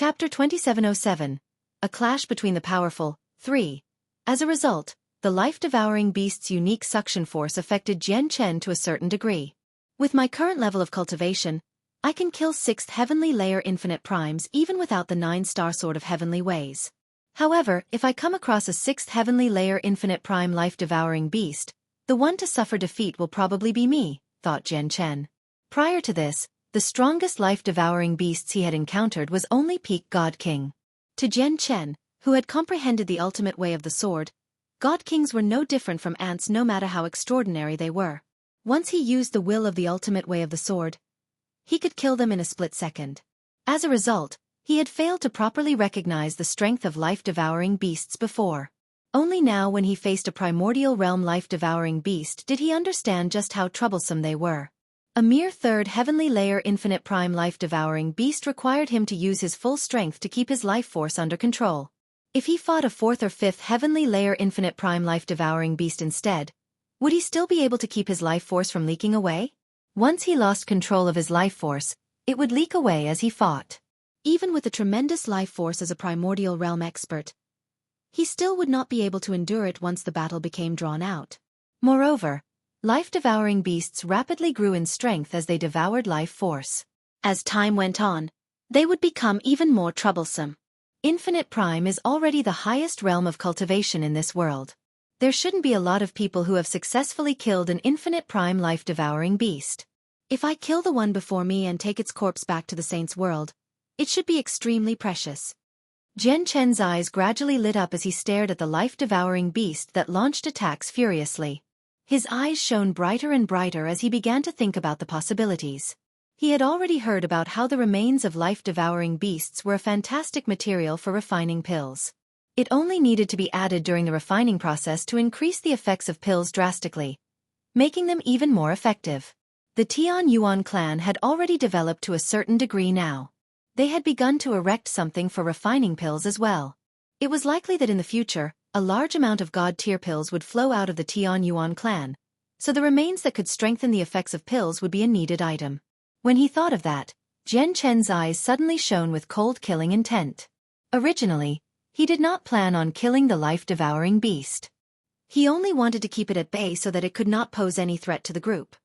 Chapter 2707. A Clash Between the Powerful. 3. As a result, the life-devouring beast's unique suction force affected Jian Chen to a certain degree. With my current level of cultivation, I can kill 6th Heavenly Layer Infinite Primes even without the 9-star Sword of Heavenly Ways. However, if I come across a 6th Heavenly Layer Infinite Prime life-devouring beast, the one to suffer defeat will probably be me, thought Jian Chen. Prior to this, the strongest life-devouring beasts he had encountered was only Peak God King. To Jian Chen, who had comprehended the ultimate way of the sword, God Kings were no different from ants no matter how extraordinary they were. Once he used the will of the ultimate way of the sword, he could kill them in a split second. As a result, he had failed to properly recognize the strength of life-devouring beasts before. Only now when he faced a primordial realm life-devouring beast did he understand just how troublesome they were. A mere 3rd Heavenly Layer Infinite Prime life-devouring beast required him to use his full strength to keep his life force under control. If he fought a 4th or 5th Heavenly Layer Infinite Prime life-devouring beast instead, would he still be able to keep his life force from leaking away? Once he lost control of his life force, it would leak away as he fought. Even with a tremendous life force as a primordial realm expert, he still would not be able to endure it once the battle became drawn out. Moreover, life-devouring beasts rapidly grew in strength as they devoured life force. As time went on, they would become even more troublesome. Infinite Prime is already the highest realm of cultivation in this world. There shouldn't be a lot of people who have successfully killed an Infinite Prime life-devouring beast. If I kill the one before me and take its corpse back to the Saint's world, it should be extremely precious. Jian Chen's eyes gradually lit up as he stared at the life-devouring beast that launched attacks furiously. His eyes shone brighter and brighter as he began to think about the possibilities. He had already heard about how the remains of life-devouring beasts were a fantastic material for refining pills. It only needed to be added during the refining process to increase the effects of pills drastically, making them even more effective. The Tian Yuan clan had already developed to a certain degree now. They had begun to erect something for refining pills as well. It was likely that in the future, a large amount of god-tier pills would flow out of the Tian Yuan clan, so the remains that could strengthen the effects of pills would be a needed item. When he thought of that, Jian Chen's eyes suddenly shone with cold killing intent. Originally, he did not plan on killing the life-devouring beast. He only wanted to keep it at bay so that it could not pose any threat to the group.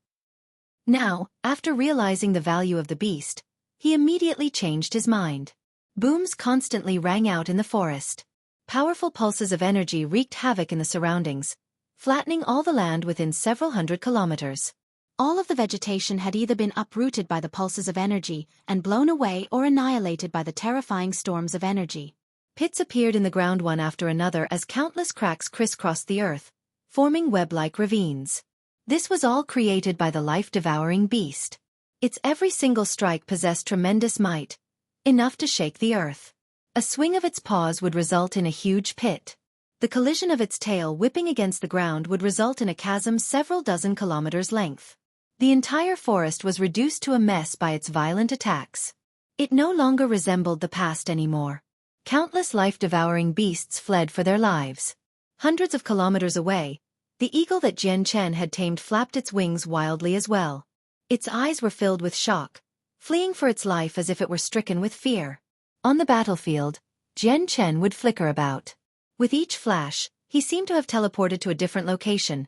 Now, after realizing the value of the beast, he immediately changed his mind. Booms constantly rang out in the forest. Powerful pulses of energy wreaked havoc in the surroundings, flattening all the land within several hundred kilometers. All of the vegetation had either been uprooted by the pulses of energy and blown away or annihilated by the terrifying storms of energy. Pits appeared in the ground one after another as countless cracks crisscrossed the earth, forming web-like ravines. This was all created by the life-devouring beast. Its every single strike possessed tremendous might, enough to shake the earth. A swing of its paws would result in a huge pit. The collision of its tail whipping against the ground would result in a chasm several dozen kilometers length. The entire forest was reduced to a mess by its violent attacks. It no longer resembled the past anymore. Countless life-devouring beasts fled for their lives. Hundreds of kilometers away, the eagle that Jian Chen had tamed flapped its wings wildly as well. Its eyes were filled with shock, fleeing for its life as if it were stricken with fear. On the battlefield, Jian Chen would flicker about. With each flash, he seemed to have teleported to a different location,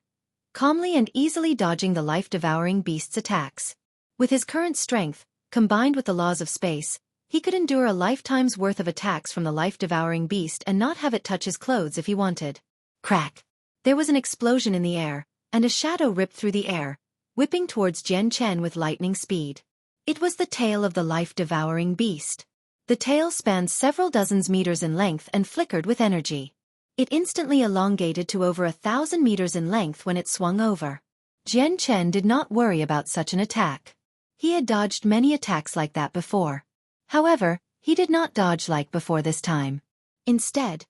calmly and easily dodging the life-devouring beast's attacks. With his current strength, combined with the laws of space, he could endure a lifetime's worth of attacks from the life-devouring beast and not have it touch his clothes if he wanted. Crack! There was an explosion in the air, and a shadow ripped through the air, whipping towards Jian Chen with lightning speed. It was the tail of the life-devouring beast. The tail spanned several dozens meters in length and flickered with energy. It instantly elongated to over 1,000 meters in length when it swung over. Jian Chen did not worry about such an attack. He had dodged many attacks like that before. However, he did not dodge like before this time. Instead,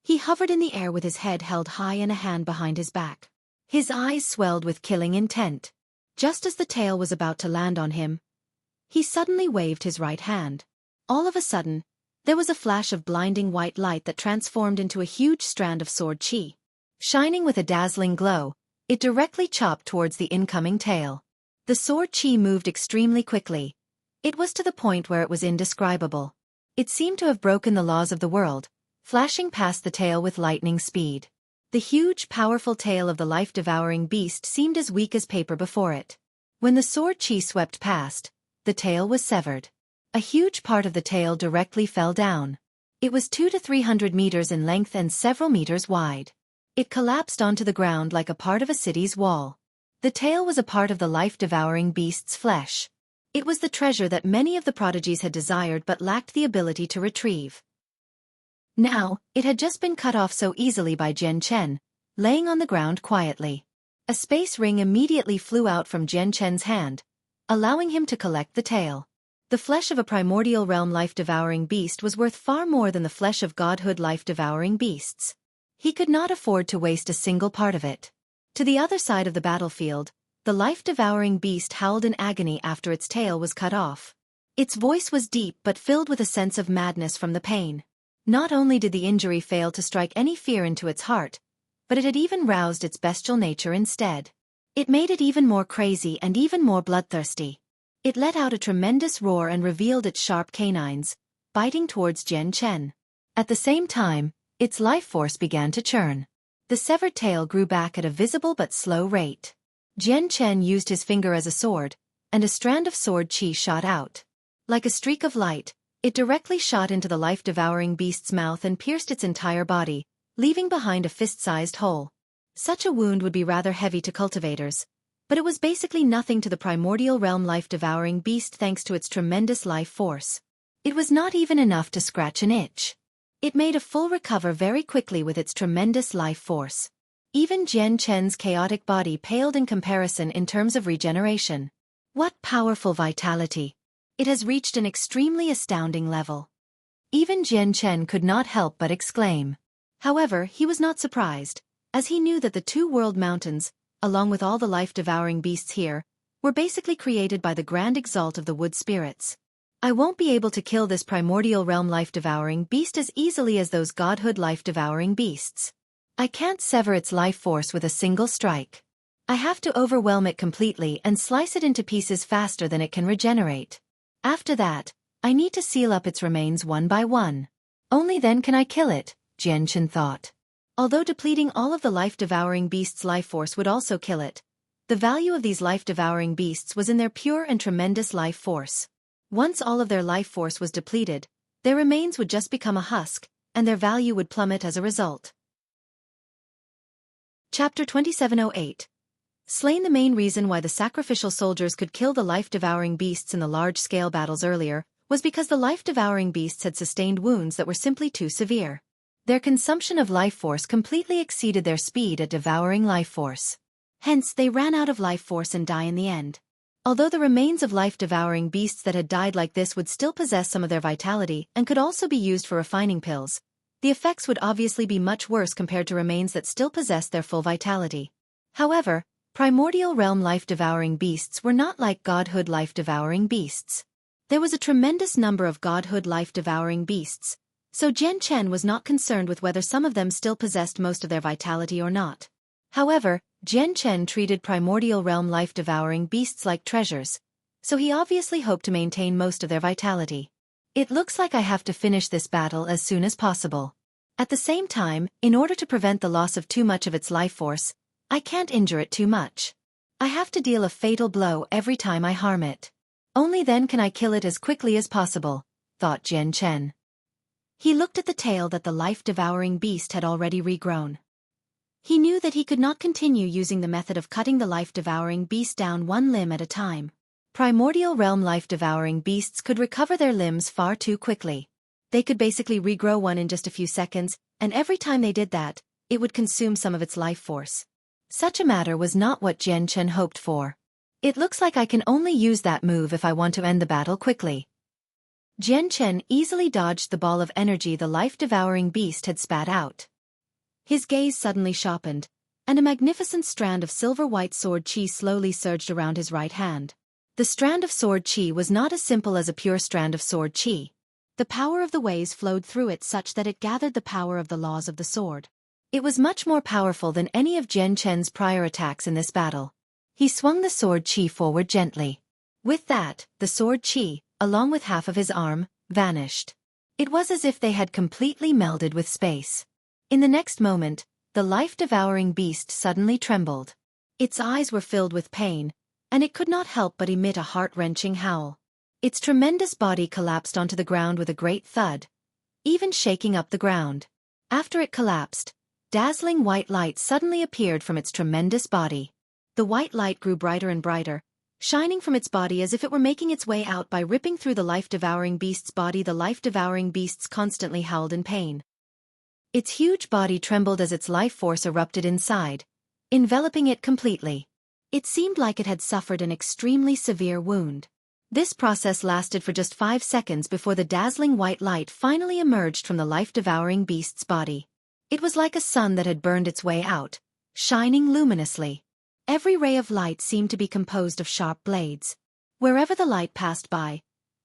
he hovered in the air with his head held high and a hand behind his back. His eyes swelled with killing intent. Just as the tail was about to land on him, he suddenly waved his right hand. All of a sudden, there was a flash of blinding white light that transformed into a huge strand of sword chi. Shining with a dazzling glow, it directly chopped towards the incoming tail. The sword chi moved extremely quickly. It was to the point where it was indescribable. It seemed to have broken the laws of the world, flashing past the tail with lightning speed. The huge, powerful tail of the life-devouring beast seemed as weak as paper before it. When the sword Qi swept past, the tail was severed. A huge part of the tail directly fell down. It was 200 to 300 meters in length and several meters wide. It collapsed onto the ground like a part of a city's wall. The tail was a part of the life-devouring beast's flesh. It was the treasure that many of the prodigies had desired but lacked the ability to retrieve. Now, it had just been cut off so easily by Jian Chen, laying on the ground quietly. A space ring immediately flew out from Jian Chen's hand, allowing him to collect the tail. The flesh of a primordial realm life-devouring beast was worth far more than the flesh of godhood life-devouring beasts. He could not afford to waste a single part of it. To the other side of the battlefield, the life-devouring beast howled in agony after its tail was cut off. Its voice was deep but filled with a sense of madness from the pain. Not only did the injury fail to strike any fear into its heart, but it had even roused its bestial nature instead. It made it even more crazy and even more bloodthirsty. It let out a tremendous roar and revealed its sharp canines, biting towards Jian Chen. At the same time, its life force began to churn. The severed tail grew back at a visible but slow rate. Jian Chen used his finger as a sword, and a strand of sword Qi shot out. Like a streak of light, it directly shot into the life-devouring beast's mouth and pierced its entire body, leaving behind a fist-sized hole. Such a wound would be rather heavy to cultivators, but it was basically nothing to the primordial realm life-devouring beast thanks to its tremendous life force. It was not even enough to scratch an itch. It made a full recover very quickly with its tremendous life force. Even Jian Chen's chaotic body paled in comparison in terms of regeneration. What powerful vitality! It has reached an extremely astounding level. Even Jian Chen could not help but exclaim. However, he was not surprised, as he knew that the two world mountains, along with all the life-devouring beasts here, were basically created by the grand exalt of the wood spirits. I won't be able to kill this primordial realm life-devouring beast as easily as those godhood life-devouring beasts. I can't sever its life force with a single strike. I have to overwhelm it completely and slice it into pieces faster than it can regenerate. After that, I need to seal up its remains one by one. Only then can I kill it, Jian Chen thought. Although depleting all of the life-devouring beast's life force would also kill it, the value of these life-devouring beasts was in their pure and tremendous life force. Once all of their life force was depleted, their remains would just become a husk, and their value would plummet as a result. Chapter 2708. Slain. The main reason why the sacrificial soldiers could kill the life-devouring beasts in the large-scale battles earlier was because the life-devouring beasts had sustained wounds that were simply too severe. Their consumption of life force completely exceeded their speed at devouring life force. Hence, they ran out of life force and die in the end. Although the remains of life-devouring beasts that had died like this would still possess some of their vitality and could also be used for refining pills, the effects would obviously be much worse compared to remains that still possessed their full vitality. However, primordial realm life-devouring beasts were not like godhood life-devouring beasts. There was a tremendous number of godhood life-devouring beasts, so Jian Chen was not concerned with whether some of them still possessed most of their vitality or not. However, Jian Chen treated primordial realm life-devouring beasts like treasures, so he obviously hoped to maintain most of their vitality. It looks like I have to finish this battle as soon as possible. At the same time, in order to prevent the loss of too much of its life force, I can't injure it too much. I have to deal a fatal blow every time I harm it. Only then can I kill it as quickly as possible, thought Jian Chen. He looked at the tail that the life-devouring beast had already regrown. He knew that he could not continue using the method of cutting the life-devouring beast down one limb at a time. Primordial realm life-devouring beasts could recover their limbs far too quickly. They could basically regrow one in just a few seconds, and every time they did that, it would consume some of its life force. Such a matter was not what Jian Chen hoped for. It looks like I can only use that move if I want to end the battle quickly. Jian Chen easily dodged the ball of energy the life-devouring beast had spat out. His gaze suddenly sharpened, and a magnificent strand of silver-white sword Qi slowly surged around his right hand. The strand of sword Qi was not as simple as a pure strand of sword Qi. The power of the ways flowed through it such that it gathered the power of the laws of the sword. It was much more powerful than any of Jian Chen's prior attacks in this battle. He swung the sword Qi forward gently. With that, the sword Qi, along with half of his arm, vanished. It was as if they had completely melded with space. In the next moment, the life-devouring beast suddenly trembled. Its eyes were filled with pain, and it could not help but emit a heart-wrenching howl. Its tremendous body collapsed onto the ground with a great thud, even shaking up the ground. After it collapsed, dazzling white light suddenly appeared from its tremendous body. The white light grew brighter and brighter, shining from its body as if it were making its way out by ripping through the life-devouring beast's body. The life-devouring beasts constantly howled in pain. Its huge body trembled as its life force erupted inside, enveloping it completely. It seemed like it had suffered an extremely severe wound. This process lasted for just 5 seconds before the dazzling white light finally emerged from the life-devouring beast's body. It was like a sun that had burned its way out, shining luminously. Every ray of light seemed to be composed of sharp blades. Wherever the light passed by,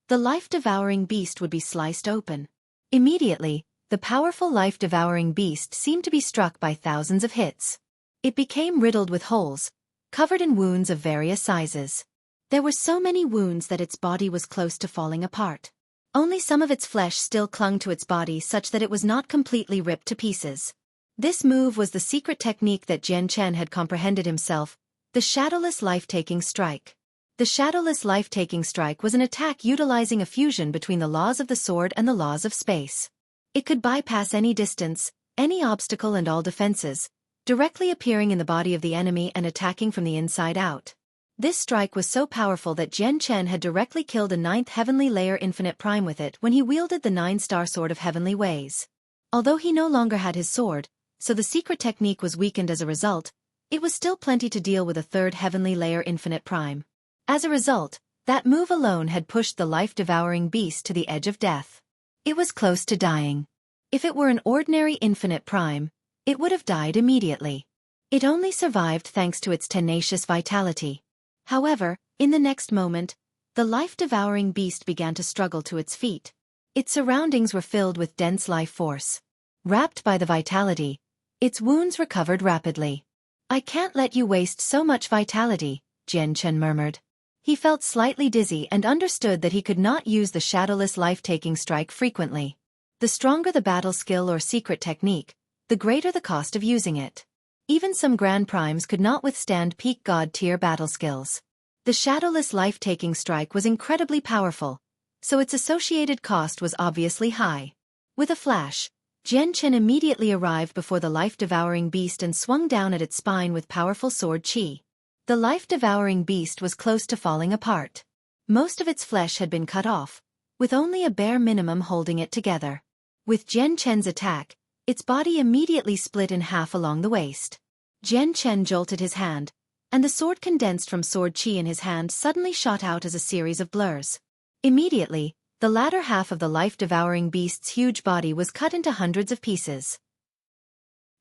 the life-devouring beast would be sliced open. Immediately, the powerful life-devouring beast seemed to be struck by thousands of hits. It became riddled with holes, covered in wounds of various sizes. There were so many wounds that its body was close to falling apart. Only some of its flesh still clung to its body such that it was not completely ripped to pieces. This move was the secret technique that Jian Chen had comprehended himself, the shadowless life-taking strike. The shadowless life-taking strike was an attack utilizing a fusion between the laws of the sword and the laws of space. It could bypass any distance, any obstacle and all defenses, directly appearing in the body of the enemy and attacking from the inside out. This strike was so powerful that Jian Chen had directly killed a 9th heavenly layer infinite prime with it when he wielded the 9-star sword of heavenly ways. Although he no longer had his sword, so the secret technique was weakened as a result, it was still plenty to deal with a 3rd heavenly layer infinite prime. As a result, that move alone had pushed the life-devouring beast to the edge of death. It was close to dying. If it were an ordinary infinite prime, it would have died immediately. It only survived thanks to its tenacious vitality. However, in the next moment, the life-devouring beast began to struggle to its feet. Its surroundings were filled with dense life force. Wrapped by the vitality, its wounds recovered rapidly. "I can't let you waste so much vitality," Jian Chen murmured. He felt slightly dizzy and understood that he could not use the shadowless life-taking strike frequently. The stronger the battle skill or secret technique, the greater the cost of using it. Even some grand primes could not withstand peak god-tier battle skills. The shadowless life-taking strike was incredibly powerful, so its associated cost was obviously high. With a flash, Jian Chen immediately arrived before the life-devouring beast and swung down at its spine with powerful sword qi. The life-devouring beast was close to falling apart. Most of its flesh had been cut off, with only a bare minimum holding it together. With Jian Chen's attack, its body immediately split in half along the waist. Jian Chen jolted his hand, and the sword condensed from sword qi in his hand suddenly shot out as a series of blurs. Immediately, the latter half of the life-devouring beast's huge body was cut into hundreds of pieces.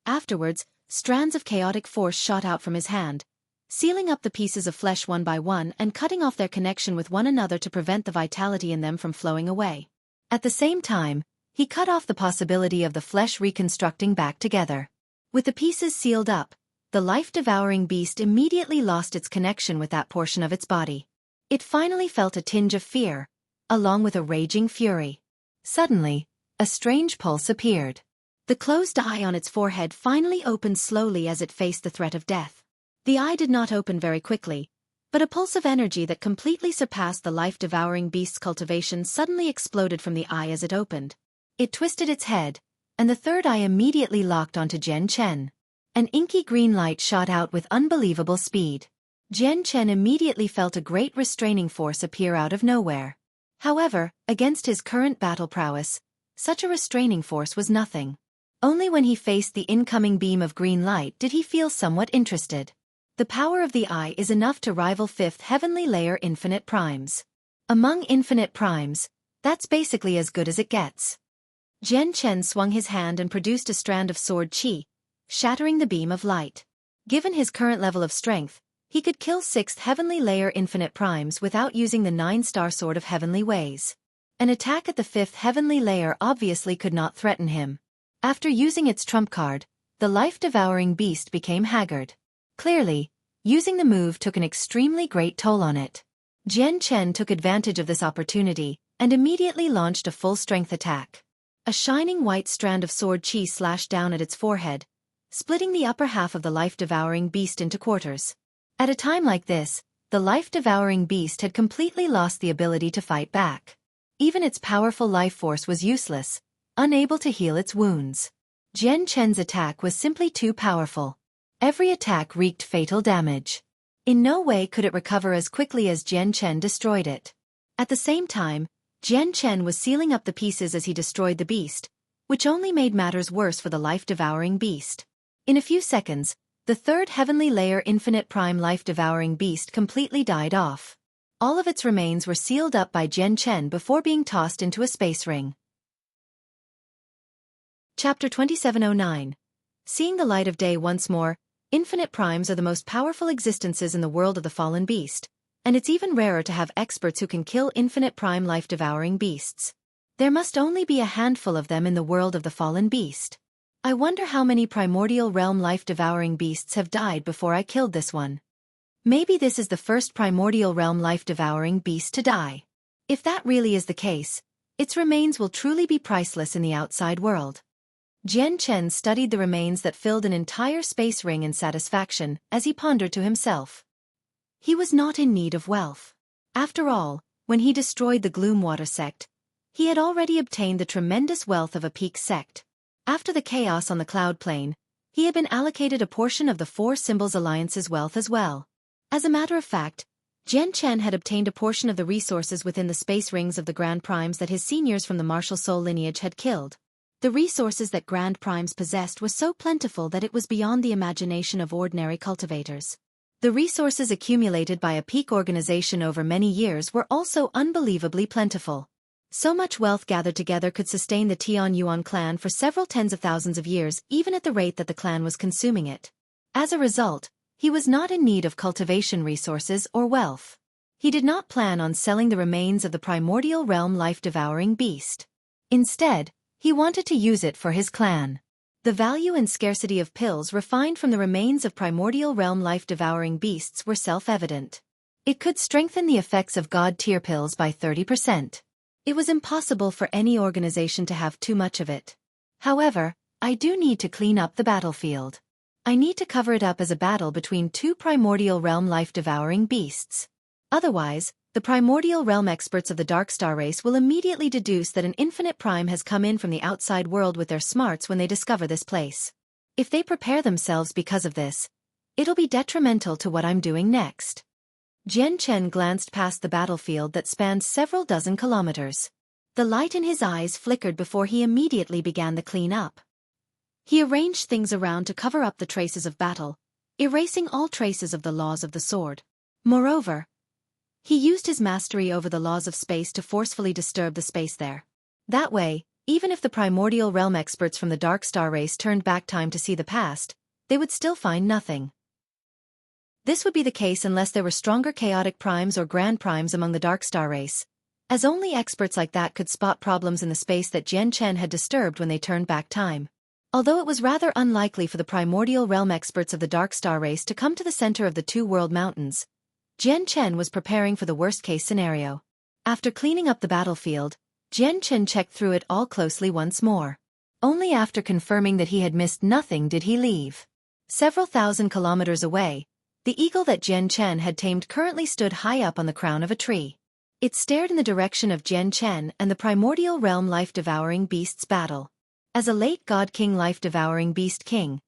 Afterwards, strands of chaotic force shot out from his hand, sealing up the pieces of flesh one by one and cutting off their connection with one another to prevent the vitality in them from flowing away. At the same time, he cut off the possibility of the flesh reconstructing back together. With the pieces sealed up, the life-devouring beast immediately lost its connection with that portion of its body. It finally felt a tinge of fear, along with a raging fury. Suddenly, a strange pulse appeared. The closed eye on its forehead finally opened slowly as it faced the threat of death. The eye did not open very quickly, but a pulse of energy that completely surpassed the life-devouring beast's cultivation suddenly exploded from the eye as it opened. It twisted its head, and the third eye immediately locked onto Jian Chen. An inky green light shot out with unbelievable speed. Jian Chen immediately felt a great restraining force appear out of nowhere. However, against his current battle prowess, such a restraining force was nothing. Only when he faced the incoming beam of green light did he feel somewhat interested. The power of the eye is enough to rival 5th heavenly layer infinite primes. Among infinite primes, that's basically as good as it gets. Jian Chen swung his hand and produced a strand of sword qi, shattering the beam of light. Given his current level of strength, he could kill 6th heavenly layer infinite primes without using the 9-star sword of heavenly ways. An attack at the 5th heavenly layer obviously could not threaten him. After using its trump card, the life-devouring beast became haggard. Clearly, using the move took an extremely great toll on it. Jian Chen took advantage of this opportunity, and immediately launched a full-strength attack. A shining white strand of sword Qi slashed down at its forehead, splitting the upper half of the life-devouring beast into quarters. At a time like this, the life-devouring beast had completely lost the ability to fight back. Even its powerful life force was useless, unable to heal its wounds. Jian Chen's attack was simply too powerful. Every attack wreaked fatal damage. In no way could it recover as quickly as Jian Chen destroyed it. At the same time, Jian Chen was sealing up the pieces as he destroyed the beast, which only made matters worse for the life-devouring beast. In a few seconds, the third heavenly layer infinite prime life-devouring beast completely died off. All of its remains were sealed up by Jian Chen before being tossed into a space ring. Chapter 2709. Seeing the light of day once more, infinite primes are the most powerful existences in the world of the fallen beast, and it's even rarer to have experts who can kill infinite prime life-devouring beasts. There must only be a handful of them in the world of the fallen beast. I wonder how many primordial realm life-devouring beasts have died before I killed this one. Maybe this is the first primordial realm life-devouring beast to die. If that really is the case, its remains will truly be priceless in the outside world. Jian Chen studied the remains that filled an entire space ring in satisfaction as he pondered to himself. He was not in need of wealth. After all, when he destroyed the Gloomwater sect, he had already obtained the tremendous wealth of a peak sect. After the chaos on the cloud plane, he had been allocated a portion of the Four Symbols Alliance's wealth as well. As a matter of fact, Jian Chen had obtained a portion of the resources within the space rings of the Grand Primes that his seniors from the martial soul lineage had killed. The resources that Grand Primes possessed were so plentiful that it was beyond the imagination of ordinary cultivators. The resources accumulated by a peak organization over many years were also unbelievably plentiful. So much wealth gathered together could sustain the Tian Yuan clan for several tens of thousands of years, even at the rate that the clan was consuming it. As a result, he was not in need of cultivation resources or wealth. He did not plan on selling the remains of the primordial realm life-devouring beast. Instead, he wanted to use it for his clan. The value and scarcity of pills refined from the remains of primordial realm life-devouring beasts were self-evident. It could strengthen the effects of god-tier pills by 30%. It was impossible for any organization to have too much of it. However, I do need to clean up the battlefield. I need to cover it up as a battle between two primordial realm life-devouring beasts. Otherwise, the primordial realm experts of the Dark Star race will immediately deduce that an infinite prime has come in from the outside world with their smarts when they discover this place. If they prepare themselves because of this, it'll be detrimental to what I'm doing next. Jian Chen glanced past the battlefield that spanned several dozen kilometers. The light in his eyes flickered before he immediately began the clean-up. He arranged things around to cover up the traces of battle, erasing all traces of the laws of the sword. Moreover, he used his mastery over the laws of space to forcefully disturb the space there. That way, even if the primordial realm experts from the Dark Star race turned back time to see the past, they would still find nothing. This would be the case unless there were stronger chaotic primes or grand primes among the Dark Star race, as only experts like that could spot problems in the space that Jian Chen had disturbed when they turned back time. Although it was rather unlikely for the primordial realm experts of the Dark Star race to come to the center of the Two World Mountains, Jian Chen was preparing for the worst-case scenario. After cleaning up the battlefield, Jian Chen checked through it all closely once more. Only after confirming that he had missed nothing did he leave. Several thousand kilometers away, the eagle that Jian Chen had tamed currently stood high up on the crown of a tree. It stared in the direction of Jian Chen and the primordial realm life-devouring beast's battle. As a late god king life-devouring beast king,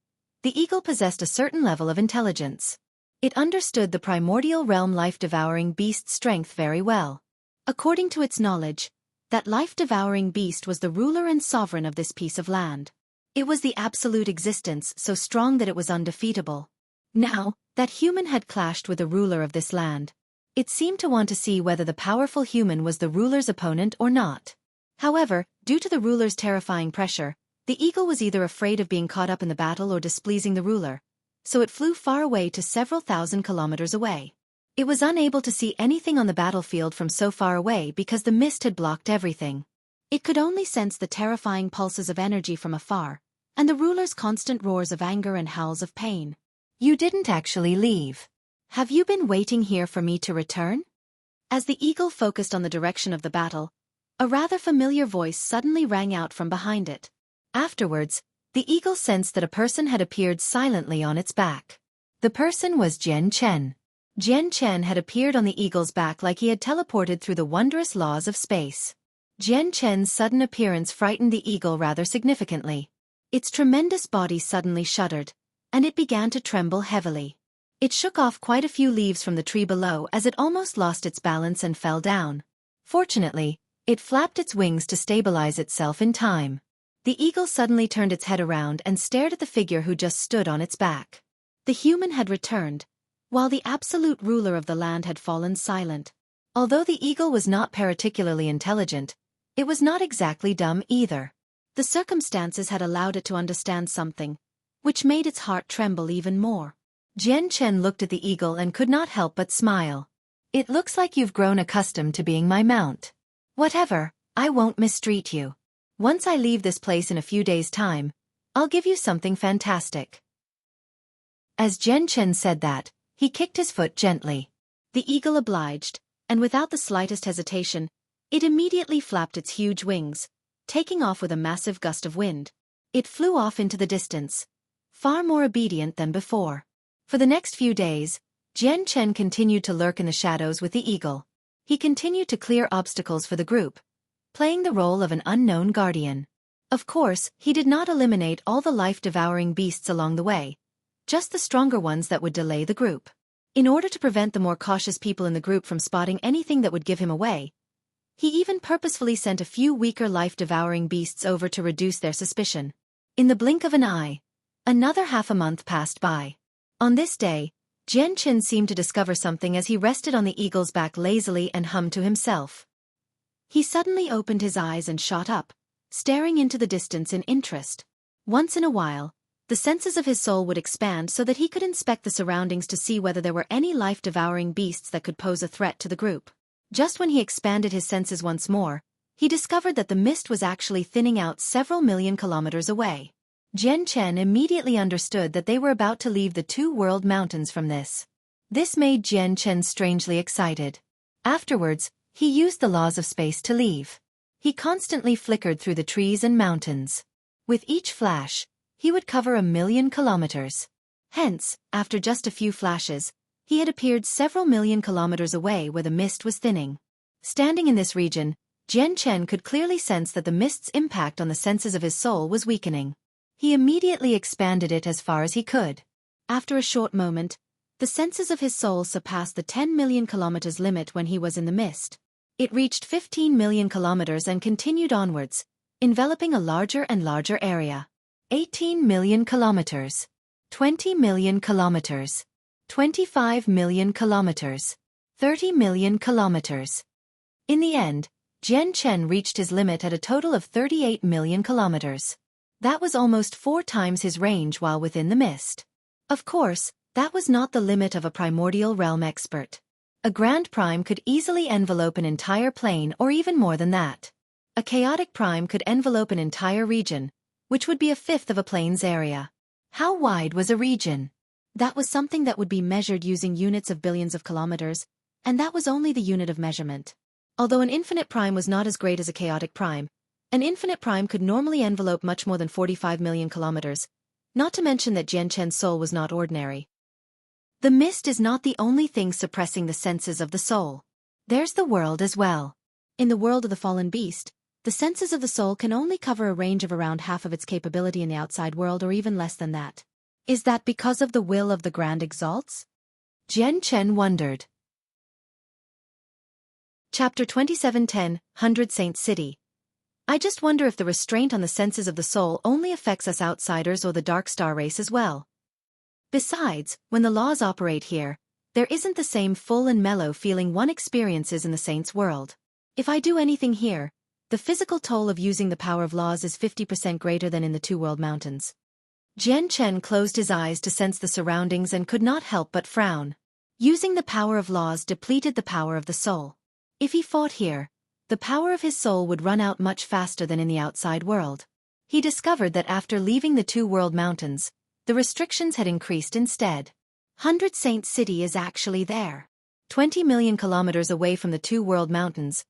the eagle possessed a certain level of intelligence. It understood the primordial realm life-devouring beast's strength very well. According to its knowledge, that life-devouring beast was the ruler and sovereign of this piece of land. It was the absolute existence so strong that it was undefeatable. Now, that human had clashed with the ruler of this land. It seemed to want to see whether the powerful human was the ruler's opponent or not. However, due to the ruler's terrifying pressure, the eagle was either afraid of being caught up in the battle or displeasing the ruler, so it flew far away to several thousand kilometers away. It was unable to see anything on the battlefield from so far away because the mist had blocked everything. It could only sense the terrifying pulses of energy from afar, and the ruler's constant roars of anger and howls of pain. You didn't actually leave. Have you been waiting here for me to return? As the eagle focused on the direction of the battle, A rather familiar voice suddenly rang out from behind it. Afterwards, the eagle sensed that a person had appeared silently on its back. The person was Jian Chen. Jian Chen had appeared on the eagle's back like he had teleported through the wondrous laws of space. Jian Chen's sudden appearance frightened the eagle rather significantly. Its tremendous body suddenly shuddered, and it began to tremble heavily. It shook off quite a few leaves from the tree below as it almost lost its balance and fell down. Fortunately, it flapped its wings to stabilize itself in time. The eagle suddenly turned its head around and stared at the figure who just stood on its back. The human had returned, while the absolute ruler of the land had fallen silent. Although the eagle was not particularly intelligent, it was not exactly dumb either. The circumstances had allowed it to understand something, which made its heart tremble even more. Jian Chen looked at the eagle and could not help but smile. "It looks like you've grown accustomed to being my mount. Whatever, I won't mistreat you. Once I leave this place in a few days' time, I'll give you something fantastic." As Jian Chen said that, he kicked his foot gently. The eagle obliged, and without the slightest hesitation, it immediately flapped its huge wings, taking off with a massive gust of wind. It flew off into the distance, far more obedient than before. For the next few days, Jian Chen continued to lurk in the shadows with the eagle. He continued to clear obstacles for the group, playing the role of an unknown guardian. Of course, he did not eliminate all the life-devouring beasts along the way, just the stronger ones that would delay the group. In order to prevent the more cautious people in the group from spotting anything that would give him away, he even purposefully sent a few weaker life-devouring beasts over to reduce their suspicion. In the blink of an eye, another half a month passed by. On this day, Jian Chen seemed to discover something as he rested on the eagle's back lazily and hummed to himself. He suddenly opened his eyes and shot up, staring into the distance in interest. Once in a while, the senses of his soul would expand so that he could inspect the surroundings to see whether there were any life-devouring beasts that could pose a threat to the group. Just when he expanded his senses once more, he discovered that the mist was actually thinning out several million kilometers away. Jian Chen immediately understood that they were about to leave the two-world mountains from this. This made Jian Chen strangely excited. Afterwards, he used the laws of space to leave. He constantly flickered through the trees and mountains. With each flash, he would cover 1,000,000 kilometers. Hence, after just a few flashes, he had appeared several million kilometers away where the mist was thinning. Standing in this region, Jian Chen could clearly sense that the mist's impact on the senses of his soul was weakening. He immediately expanded it as far as he could. After a short moment, the senses of his soul surpassed the 10 million kilometers limit when he was in the mist. It reached 15 million kilometers and continued onwards, enveloping a larger and larger area. 18 million kilometers. 20 million kilometers. 25 million kilometers. 30 million kilometers. In the end, Jian Chen reached his limit at a total of 38 million kilometers. That was almost 4 times his range while within the mist. Of course, that was not the limit of a primordial realm expert. A Grand Prime could easily envelope an entire plane or even more than that. A Chaotic Prime could envelope an entire region, which would be a fifth of a plane's area. How wide was a region? That was something that would be measured using units of billions of kilometers, and that was only the unit of measurement. Although an infinite prime was not as great as a chaotic prime, an infinite prime could normally envelope much more than 45 million kilometers, not to mention that Jian Chen's soul was not ordinary. The mist is not the only thing suppressing the senses of the soul. There's the world as well. In the world of the fallen beast, the senses of the soul can only cover a range of around half of its capability in the outside world or even less than that. Is that because of the will of the Grand Exalts? Jian Chen wondered. Chapter 27:10, 100 Saint City. I just wonder if the restraint on the senses of the soul only affects us outsiders or the Dark Star race as well. Besides, when the laws operate here, there isn't the same full and mellow feeling one experiences in the saint's world. If I do anything here, the physical toll of using the power of laws is 50% greater than in the two-world mountains. Jian Chen closed his eyes to sense the surroundings and could not help but frown. Using the power of laws depleted the power of the soul. If he fought here, the power of his soul would run out much faster than in the outside world. He discovered that after leaving the two-world mountains, the restrictions had increased instead. 100 Saint City is actually there. 20 million kilometers away from the two-world mountains,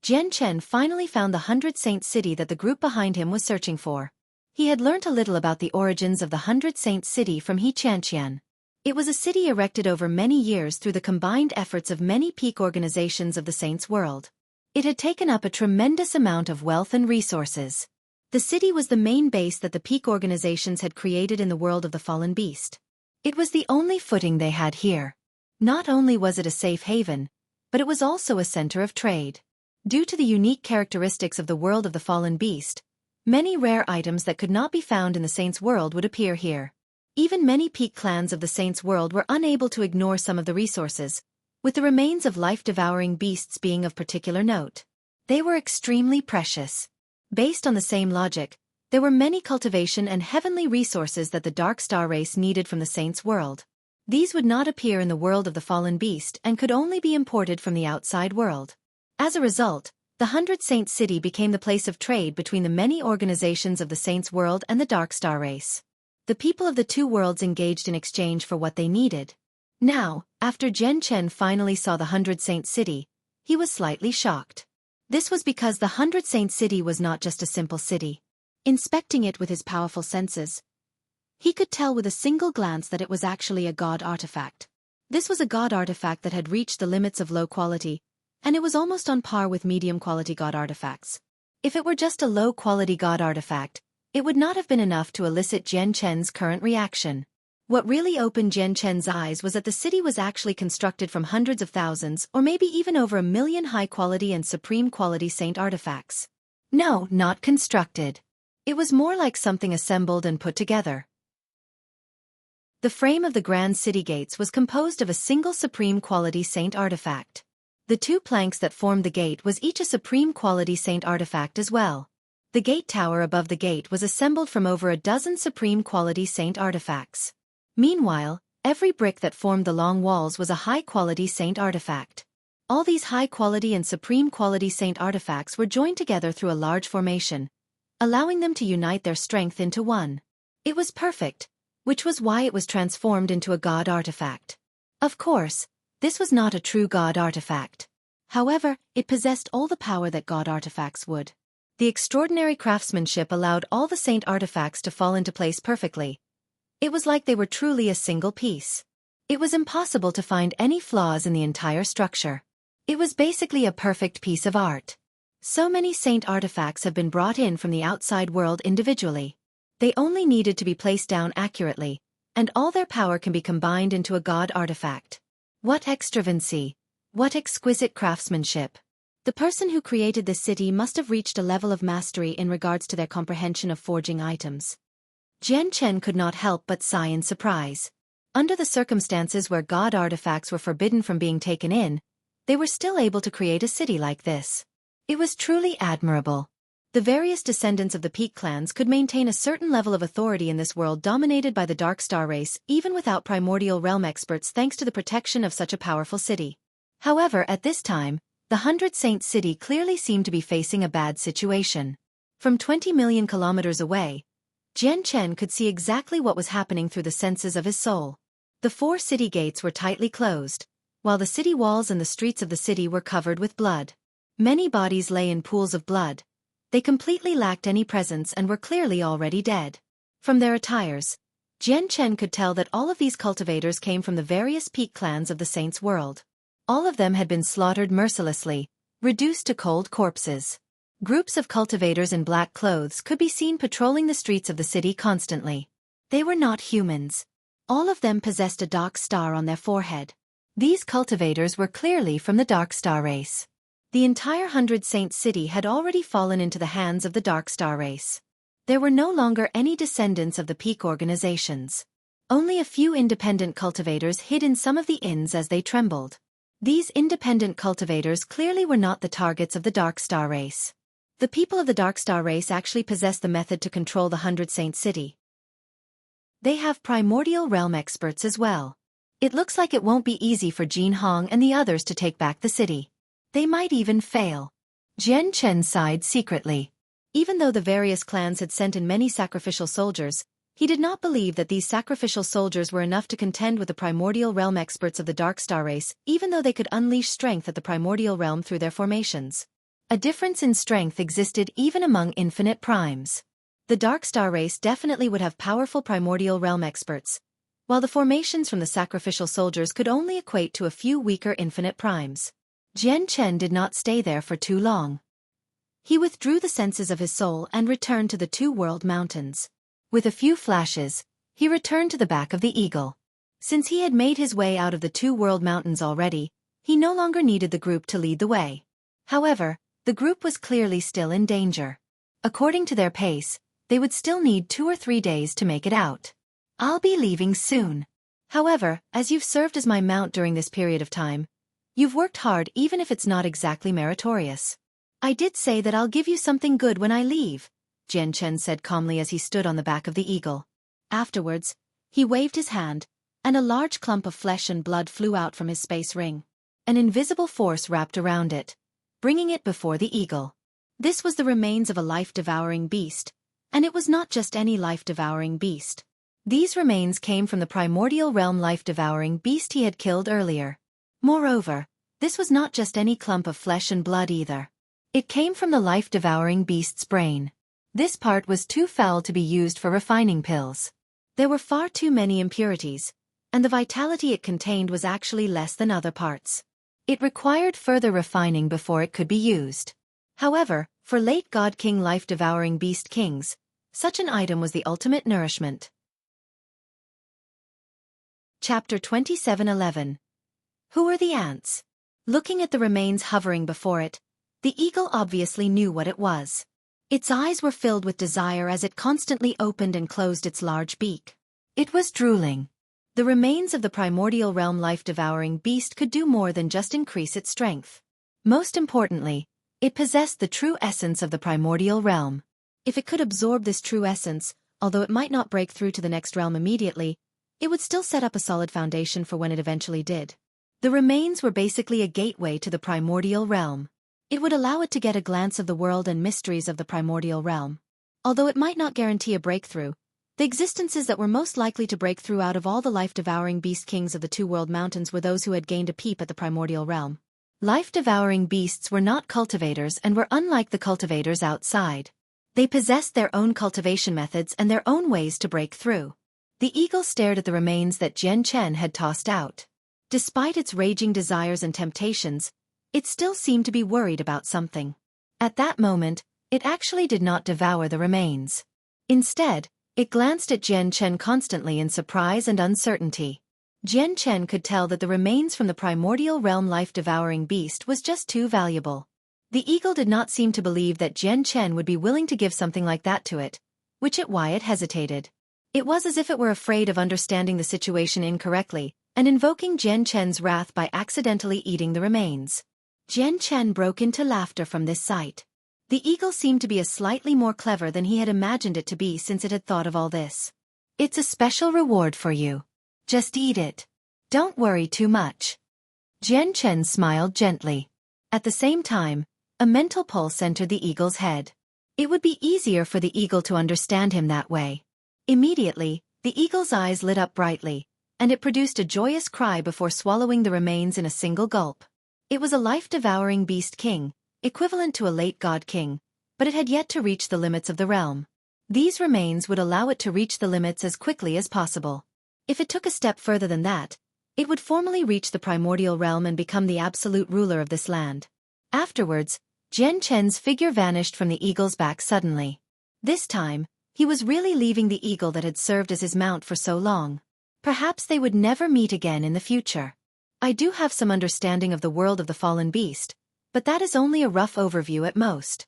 Jian Chen finally found the 100 Saints city that the group behind him was searching for. He had learnt a little about the origins of the 100 Saints city from He Chanqian. It was a city erected over many years through the combined efforts of many peak organizations of the Saints world. It had taken up a tremendous amount of wealth and resources. The city was the main base that the peak organizations had created in the world of the fallen beast. It was the only footing they had here. Not only was it a safe haven, but it was also a center of trade. Due to the unique characteristics of the world of the fallen beast, many rare items that could not be found in the Saints' world would appear here. Even many peak clans of the Saints' world were unable to ignore some of the resources, with the remains of life-devouring beasts being of particular note. They were extremely precious. Based on the same logic, there were many cultivation and heavenly resources that the Dark Star race needed from the Saints' world. These would not appear in the world of the fallen beast and could only be imported from the outside world. As a result, the 100 Saints city became the place of trade between the many organizations of the Saints world and the Dark Star race. The people of the two worlds engaged in exchange for what they needed. Now, after Jian Chen finally saw the 100 Saints city, he was slightly shocked. This was because the 100 Saints city was not just a simple city. Inspecting it with his powerful senses, he could tell with a single glance that it was actually a god artifact. This was a god artifact that had reached the limits of low quality, and it was almost on par with medium-quality god artifacts. If it were just a low-quality god artifact, it would not have been enough to elicit Jian Chen's current reaction. What really opened Jian Chen's eyes was that the city was actually constructed from hundreds of thousands or maybe even over 1 million high-quality and supreme-quality saint artifacts. No, not constructed. It was more like something assembled and put together. The frame of the grand city gates was composed of a single supreme-quality saint artifact. The two planks that formed the gate was each a supreme-quality saint artifact as well. The gate tower above the gate was assembled from over a dozen supreme-quality saint artifacts. Meanwhile, every brick that formed the long walls was a high-quality saint artifact. All these high-quality and supreme-quality saint artifacts were joined together through a large formation, allowing them to unite their strength into one. It was perfect, which was why it was transformed into a god artifact. Of course, this was not a true god artifact. However, it possessed all the power that god artifacts would. The extraordinary craftsmanship allowed all the saint artifacts to fall into place perfectly. It was like they were truly a single piece. It was impossible to find any flaws in the entire structure. It was basically a perfect piece of art. So many saint artifacts have been brought in from the outside world individually. They only needed to be placed down accurately, and all their power can be combined into a god artifact. What extravancy! What exquisite craftsmanship! The person who created this city must have reached a level of mastery in regards to their comprehension of forging items. Jian Chen could not help but sigh in surprise. Under the circumstances where god artifacts were forbidden from being taken in, they were still able to create a city like this. It was truly admirable. The various descendants of the Peak clans could maintain a certain level of authority in this world dominated by the Dark Star race even without primordial realm experts thanks to the protection of such a powerful city. However, at this time, the 100 Saints city clearly seemed to be facing a bad situation. From 20 million kilometers away, Jian Chen could see exactly what was happening through the senses of his soul. The 4 city gates were tightly closed, while the city walls and the streets of the city were covered with blood. Many bodies lay in pools of blood. They completely lacked any presence and were clearly already dead. From their attires, Jian Chen could tell that all of these cultivators came from the various peak clans of the Saints' world. All of them had been slaughtered mercilessly, reduced to cold corpses. Groups of cultivators in black clothes could be seen patrolling the streets of the city constantly. They were not humans. All of them possessed a dark star on their forehead. These cultivators were clearly from the Dark Star race. The entire 100 Saints city had already fallen into the hands of the Dark Star race. There were no longer any descendants of the peak organizations. Only a few independent cultivators hid in some of the inns as they trembled. These independent cultivators clearly were not the targets of the Dark Star race. The people of the Dark Star race actually possess the method to control the 100 Saints city. They have primordial realm experts as well. It looks like it won't be easy for Jin Hong and the others to take back the city. They might even fail. Jian Chen sighed secretly. Even though the various clans had sent in many sacrificial soldiers, he did not believe that these sacrificial soldiers were enough to contend with the primordial realm experts of the Dark Star race, even though they could unleash strength at the primordial realm through their formations. A difference in strength existed even among infinite primes. The Dark Star race definitely would have powerful primordial realm experts, while the formations from the sacrificial soldiers could only equate to a few weaker infinite primes. Jian Chen did not stay there for too long. He withdrew the senses of his soul and returned to the two-world mountains. With a few flashes, he returned to the back of the eagle. Since he had made his way out of the two-world mountains already, he no longer needed the group to lead the way. However, the group was clearly still in danger. According to their pace, they would still need 2 or 3 days to make it out. I'll be leaving soon. However, as you've served as my mount during this period of time, you've worked hard even if it's not exactly meritorious. I did say that I'll give you something good when I leave, Jian Chen said calmly as he stood on the back of the eagle. Afterwards, he waved his hand, and a large clump of flesh and blood flew out from his space ring. An invisible force wrapped around it, bringing it before the eagle. This was the remains of a life-devouring beast, and it was not just any life-devouring beast. These remains came from the primordial realm life-devouring beast he had killed earlier. Moreover, this was not just any clump of flesh and blood either. It came from the life-devouring beast's brain. This part was too foul to be used for refining pills. There were far too many impurities, and the vitality it contained was actually less than other parts. It required further refining before it could be used. However, for late God King life-devouring beast kings, such an item was the ultimate nourishment. Chapter 27:11. Who are the ants? Looking at the remains hovering before it, the eagle obviously knew what it was. Its eyes were filled with desire as it constantly opened and closed its large beak. It was drooling. The remains of the primordial realm life-devouring beast could do more than just increase its strength. Most importantly, it possessed the true essence of the primordial realm. If it could absorb this true essence, although it might not break through to the next realm immediately, it would still set up a solid foundation for when it eventually did. The remains were basically a gateway to the primordial realm. It would allow it to get a glance of the world and mysteries of the primordial realm. Although it might not guarantee a breakthrough, the existences that were most likely to break through out of all the life-devouring beast kings of the two-world mountains were those who had gained a peep at the primordial realm. Life-devouring beasts were not cultivators and were unlike the cultivators outside. They possessed their own cultivation methods and their own ways to break through. The eagle stared at the remains that Jian Chen had tossed out. Despite its raging desires and temptations, it still seemed to be worried about something. At that moment, it actually did not devour the remains. Instead, it glanced at Jian Chen constantly in surprise and uncertainty. Jian Chen could tell that the remains from the primordial realm life-devouring beast was just too valuable. The eagle did not seem to believe that Jian Chen would be willing to give something like that to it, which is why it hesitated. It was as if it were afraid of understanding the situation incorrectly, and invoking Jian Chen's wrath by accidentally eating the remains. Jian Chen broke into laughter from this sight. The eagle seemed to be slightly more clever than he had imagined it to be since it had thought of all this. It's a special reward for you. Just eat it. Don't worry too much. Jian Chen smiled gently. At the same time, a mental pulse entered the eagle's head. It would be easier for the eagle to understand him that way. Immediately, the eagle's eyes lit up brightly, and it produced a joyous cry before swallowing the remains in a single gulp. It was a life-devouring beast king, equivalent to a late god king, but it had yet to reach the limits of the realm. These remains would allow it to reach the limits as quickly as possible. If it took a step further than that, it would formally reach the primordial realm and become the absolute ruler of this land. Afterwards, Jian Chen's figure vanished from the eagle's back suddenly. This time, he was really leaving the eagle that had served as his mount for so long. Perhaps they would never meet again in the future. I do have some understanding of the world of the fallen beast, but that is only a rough overview at most.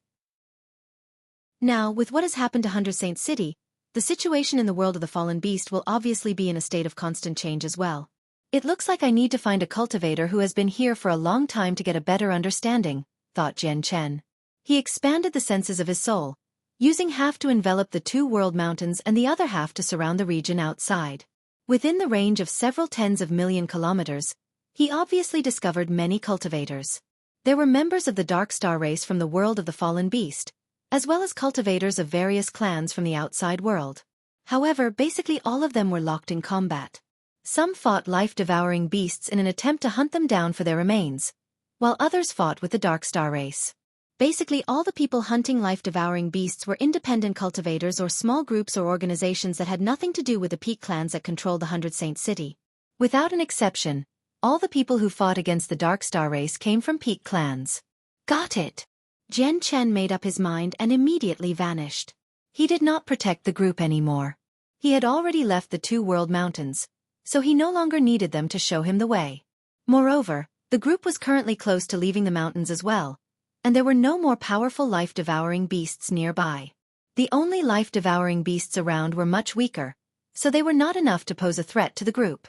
Now, with what has happened to Hundred Saint City, the situation in the world of the fallen beast will obviously be in a state of constant change as well. It looks like I need to find a cultivator who has been here for a long time to get a better understanding, thought Jian Chen. He expanded the senses of his soul, using half to envelop the two-world mountains and the other half to surround the region outside. Within the range of several tens of million kilometers, he obviously discovered many cultivators. There were members of the Dark Star race from the world of the fallen beast, as well as cultivators of various clans from the outside world. However, basically all of them were locked in combat. Some fought life-devouring beasts in an attempt to hunt them down for their remains, while others fought with the Dark Star race. Basically, all the people hunting life-devouring beasts were independent cultivators or small groups or organizations that had nothing to do with the peak clans that controlled the 100 Saint City. Without an exception, all the people who fought against the Dark Star race came from peak clans. Got it. Jian Chen made up his mind and immediately vanished. He did not protect the group anymore. He had already left the Two World Mountains, so he no longer needed them to show him the way. Moreover, the group was currently close to leaving the mountains as well, and there were no more powerful life-devouring beasts nearby. The only life-devouring beasts around were much weaker, so they were not enough to pose a threat to the group.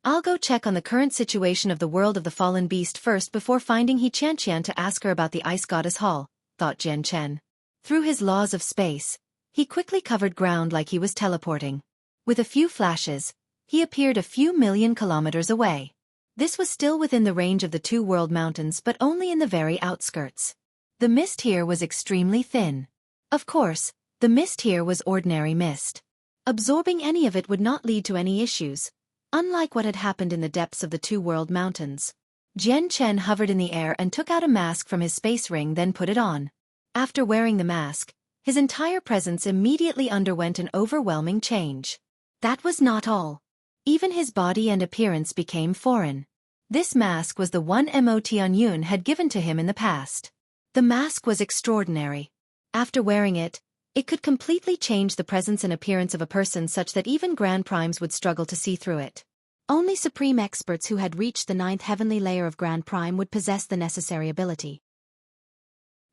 I'll go check on the current situation of the world of the fallen beast first before finding He Qianqian to ask her about the Ice Goddess Hall, thought Jian Chen. Through his laws of space, he quickly covered ground like he was teleporting. With a few flashes, he appeared a few million kilometers away. This was still within the range of the Two World Mountains but only in the very outskirts. The mist here was extremely thin. Of course, the mist here was ordinary mist. Absorbing any of it would not lead to any issues, unlike what had happened in the depths of the Two World Mountains. Jian Chen hovered in the air and took out a mask from his space ring, then put it on. After wearing the mask, his entire presence immediately underwent an overwhelming change. That was not all. Even his body and appearance became foreign. This mask was the one Mo Tianyun had given to him in the past. The mask was extraordinary. After wearing it, it could completely change the presence and appearance of a person such that even Grand Primes would struggle to see through it. Only supreme experts who had reached the 9th heavenly layer of Grand Prime would possess the necessary ability.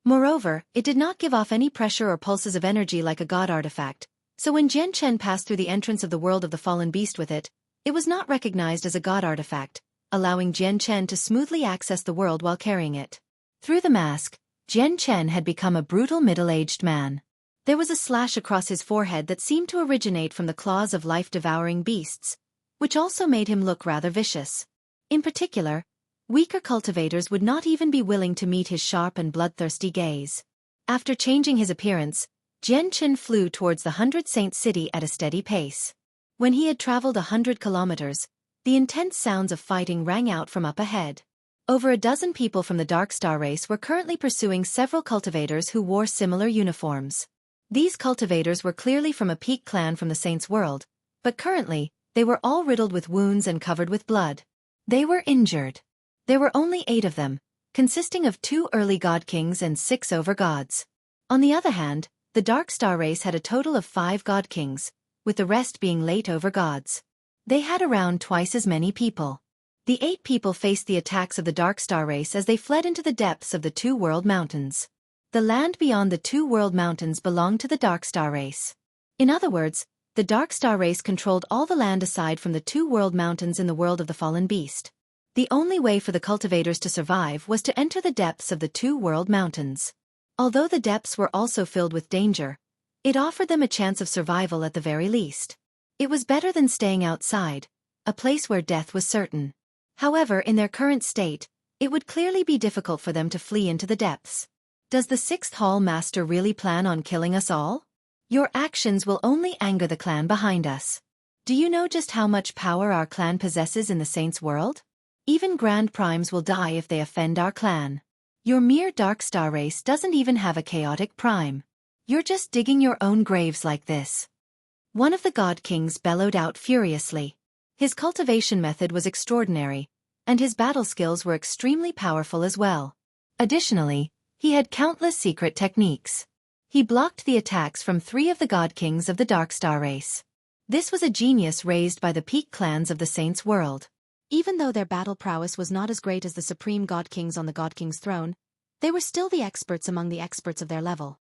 Moreover, it did not give off any pressure or pulses of energy like a god artifact, so when Jian Chen passed through the entrance of the world of the fallen beast with it, it was not recognized as a god artifact, allowing Jian Chen to smoothly access the world while carrying it. Through the mask, Jian Chen had become a brutal middle-aged man. There was a slash across his forehead that seemed to originate from the claws of life-devouring beasts, which also made him look rather vicious. In particular, weaker cultivators would not even be willing to meet his sharp and bloodthirsty gaze. After changing his appearance, Jian Chen flew towards the 100 Saint City at a steady pace. When he had traveled 100 kilometers, the intense sounds of fighting rang out from up ahead. Over a dozen people from the Dark Star race were currently pursuing several cultivators who wore similar uniforms. These cultivators were clearly from a peak clan from the Saints' world, but currently, they were all riddled with wounds and covered with blood. They were injured. There were only 8 of them, consisting of 2 early god kings and 6 overgods. On the other hand, the Dark Star race had a total of 5 god kings, with the rest being late overgods. They had around twice as many people. The 8 people faced the attacks of the Dark Star race as they fled into the depths of the Two World Mountains. The land beyond the Two World Mountains belonged to the Dark Star race. In other words, the Dark Star race controlled all the land aside from the Two World Mountains in the world of the fallen beast. The only way for the cultivators to survive was to enter the depths of the Two World Mountains. Although the depths were also filled with danger, it offered them a chance of survival at the very least. It was better than staying outside, a place where death was certain. However, in their current state, it would clearly be difficult for them to flee into the depths. Does the 6th Hall Master really plan on killing us all? Your actions will only anger the clan behind us. Do you know just how much power our clan possesses in the Saints' world? Even Grand Primes will die if they offend our clan. Your mere Dark Star race doesn't even have a chaotic prime. You're just digging your own graves like this. One of the God Kings bellowed out furiously. His cultivation method was extraordinary, and his battle skills were extremely powerful as well. Additionally, he had countless secret techniques. He blocked the attacks from 3 of the God Kings of the Dark Star race. This was a genius raised by the peak clans of the Saints' world. Even though their battle prowess was not as great as the supreme God Kings on the God King's throne, they were still the experts among the experts of their level.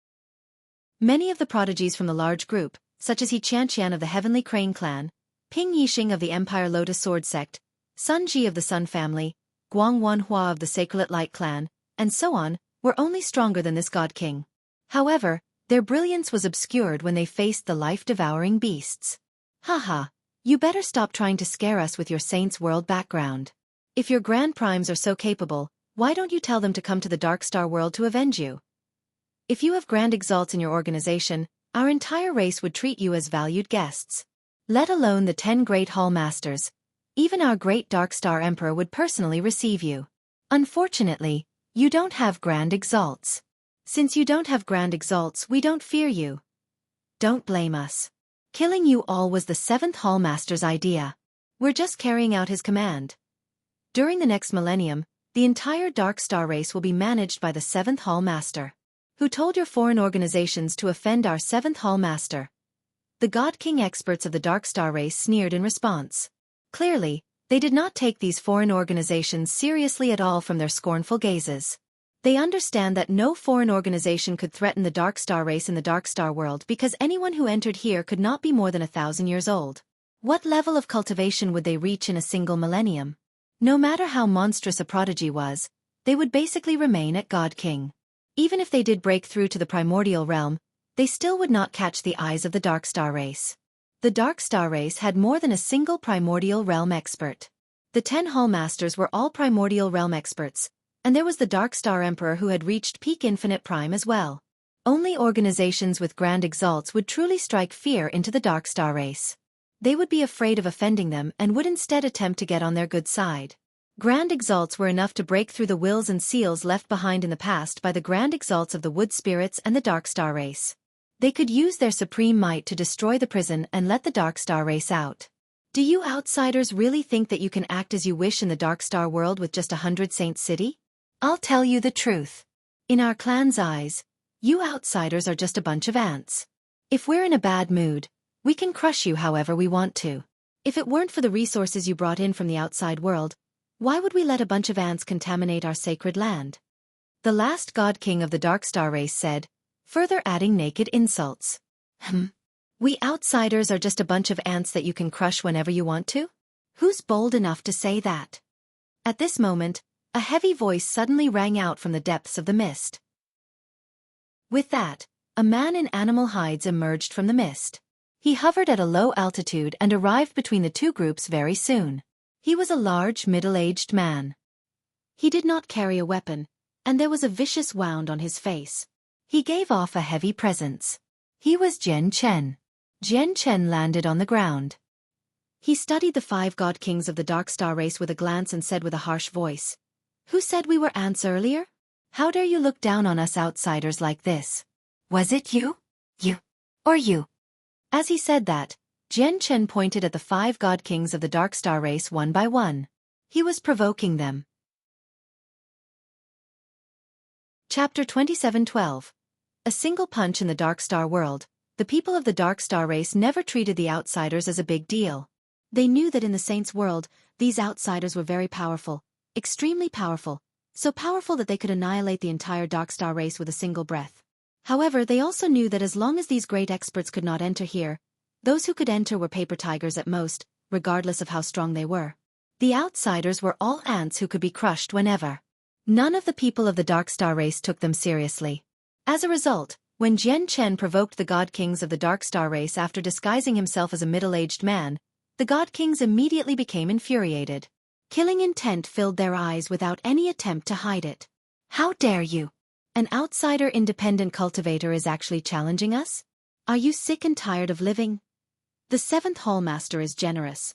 Many of the prodigies from the large group, such as He Qianqian of the Heavenly Crane clan, Ping Yixing of the Empire Lotus Sword sect, Sun Ji of the Sun family, Guang Wanhua of the Sacred Light clan, and so on, were only stronger than this God King. However, their brilliance was obscured when they faced the life-devouring beasts. Haha, you better stop trying to scare us with your Saints' world background. If your Grand Primes are so capable, why don't you tell them to come to the Dark Star world to avenge you? If you have Grand Exalts in your organization, our entire race would treat you as valued guests. Let alone the 10 Great Hall Masters. Even our great Dark Star Emperor would personally receive you. Unfortunately, you don't have Grand Exalts. Since you don't have grand exalts, we don't fear you. Don't blame us. Killing you all was the 7th Hall Master's idea. We're just carrying out his command. During the next millennium, the entire Dark Star race will be managed by the 7th Hall Master. Who told your foreign organizations to offend our 7th Hall Master? The God King experts of the Dark Star race sneered in response. Clearly, they did not take these foreign organizations seriously at all from their scornful gazes. They understand that no foreign organization could threaten the Dark Star race in the Dark Star world because anyone who entered here could not be more than 1,000 years old. What level of cultivation would they reach in a single millennium? No matter how monstrous a prodigy was, they would basically remain at God King. Even if they did break through to the primordial realm, they still would not catch the eyes of the Dark Star race. The Dark Star race had more than a single primordial realm expert. The 10 Hall Masters were all primordial realm experts, and there was the Dark Star Emperor who had reached peak infinite prime as well. Only organizations with grand exalts would truly strike fear into the Dark Star race. They would be afraid of offending them and would instead attempt to get on their good side. Grand exalts were enough to break through the wills and seals left behind in the past by the grand exalts of the Wood Spirits and the Dark Star race. They could use their supreme might to destroy the prison and let the Dark Star race out. Do you outsiders really think that you can act as you wish in the Dark Star world with just 100 Saint City? I'll tell you the truth. In our clan's eyes, you outsiders are just a bunch of ants. If we're in a bad mood, we can crush you however we want to. If it weren't for the resources you brought in from the outside world, why would we let a bunch of ants contaminate our sacred land? The last God King of the Dark Star race said, further adding naked insults. We outsiders are just a bunch of ants that you can crush whenever you want to? Who's bold enough to say that? At this moment, a heavy voice suddenly rang out from the depths of the mist. With that, a man in animal hides emerged from the mist. He hovered at a low altitude and arrived between the two groups very soon. He was a large, middle-aged man. He did not carry a weapon, and there was a vicious wound on his face. He gave off a heavy presence. He was Jian Chen. Jian Chen landed on the ground. He studied the 5 God Kings of the Dark Star race with a glance and said with a harsh voice, "Who said we were ants earlier? How dare you look down on us outsiders like this? Was it you? You? Or you?" As he said that, Jian Chen pointed at the 5 God Kings of the Dark Star race one by one. He was provoking them. Chapter 27:12. A single punch in the Dark Star world. The people of the Dark Star race never treated the outsiders as a big deal. They knew that in the Saints' world, these outsiders were very powerful, extremely powerful, so powerful that they could annihilate the entire Dark Star race with a single breath. However, they also knew that as long as these great experts could not enter here, those who could enter were paper tigers at most, regardless of how strong they were. The outsiders were all ants who could be crushed whenever. None of the people of the Dark Star race took them seriously. As a result, when Jian Chen provoked the God Kings of the Dark Star race after disguising himself as a middle-aged man, the God Kings immediately became infuriated. Killing intent filled their eyes without any attempt to hide it. How dare you? An outsider independent cultivator is actually challenging us? Are you sick and tired of living? The 7th Hall Master is generous.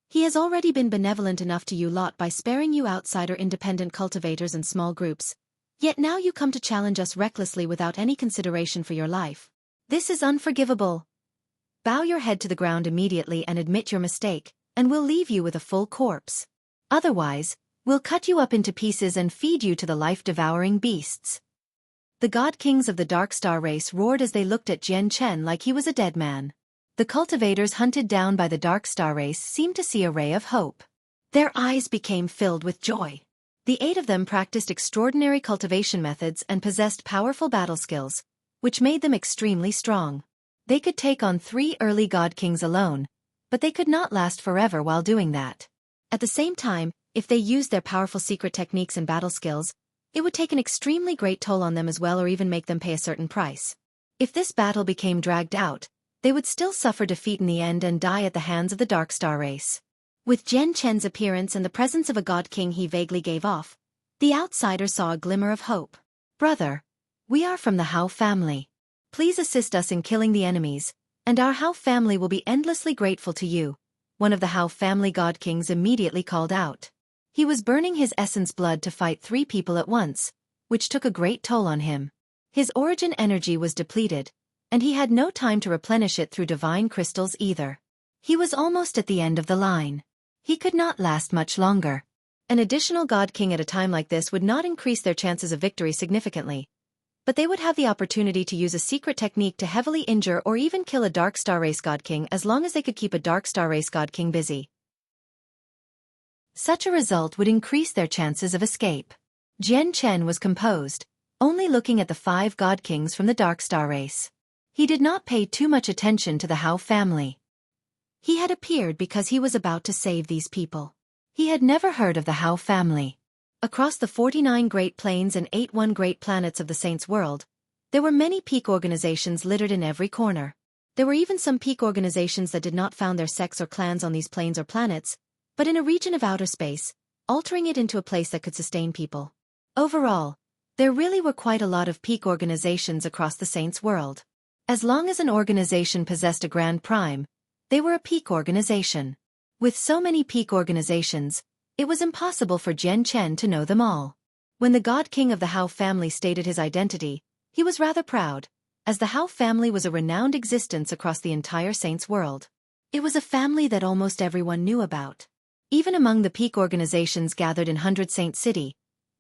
He has already been benevolent enough to you lot by sparing you outsider independent cultivators and small groups. Yet now you come to challenge us recklessly without any consideration for your life. This is unforgivable. Bow your head to the ground immediately and admit your mistake, and we'll leave you with a full corpse. Otherwise, we'll cut you up into pieces and feed you to the life-devouring beasts. The God Kings of the Dark Star race roared as they looked at Jian Chen like he was a dead man. The cultivators hunted down by the Dark Star race seemed to see a ray of hope. Their eyes became filled with joy. The 8 of them practiced extraordinary cultivation methods and possessed powerful battle skills, which made them extremely strong. They could take on 3 early God Kings alone, but they could not last forever while doing that. At the same time, if they used their powerful secret techniques and battle skills, it would take an extremely great toll on them as well or even make them pay a certain price. If this battle became dragged out, they would still suffer defeat in the end and die at the hands of the Dark Star race. With Jian Chen's appearance and the presence of a God King he vaguely gave off, the outsider saw a glimmer of hope. "Brother, we are from the Hao family. Please assist us in killing the enemies, and our Hao family will be endlessly grateful to you," one of the Hao family God Kings immediately called out. He was burning his essence blood to fight 3 people at once, which took a great toll on him. His origin energy was depleted, and he had no time to replenish it through divine crystals either. He was almost at the end of the line. He could not last much longer. An additional God King at a time like this would not increase their chances of victory significantly, but they would have the opportunity to use a secret technique to heavily injure or even kill a Dark Star Race God King as long as they could keep a Dark Star Race God King busy. Such a result would increase their chances of escape. Jian Chen was composed, only looking at the 5 God Kings from the Dark Star Race. He did not pay too much attention to the Hao family. He had appeared because he was about to save these people. He had never heard of the Hao family. Across the 49 Great Plains and 81 Great Planets of the Saints' world, there were many peak organizations littered in every corner. There were even some peak organizations that did not found their sects or clans on these plains or planets, but in a region of outer space, altering it into a place that could sustain people. Overall, there really were quite a lot of peak organizations across the Saints' world. As long as an organization possessed a Grand Prime, they were a peak organization. With so many peak organizations, it was impossible for Jian Chen to know them all. When the God King of the Hao family stated his identity, he was rather proud, as the Hao family was a renowned existence across the entire Saints' world. It was a family that almost everyone knew about. Even among the peak organizations gathered in 100 Saint City,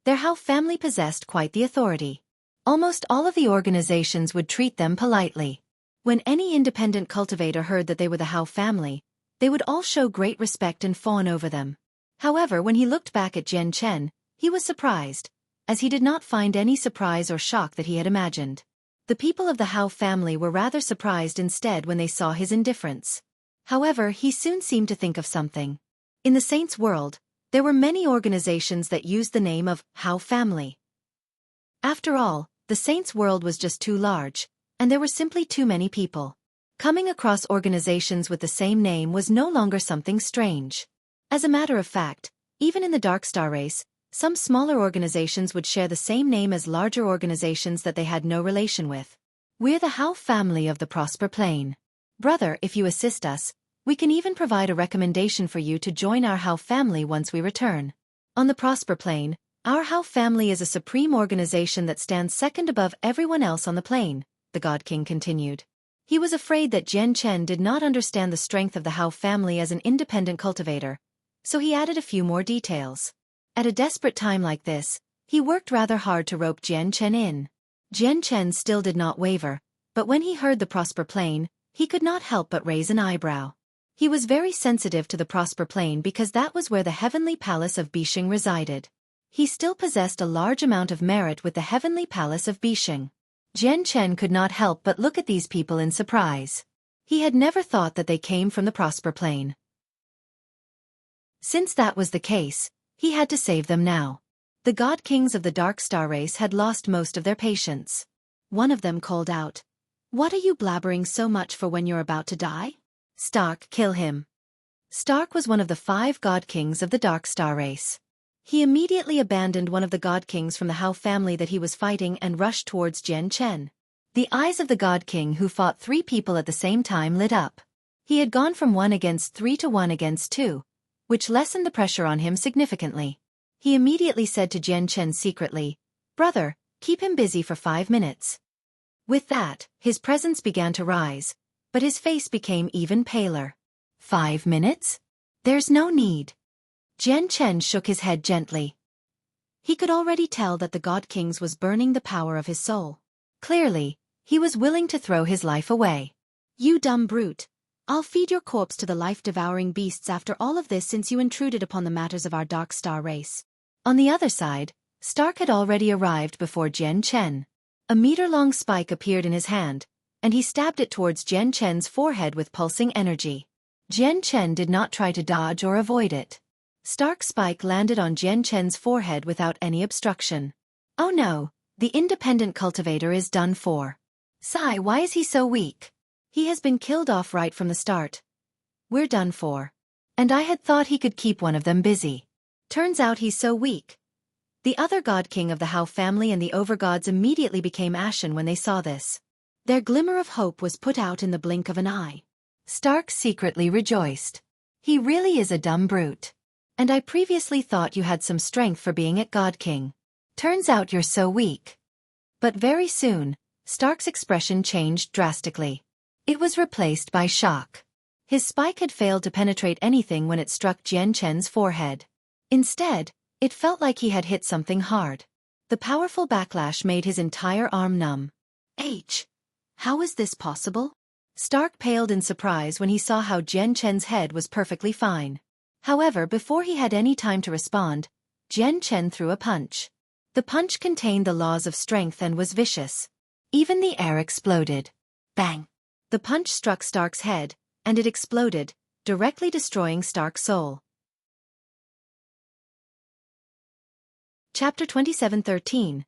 their Hao family possessed quite the authority. Almost all of the organizations would treat them politely. When any independent cultivator heard that they were the Hao family, they would all show great respect and fawn over them. However, when he looked back at Jian Chen, he was surprised, as he did not find any surprise or shock that he had imagined. The people of the Hao family were rather surprised instead when they saw his indifference. However, he soon seemed to think of something. In the Saints' world, there were many organizations that used the name of Hao family. After all, the Saints' world was just too large, and there were simply too many people. Coming across organizations with the same name was no longer something strange. As a matter of fact, even in the Dark Star Race, some smaller organizations would share the same name as larger organizations that they had no relation with. We're the Hao family of the Prosper Plane. Brother, if you assist us, we can even provide a recommendation for you to join our Hao family once we return. On the Prosper Plane, our Hao family is a supreme organization that stands second above everyone else on the plane, the God King continued. He was afraid that Jian Chen did not understand the strength of the Hao family as an independent cultivator, so he added a few more details. At a desperate time like this, he worked rather hard to rope Jian Chen in. Jian Chen still did not waver, but when he heard the Prosper Plane, he could not help but raise an eyebrow. He was very sensitive to the Prosper Plane because that was where the heavenly palace of Bixing resided. He still possessed a large amount of merit with the heavenly palace of Bixing. Jian Chen could not help but look at these people in surprise. He had never thought that they came from the Prosper Plane. Since that was the case, he had to save them now. The God Kings of the Dark Star Race had lost most of their patience. One of them called out, "What are you blabbering so much for when you're about to die? Stark, kill him." Stark was one of the 5 God Kings of the Dark Star Race. He immediately abandoned one of the God Kings from the Hao family that he was fighting and rushed towards Jian Chen. The eyes of the God King who fought 3 people at the same time lit up. He had gone from 1 against 3 to 1 against 2, which lessened the pressure on him significantly. He immediately said to Jian Chen secretly, "Brother, keep him busy for 5 minutes." With that, his presence began to rise, but his face became even paler. 5 minutes? There's no need. Jian Chen shook his head gently. He could already tell that the God Kings was burning the power of his soul. Clearly, he was willing to throw his life away. "You dumb brute. I'll feed your corpse to the life-devouring beasts after all of this since you intruded upon the matters of our Dark Star Race." On the other side, Stark had already arrived before Jian Chen. A meter-long spike appeared in his hand, and he stabbed it towards Jian Chen's forehead with pulsing energy. Jian Chen did not try to dodge or avoid it. Stark's spike landed on Jian Chen's forehead without any obstruction. "Oh no, the independent cultivator is done for. Sigh, why is he so weak? He has been killed off right from the start. We're done for. And I had thought he could keep one of them busy. Turns out he's so weak." The other God King of the Hao family and the Overgods immediately became ashen when they saw this. Their glimmer of hope was put out in the blink of an eye. Stark secretly rejoiced. "He really is a dumb brute. And I previously thought you had some strength for being at God King. Turns out you're so weak." But very soon, Stark's expression changed drastically. It was replaced by shock. His spike had failed to penetrate anything when it struck Jian Chen's forehead. Instead, it felt like he had hit something hard. The powerful backlash made his entire arm numb. How is this possible? Stark paled in surprise when he saw how Jian Chen's head was perfectly fine. However, before he had any time to respond, Jian Chen threw a punch. The punch contained the laws of strength and was vicious. Even the air exploded. Bang! The punch struck Stark's head, and it exploded, directly destroying Stark's soul. Chapter 27:13.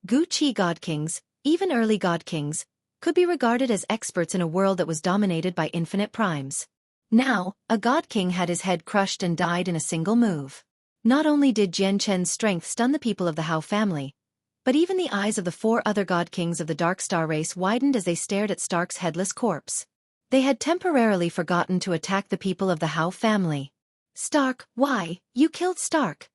Xueqi God Kings, even early God Kings, could be regarded as experts in a world that was dominated by infinite primes. Now, a God King had his head crushed and died in a single move. Not only did Jian Chen's strength stun the people of the Hao family, but even the eyes of the 4 other God Kings of the Dark Star race widened as they stared at Stark's headless corpse. They had temporarily forgotten to attack the people of the Hao family. Stark, why, you killed Stark.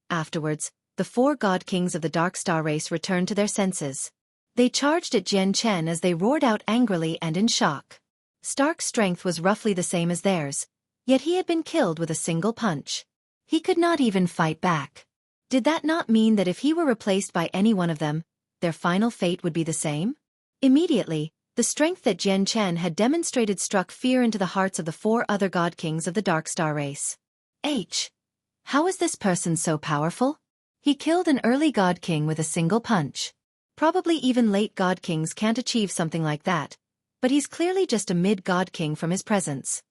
Afterwards, the 4 God Kings of the Dark Star race returned to their senses. They charged at Jian Chen as they roared out angrily and in shock. Stark's strength was roughly the same as theirs, yet he had been killed with a single punch. He could not even fight back. Did that not mean that if he were replaced by any one of them, their final fate would be the same? Immediately, the strength that Jian Chen had demonstrated struck fear into the hearts of the 4 other God Kings of the Dark Star race. How is this person so powerful? He killed an early God King with a single punch. Probably even late God Kings can't achieve something like that, but he's clearly just a mid-God King from his presence.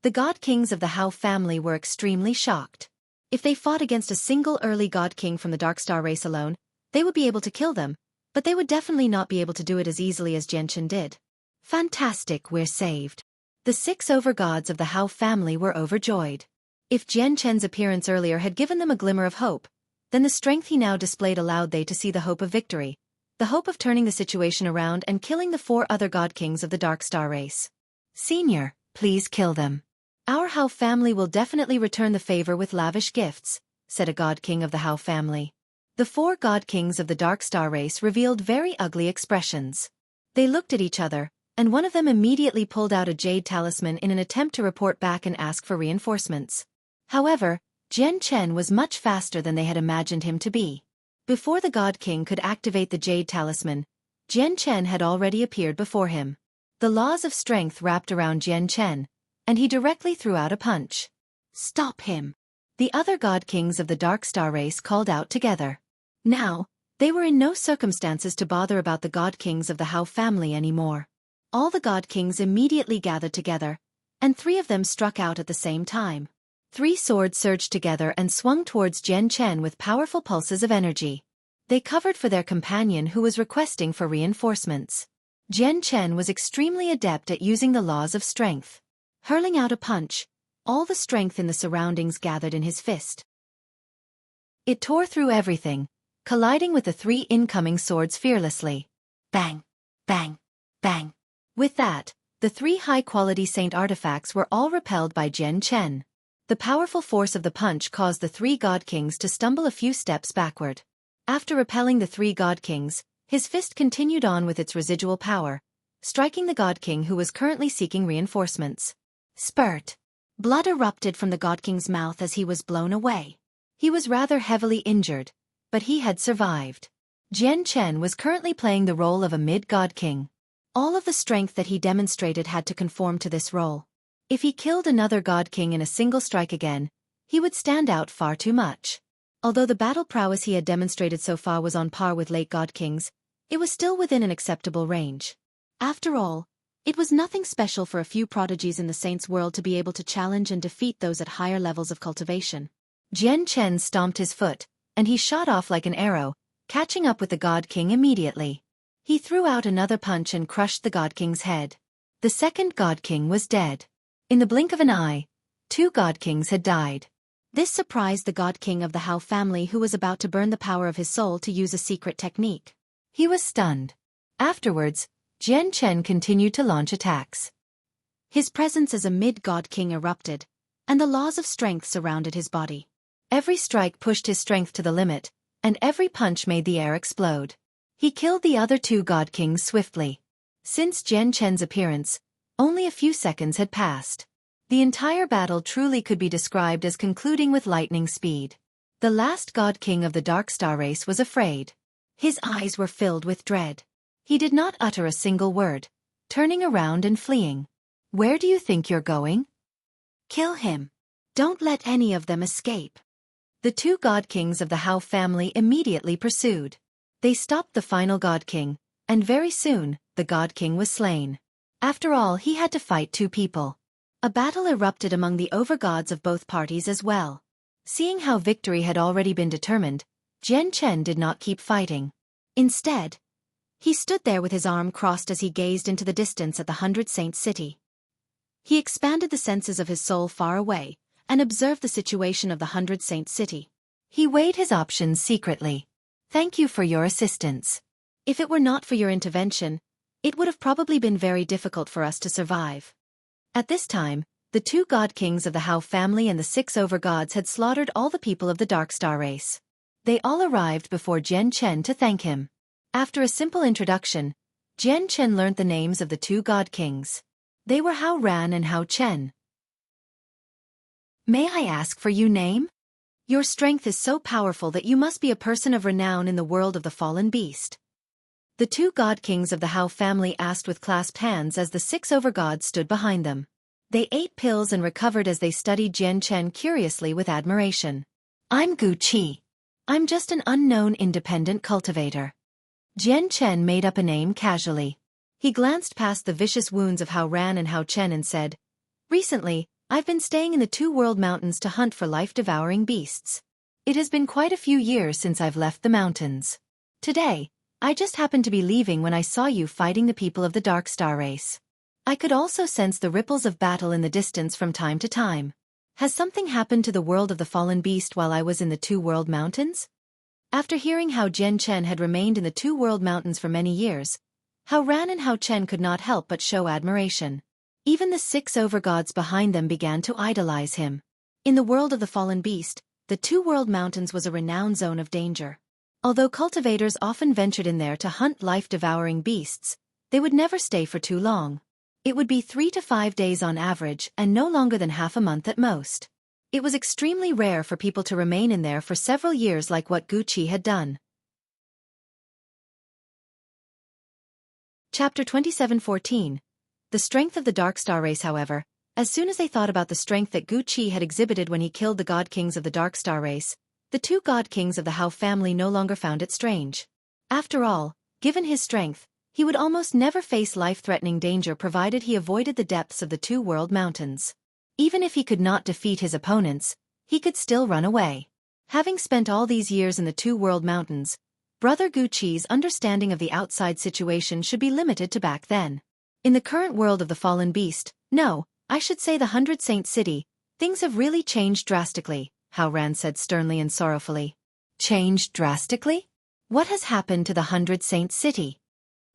The God Kings of the Hao family were extremely shocked. If they fought against a single early God King from the Dark Star race alone, they would be able to kill them, but they would definitely not be able to do it as easily as Jian Chen did. Fantastic, we're saved. The 6 overgods of the Hao family were overjoyed. If Jian Chen's appearance earlier had given them a glimmer of hope, then the strength he now displayed allowed they to see the hope of victory, the hope of turning the situation around and killing the 4 other God Kings of the Dark Star race. Senior, please kill them. Our Hao family will definitely return the favor with lavish gifts, said a God King of the Hao family. The 4 God Kings of the Dark Star race revealed very ugly expressions. They looked at each other, and one of them immediately pulled out a jade talisman in an attempt to report back and ask for reinforcements. However, Jian Chen was much faster than they had imagined him to be. Before the God King could activate the jade talisman, Jian Chen had already appeared before him. The laws of strength wrapped around Jian Chen, and he directly threw out a punch. Stop him! The other God Kings of the Dark Star race called out together. Now, they were in no circumstances to bother about the God Kings of the Hao family anymore. All the God Kings immediately gathered together, and 3 of them struck out at the same time. 3 swords surged together and swung towards Jian Chen with powerful pulses of energy. They covered for their companion who was requesting for reinforcements. Jian Chen was extremely adept at using the laws of strength. Hurling out a punch, all the strength in the surroundings gathered in his fist. It tore through everything, colliding with the 3 incoming swords fearlessly. Bang! Bang! Bang! With that, the 3 high-quality saint artifacts were all repelled by Jian Chen. The powerful force of the punch caused the 3 God Kings to stumble a few steps backward. After repelling the 3 God Kings, his fist continued on with its residual power, striking the God King who was currently seeking reinforcements. Spurt! Blood erupted from the God King's mouth as he was blown away. He was rather heavily injured, but he had survived. Jian Chen was currently playing the role of a mid-God King. All of the strength that he demonstrated had to conform to this role. If he killed another God King in a single strike again, he would stand out far too much. Although the battle prowess he had demonstrated so far was on par with late God Kings, it was still within an acceptable range. After all, it was nothing special for a few prodigies in the Saints' world to be able to challenge and defeat those at higher levels of cultivation. Jian Chen stomped his foot, and he shot off like an arrow, catching up with the God King immediately. He threw out another punch and crushed the God King's head. The second God King was dead. In the blink of an eye, 2 God Kings had died. This surprised the God King of the Hao family who was about to burn the power of his soul to use a secret technique. He was stunned. Afterwards, Jian Chen continued to launch attacks. His presence as a mid-God King erupted, and the laws of strength surrounded his body. Every strike pushed his strength to the limit, and every punch made the air explode. He killed the other two god kings swiftly. Since Jian Chen's appearance, only a few seconds had passed. The entire battle truly could be described as concluding with lightning speed. The last god king of the Dark Star race was afraid. His eyes were filled with dread. He did not utter a single word, turning around and fleeing. "Where do you think you're going?" "Kill him. Don't let any of them escape." The two god kings of the Hao family immediately pursued. They stopped the final god king, and very soon, the god king was slain. After all, he had to fight two people. A battle erupted among the overgods of both parties as well. Seeing how victory had already been determined, Jian Chen did not keep fighting. Instead, he stood there with his arm crossed as he gazed into the distance at the 100 Saint City. He expanded the senses of his soul far away, and observed the situation of the 100 Saint City. He weighed his options secretly. "Thank you for your assistance. If it were not for your intervention, it would have probably been very difficult for us to survive." At this time, the two god kings of the Hao family and the 6 overgods had slaughtered all the people of the Dark Star race. They all arrived before Jian Chen to thank him. After a simple introduction, Jian Chen learnt the names of the two god kings. They were Hao Ran and Hao Chen. "May I ask for your name? Your strength is so powerful that you must be a person of renown in the world of the fallen beast." The two god kings of the Hao family asked with clasped hands as the 6 overgods stood behind them. They ate pills and recovered as they studied Jian Chen curiously with admiration. "I'm Xueqi. I'm just an unknown independent cultivator." Jian Chen made up a name casually. He glanced past the vicious wounds of Hao Ran and Hao Chen and said, "Recently, I've been staying in the Two World Mountains to hunt for life-devouring beasts. It has been quite a few years since I've left the mountains. Today, I just happened to be leaving when I saw you fighting the people of the Dark Star race. I could also sense the ripples of battle in the distance from time to time. Has something happened to the world of the fallen beast while I was in the Two World Mountains?" After hearing how Jian Chen had remained in the Two World Mountains for many years, Hao Ran and Hao Chen could not help but show admiration. Even the 6 overgods behind them began to idolize him. In the world of the fallen beast, the Two World Mountains was a renowned zone of danger. Although cultivators often ventured in there to hunt life-devouring beasts, they would never stay for too long. It would be 3 to 5 days on average and no longer than half a month at most. It was extremely rare for people to remain in there for several years like what Xueqi had done. Chapter 27:14. The strength of the Dark Star race. However, as soon as they thought about the strength that Xueqi had exhibited when he killed the god kings of the Dark Star race, the two god kings of the Hao family no longer found it strange. After all, given his strength, he would almost never face life-threatening danger provided he avoided the depths of the Two World Mountains. Even if he could not defeat his opponents, he could still run away. Having spent all these years in the Two World Mountains, Brother Xueqi's understanding of the outside situation should be limited to back then. In the current world of the fallen beast, no, I should say the 100 Saint City, things have really changed drastically, Hao Ran said sternly and sorrowfully. Changed drastically? What has happened to the 100 Saint City?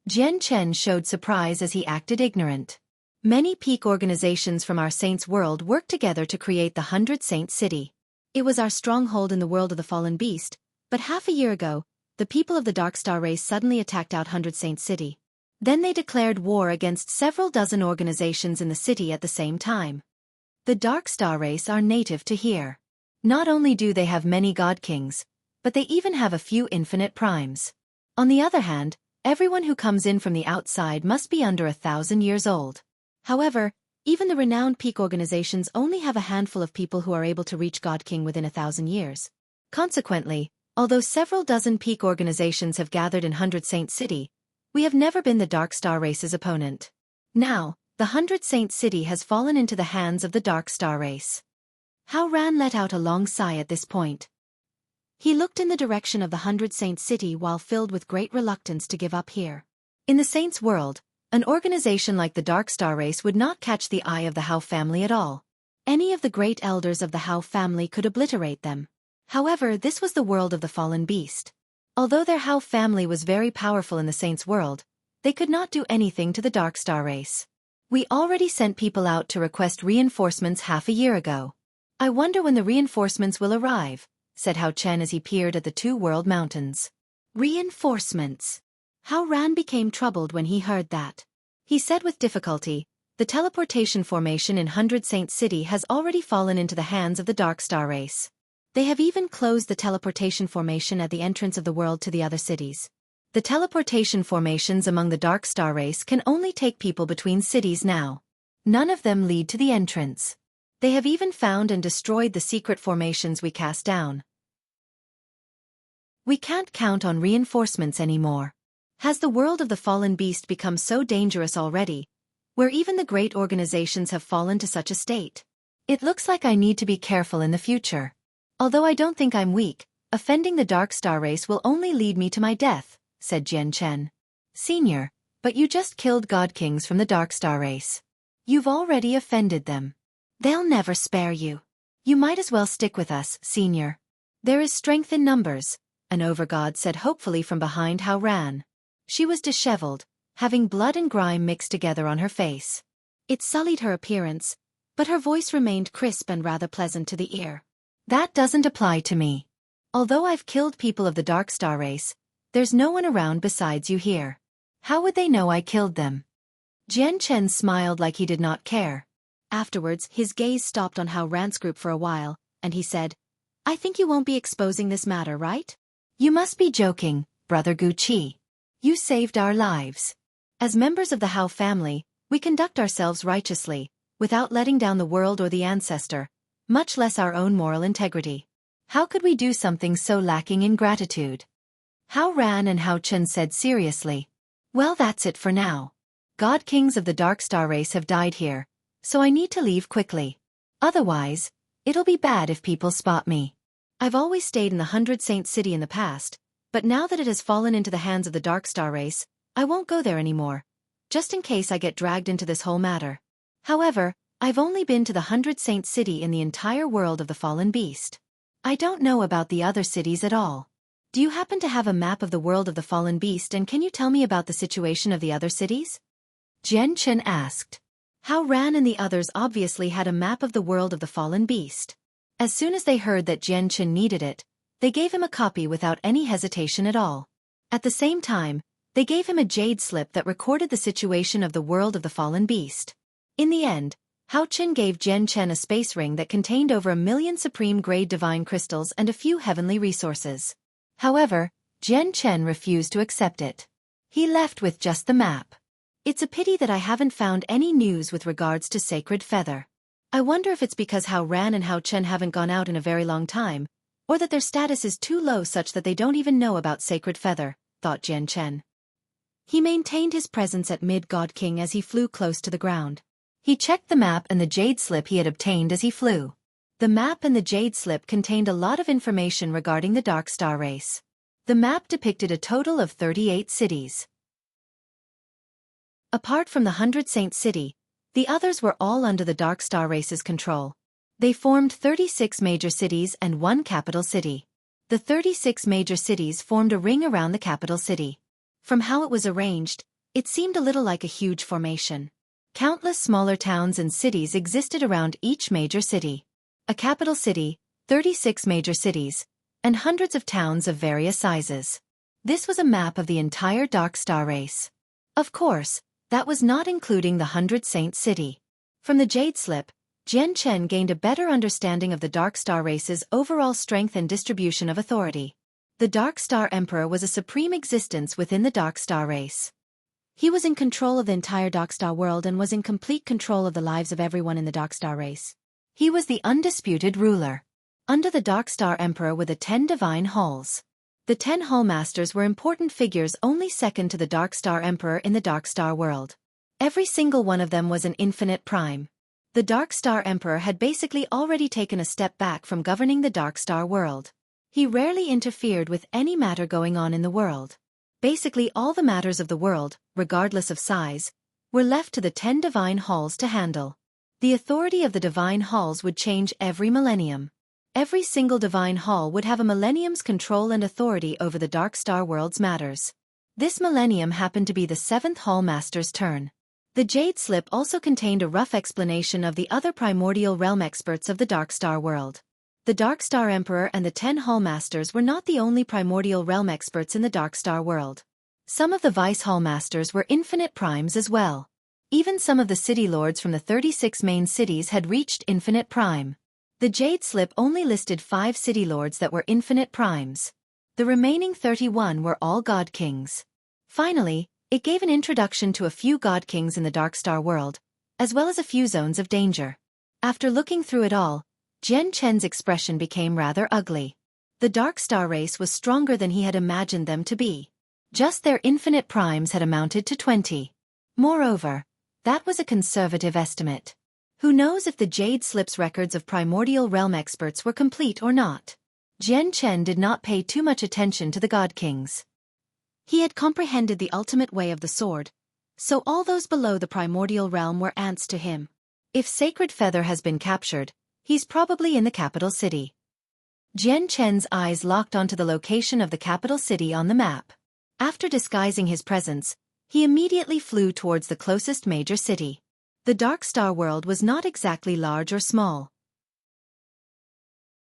Jian Chen showed surprise as he acted ignorant. Many peak organizations from our saints' world worked together to create the 100 Saint City. It was our stronghold in the world of the fallen beast, but half a year ago, the people of the Dark Star race suddenly attacked out 100 Saint City. Then they declared war against several dozen organizations in the city at the same time. The Dark Star race are native to here. Not only do they have many god kings, but they even have a few infinite primes. On the other hand, everyone who comes in from the outside must be under 1,000 years old. However, even the renowned peak organizations only have a handful of people who are able to reach God King within 1,000 years. Consequently, although several dozen peak organizations have gathered in 100 Saint City, we have never been the Dark Star race's opponent. Now, the 100 Saint City has fallen into the hands of the Dark Star race. Hao Ran let out a long sigh at this point. He looked in the direction of the 100 Saint City while filled with great reluctance to give up here. In the Saints' world, an organization like the Dark Star race would not catch the eye of the Hao family at all. Any of the great elders of the Hao family could obliterate them. However, this was the world of the fallen beast. Although their Hao family was very powerful in the Saints' world, they could not do anything to the Dark Star race. We already sent people out to request reinforcements half a year ago. I wonder when the reinforcements will arrive, said Hao Chen as he peered at the Two World Mountains. Reinforcements. How Ran became troubled when he heard that. He said with difficulty, "The teleportation formation in 100 Saint City has already fallen into the hands of the Dark Star race. They have even closed the teleportation formation at the entrance of the world to the other cities. The teleportation formations among the Dark Star race can only take people between cities now. None of them lead to the entrance. They have even found and destroyed the secret formations we cast down. We can't count on reinforcements anymore. Has the world of the fallen beast become so dangerous already, where even the great organizations have fallen to such a state? It looks like I need to be careful in the future. Although I don't think I'm weak, offending the Dark Star race will only lead me to my death," said Jian Chen. "Senior, but you just killed God Kings from the Dark Star race. You've already offended them. They'll never spare you. You might as well stick with us, Senior. There is strength in numbers," an overgod said hopefully from behind Hao Ran. She was disheveled, having blood and grime mixed together on her face. It sullied her appearance, but her voice remained crisp and rather pleasant to the ear. "That doesn't apply to me. Although I've killed people of the Dark Star race, there's no one around besides you here. How would they know I killed them?" Jian Chen smiled like he did not care. Afterwards, his gaze stopped on Hao Ran's group for a while, and he said, "I think you won't be exposing this matter, right? You must be joking, Brother Gu Qi. You saved our lives. As members of the Hao family, we conduct ourselves righteously, without letting down the world or the ancestor, much less our own moral integrity. How could we do something so lacking in gratitude?" Hao Ran and Hao Chen said seriously, "Well, that's it for now. God Kings of the Dark Star race have died here, so I need to leave quickly. Otherwise, it'll be bad if people spot me. I've always stayed in the 100 Saint City in the past, but now that it has fallen into the hands of the Dark Star race, I won't go there anymore, just in case I get dragged into this whole matter. However, I've only been to the 100 Saint City in the entire world of the fallen beast. I don't know about the other cities at all. Do you happen to have a map of the world of the fallen beast, and can you tell me about the situation of the other cities?" Jian Chen asked. Hao Ran and the others obviously had a map of the world of the fallen beast. As soon as they heard that Jian Chen needed it, they gave him a copy without any hesitation at all. At the same time, they gave him a jade slip that recorded the situation of the world of the fallen beast. In the end, Hao Chen gave Jian Chen a space ring that contained over 1,000,000 supreme-grade divine crystals and a few heavenly resources. However, Jian Chen refused to accept it. He left with just the map. "It's a pity that I haven't found any news with regards to Sacred Feather. I wonder if it's because Hao Ran and Hao Chen haven't gone out in a very long time, or that their status is too low such that they don't even know about Sacred Feather," thought Jian Chen. He maintained his presence at mid-God King as he flew close to the ground. He checked the map and the jade slip he had obtained as he flew. The map and the jade slip contained a lot of information regarding the Dark Star race. The map depicted a total of 38 cities. Apart from the 100 Saint City, the others were all under the Dark Star race's control. They formed 36 major cities and one capital city. The 36 major cities formed a ring around the capital city. From how it was arranged, it seemed a little like a huge formation. Countless smaller towns and cities existed around each major city. A capital city, 36 major cities, and hundreds of towns of various sizes. This was a map of the entire Dark Star race. Of course, that was not including the 100 Saint City. From the jade slip, Jian Chen gained a better understanding of the Dark Star race's overall strength and distribution of authority. The Dark Star Emperor was a supreme existence within the Dark Star race. He was in control of the entire Dark Star world and was in complete control of the lives of everyone in the Dark Star race. He was the undisputed ruler. Under the Dark Star Emperor were the 10 divine halls. The 10 Hall Masters were important figures only second to the Dark Star Emperor in the Dark Star world. Every single one of them was an infinite prime. The Dark Star Emperor had basically already taken a step back from governing the Dark Star world. He rarely interfered with any matter going on in the world. Basically all the matters of the world, regardless of size, were left to the 10 divine halls to handle. The authority of the divine halls would change every millennium. Every single divine hall would have a millennium's control and authority over the Dark Star world's matters. This millennium happened to be the 7th Hall Master's turn. The Jade Slip also contained a rough explanation of the other primordial realm experts of the Dark Star world. The Dark Star Emperor and the 10 Hall Masters were not the only primordial realm experts in the Dark Star world. Some of the Vice Hall Masters were infinite primes as well. Even some of the city lords from the 36 main cities had reached infinite prime. The Jade Slip only listed 5 city lords that were infinite primes. The remaining 31 were all god kings. Finally, it gave an introduction to a few god kings in the Darkstar world, as well as a few zones of danger. After looking through it all, Jian Chen's expression became rather ugly. The Darkstar race was stronger than he had imagined them to be. Just their infinite primes had amounted to 20. Moreover, that was a conservative estimate. Who knows if the Jade Slip's records of primordial realm experts were complete or not? Jian Chen did not pay too much attention to the god kings. He had comprehended the ultimate way of the sword, so all those below the primordial realm were ants to him. If Sacred Feather has been captured, he's probably in the capital city. Jian Chen's eyes locked onto the location of the capital city on the map. After disguising his presence, he immediately flew towards the closest major city. The Darkstar world was not exactly large or small.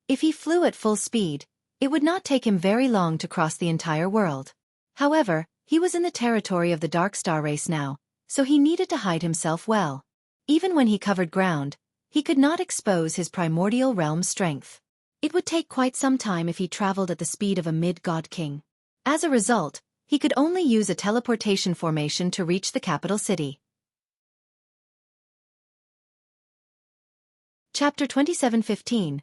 If he flew at full speed, it would not take him very long to cross the entire world. However, he was in the territory of the Darkstar race now, so he needed to hide himself well. Even when he covered ground, he could not expose his primordial realm strength. It would take quite some time if he traveled at the speed of a mid-god king. As a result, he could only use a teleportation formation to reach the capital city. Chapter 27:15.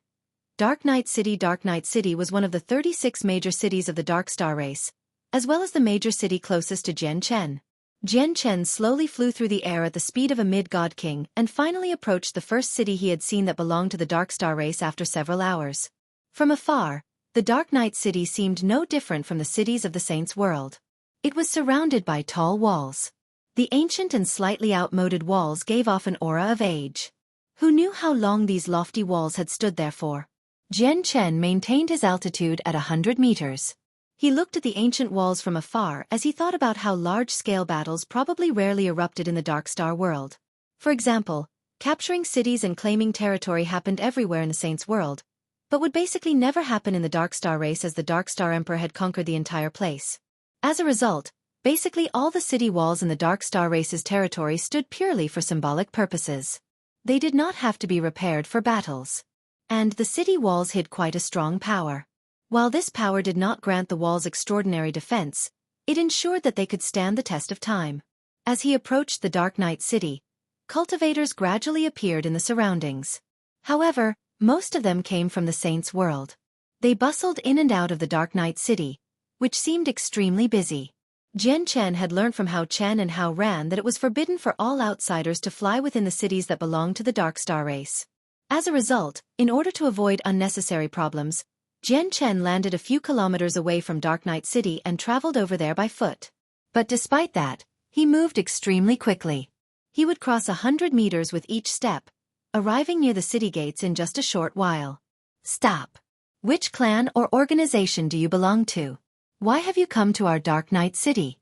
Dark Knight City. Dark Knight City was one of the 36 major cities of the Darkstar race, as well as the major city closest to Jian Chen. Jian Chen slowly flew through the air at the speed of a mid-god king and finally approached the first city he had seen that belonged to the Darkstar race after several hours. From afar, the Dark Knight City seemed no different from the cities of the Saints' world. It was surrounded by tall walls. The ancient and slightly outmoded walls gave off an aura of age. Who knew how long these lofty walls had stood there for? Jian Chen maintained his altitude at 100 meters. He looked at the ancient walls from afar as he thought about how large-scale battles probably rarely erupted in the Darkstar world. For example, capturing cities and claiming territory happened everywhere in the Saints' world, but would basically never happen in the Darkstar race as the Darkstar Emperor had conquered the entire place. As a result, basically all the city walls in the Darkstar race's territory stood purely for symbolic purposes. They did not have to be repaired for battles. And the city walls hid quite a strong power. While this power did not grant the walls extraordinary defense, it ensured that they could stand the test of time. As he approached the Dark Knight City, cultivators gradually appeared in the surroundings. However, most of them came from the Saints' world. They bustled in and out of the Dark Knight City, which seemed extremely busy. Jian Chen had learned from Hao Chen and Hao Ran that it was forbidden for all outsiders to fly within the cities that belonged to the Darkstar race. As a result, in order to avoid unnecessary problems, Jian Chen landed a few kilometers away from Dark Knight City and traveled over there by foot. But despite that, he moved extremely quickly. He would cross 100 meters with each step, arriving near the city gates in just a short while. Stop. Which clan or organization do you belong to? Why have you come to our Dark Knight City?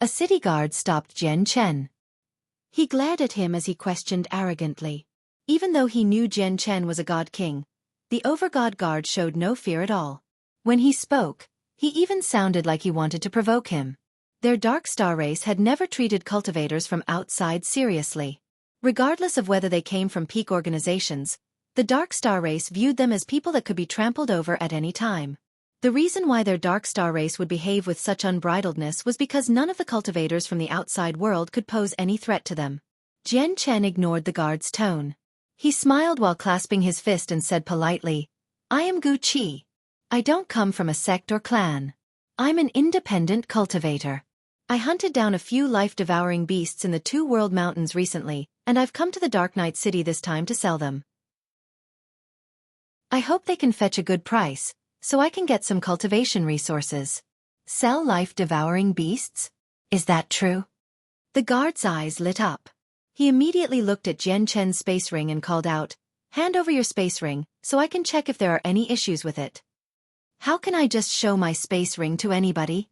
A city guard stopped Jian Chen. He glared at him as he questioned arrogantly. Even though he knew Jian Chen was a god king, the overgod guard showed no fear at all. When he spoke, he even sounded like he wanted to provoke him. Their Darkstar race had never treated cultivators from outside seriously. Regardless of whether they came from peak organizations, the Darkstar race viewed them as people that could be trampled over at any time. The reason why their Darkstar race would behave with such unbridledness was because none of the cultivators from the outside world could pose any threat to them. Jian Chen ignored the guard's tone. He smiled while clasping his fist and said politely, "I am Gu Qi. I don't come from a sect or clan. I'm an independent cultivator. I hunted down a few life-devouring beasts in the Two World Mountains recently, and I've come to the Dark Knight City this time to sell them. I hope they can fetch a good price, so I can get some cultivation resources." Sell life-devouring beasts? Is that true? The guard's eyes lit up. He immediately looked at Jian Chen's space ring and called out, "Hand over your space ring, so I can check if there are any issues with it." "How can I just show my space ring to anybody?"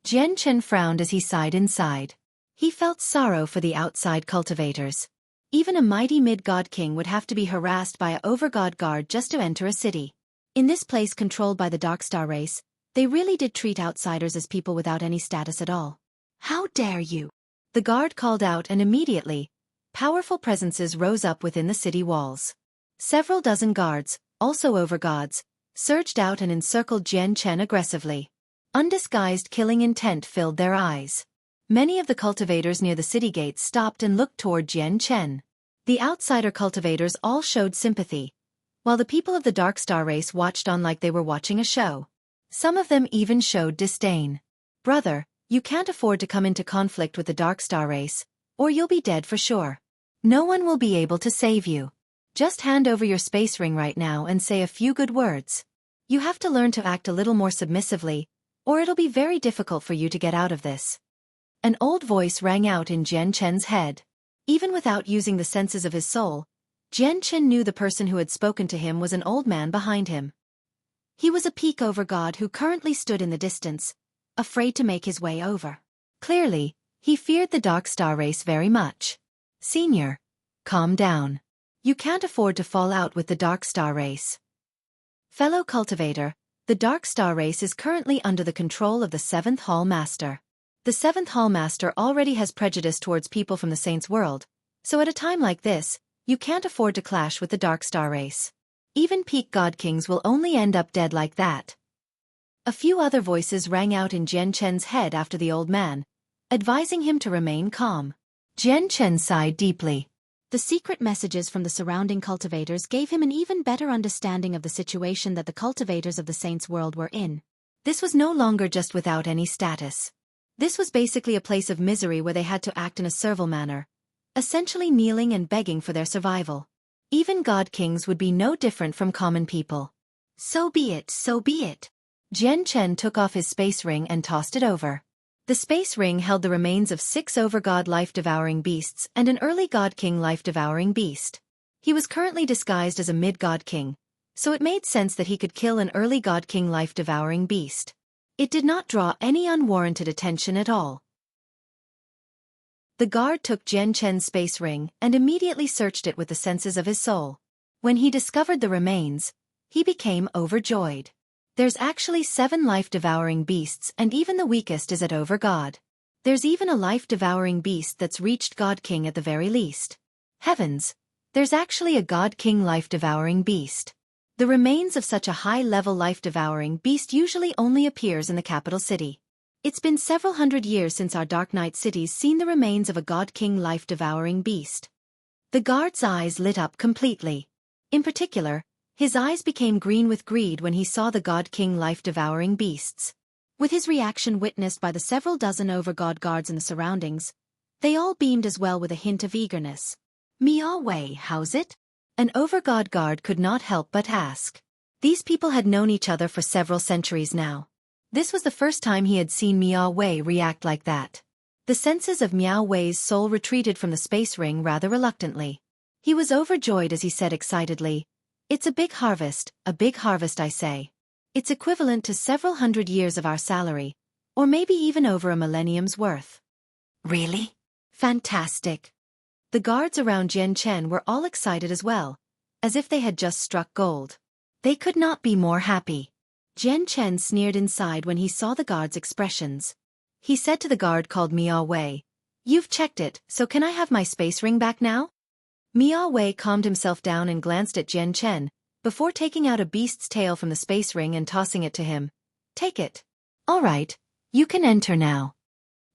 Jian Chen frowned as he sighed inside. He felt sorrow for the outside cultivators. Even a mighty mid-god king would have to be harassed by a overgod guard just to enter a city. In this place controlled by the Darkstar race, They really did treat outsiders as people without any status at all. How dare you? The guard called out, and immediately, powerful presences rose up within the city walls. Several dozen guards, also overgods, surged out and encircled Jian Chen aggressively. Undisguised killing intent filled their eyes. Many of the cultivators near the city gates stopped and looked toward Jian Chen. The outsider cultivators all showed sympathy, while the people of the Dark Star race watched on like they were watching a show. Some of them even showed disdain. Brother, you can't afford to come into conflict with the Dark Star race, or you'll be dead for sure. No one will be able to save you. Just hand over your space ring right now and say a few good words. You have to learn to act a little more submissively, or it'll be very difficult for you to get out of this. An old voice rang out in Jian Chen's head. Even without using the senses of his soul, Jian Chen knew the person who had spoken to him was an old man behind him. He was a peak overgod who currently stood in the distance, afraid to make his way over. Clearly, he feared the Dark Star race very much. Senior, calm down. You can't afford to fall out with the Dark Star race. Fellow cultivator, the Dark Star race is currently under the control of the 7th Hall Master. The 7th Hall Master already has prejudice towards people from the Saints' world, so at a time like this, you can't afford to clash with the Dark Star race. Even peak God Kings will only end up dead like that. A few other voices rang out in Jian Chen's head after the old man, advising him to remain calm. Jian Chen sighed deeply. The secret messages from the surrounding cultivators gave him an even better understanding of the situation that the cultivators of the Saints' world were in. This was no longer just without any status. This was basically a place of misery where they had to act in a servile manner, essentially kneeling and begging for their survival. Even God Kings would be no different from common people. So be it, so be it. Jian Chen took off his space ring and tossed it over. The space ring held the remains of 6 overgod life-devouring beasts and an early God King life-devouring beast. He was currently disguised as a mid-God King, so it made sense that he could kill an early God King life-devouring beast. It did not draw any unwarranted attention at all. The guard took Jian Chen's space ring and immediately searched it with the senses of his soul. When he discovered the remains, he became overjoyed. There's actually 7 life-devouring beasts, and even the weakest is at overgod. There's even a life-devouring beast that's reached God King at the very least. Heavens! There's actually a God King life-devouring beast. The remains of such a high-level life-devouring beast usually only appears in the capital city. It's been several hundred years since our Dark Knight cities seen the remains of a God King life-devouring beast. The guard's eyes lit up completely. In particular, his eyes became green with greed when he saw the God King life-devouring beasts. With his reaction witnessed by the several dozen overgod guards in the surroundings, they all beamed as well with a hint of eagerness. Miao Wei, how's it? An overgod guard could not help but ask. These people had known each other for several centuries now. This was the first time he had seen Miao Wei react like that. The senses of Miao Wei's soul retreated from the space ring rather reluctantly. He was overjoyed as he said excitedly, "It's a big harvest, I say. It's equivalent to several hundred years of our salary, or maybe even over a millennium's worth." Really? Fantastic. The guards around Jian Chen were all excited as well, as if they had just struck gold. They could not be more happy. Jian Chen sneered inside when he saw the guard's expressions. He said to the guard called Miao Wei, "You've checked it, so can I have my space ring back now?" Miao Wei calmed himself down and glanced at Jian Chen, before taking out a beast's tail from the space ring and tossing it to him. "Take it. All right, you can enter now."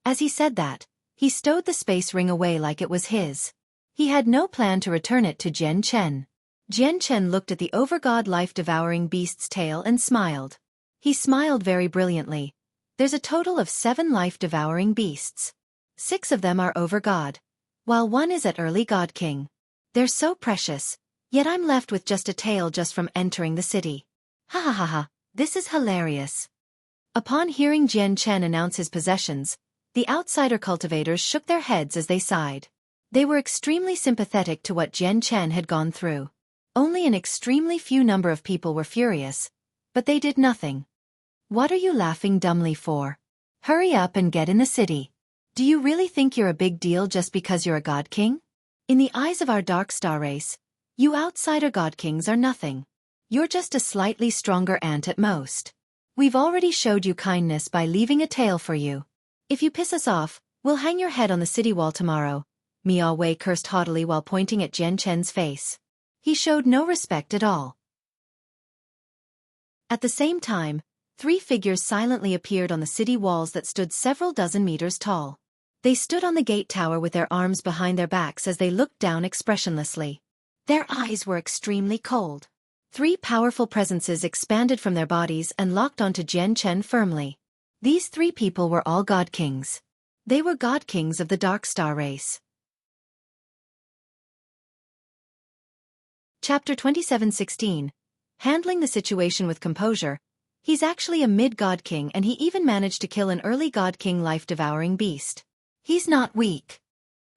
As he said that, he stowed the space ring away like it was his. He had no plan to return it to Jian Chen. Jian Chen looked at the overgod life-devouring beast's tail and smiled. He smiled very brilliantly. There's a total of 7 life-devouring beasts. 6 of them are overgod, while 1 is at early God King. They're so precious, yet I'm left with just a tail just from entering the city. Ha ha ha ha, this is hilarious. Upon hearing Jian Chen announce his possessions, the outsider cultivators shook their heads as they sighed. They were extremely sympathetic to what Jian Chen had gone through. Only an extremely few number of people were furious, but they did nothing. What are you laughing dumbly for? Hurry up and get in the city. Do you really think you're a big deal just because you're a God King? In the eyes of our Dark Star race, you outsider God Kings are nothing. You're just a slightly stronger ant at most. We've already showed you kindness by leaving a tale for you. If you piss us off, we'll hang your head on the city wall tomorrow, Miao Wei cursed haughtily while pointing at Jian Chen's face. He showed no respect at all. At the same time, 3 figures silently appeared on the city walls that stood several dozen meters tall. They stood on the gate tower with their arms behind their backs as they looked down expressionlessly. Their eyes were extremely cold. 3 powerful presences expanded from their bodies and locked onto Jian Chen firmly. These 3 people were all God Kings. They were God Kings of the Dark Star race. Chapter 27:16. Handling the situation with composure. He's actually a mid-God King and he even managed to kill an early God King life-devouring beast. He's not weak.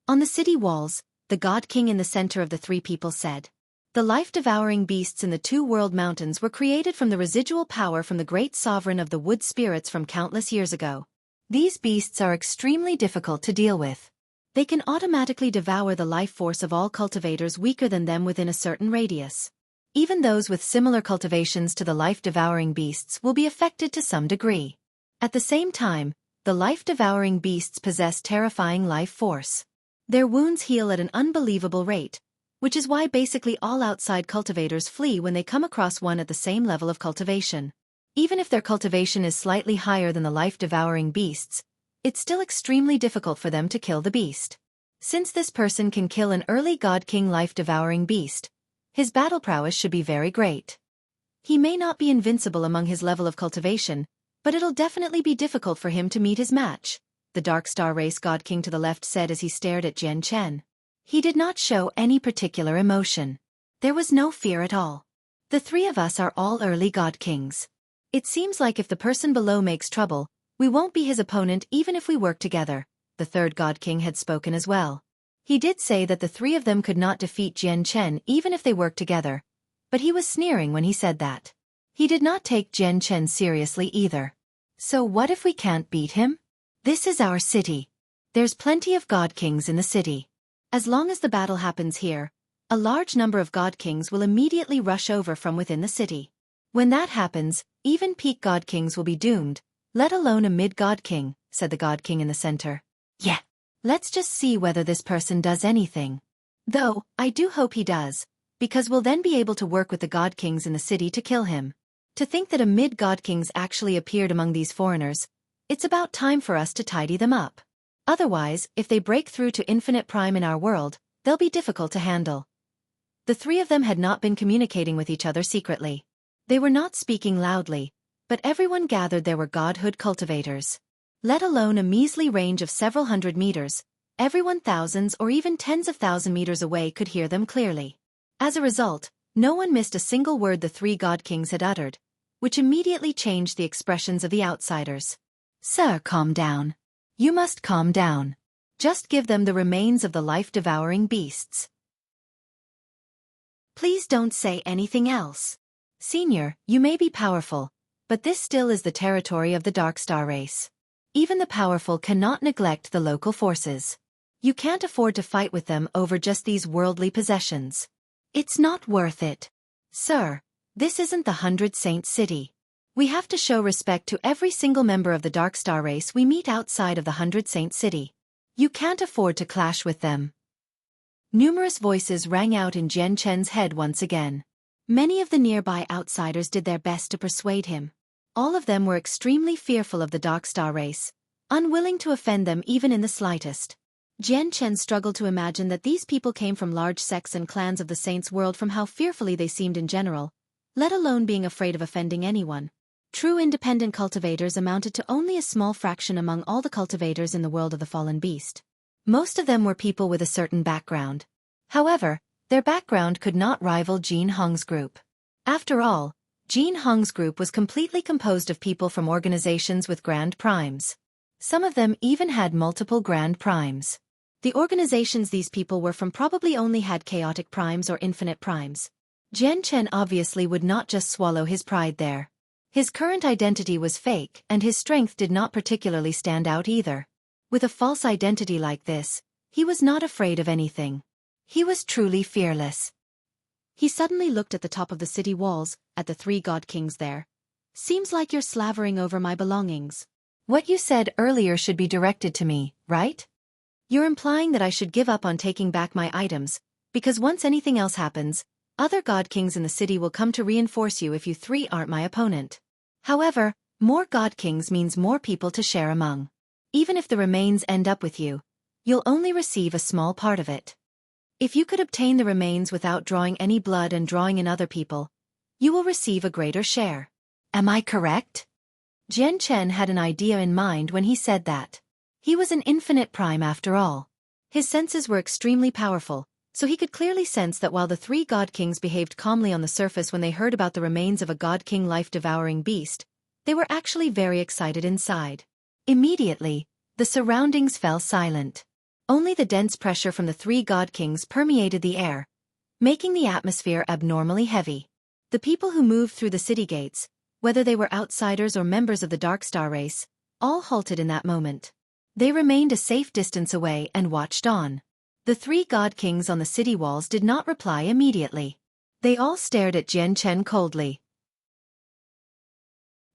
On the city walls, the God King in the center of the 3 people said. The life-devouring beasts in the 2 world mountains were created from the residual power from the great sovereign of the wood spirits from countless years ago. These beasts are extremely difficult to deal with. They can automatically devour the life force of all cultivators weaker than them within a certain radius. Even those with similar cultivations to the life-devouring beasts will be affected to some degree. At the same time, the life-devouring beasts possess terrifying life force. Their wounds heal at an unbelievable rate, which is why basically all outside cultivators flee when they come across one at the same level of cultivation. Even if their cultivation is slightly higher than the life-devouring beasts, it's still extremely difficult for them to kill the beast. Since this person can kill an early God King life-devouring beast, his battle prowess should be very great. He may not be invincible among his level of cultivation, but it'll definitely be difficult for him to meet his match, the Dark Star Race God King to the left said as he stared at Jian Chen. He did not show any particular emotion. There was no fear at all. The 3 of us are all early God Kings. It seems like if the person below makes trouble, we won't be his opponent even if we work together, the 3rd God King had spoken as well. He did say that the 3 of them could not defeat Jian Chen even if they worked together, but he was sneering when he said that. He did not take Jian Chen seriously either. So what if we can't beat him? This is our city. There's plenty of God Kings in the city. As long as the battle happens here, a large number of God Kings will immediately rush over from within the city. When that happens, even peak God Kings will be doomed, let alone a mid-God King, said the God King in the center. Yeah. Let's just see whether this person does anything. Though, I do hope he does, because we'll then be able to work with the God Kings in the city to kill him. To think that a mid-God Kings actually appeared among these foreigners, it's about time for us to tidy them up. Otherwise, if they break through to infinite prime in our world, they'll be difficult to handle. The 3 of them had not been communicating with each other secretly. They were not speaking loudly, but everyone gathered there were godhood cultivators. Let alone a measly range of several hundred meters, everyone thousands or even tens of thousand meters away could hear them clearly. As a result, no one missed a single word the 3 God Kings had uttered, which immediately changed the expressions of the outsiders. Sir, calm down. You must calm down. Just give them the remains of the life-devouring beasts. Please don't say anything else. Senior, you may be powerful, but this still is the territory of the Dark Star race. Even the powerful cannot neglect the local forces. You can't afford to fight with them over just these worldly possessions. It's not worth it. Sir, this isn't the 100 Saints City. We have to show respect to every single member of the Dark Star race we meet outside of the 100 Saints City. You can't afford to clash with them. Numerous voices rang out in Jian Chen's head once again. Many of the nearby outsiders did their best to persuade him. All of them were extremely fearful of the Dark Star race, unwilling to offend them even in the slightest. Jian Chen struggled to imagine that these people came from large sects and clans of the Saints' world from how fearfully they seemed in general, let alone being afraid of offending anyone. True independent cultivators amounted to only a small fraction among all the cultivators in the world of the fallen beast. Most of them were people with a certain background. However, their background could not rival Jin Hong's group. After all, Jin Hong's group was completely composed of people from organizations with Grand Primes. Some of them even had multiple Grand Primes. The organizations these people were from probably only had chaotic primes or infinite primes. Jian Chen obviously would not just swallow his pride there. His current identity was fake and his strength did not particularly stand out either. With a false identity like this, he was not afraid of anything. He was truly fearless. He suddenly looked at the top of the city walls, at the 3 God Kings there. Seems like you're slavering over my belongings. What you said earlier should be directed to me, right? You're implying that I should give up on taking back my items, because once anything else happens, other god kings in the city will come to reinforce you if you three aren't my opponent. However, more god kings means more people to share among. Even if the remains end up with you, you'll only receive a small part of it. If you could obtain the remains without drawing any blood and drawing in other people, you will receive a greater share. Am I correct? Jian Chen had an idea in mind when he said that. He was an infinite prime after all. His senses were extremely powerful, so he could clearly sense that while the three god kings behaved calmly on the surface when they heard about the remains of a god king life-devouring beast, they were actually very excited inside. Immediately, the surroundings fell silent. Only the dense pressure from the three god kings permeated the air, making the atmosphere abnormally heavy. The people who moved through the city gates, whether they were outsiders or members of the Dark Star race, all halted in that moment. They remained a safe distance away and watched on. The three god kings on the city walls did not reply immediately. They all stared at Jian Chen coldly.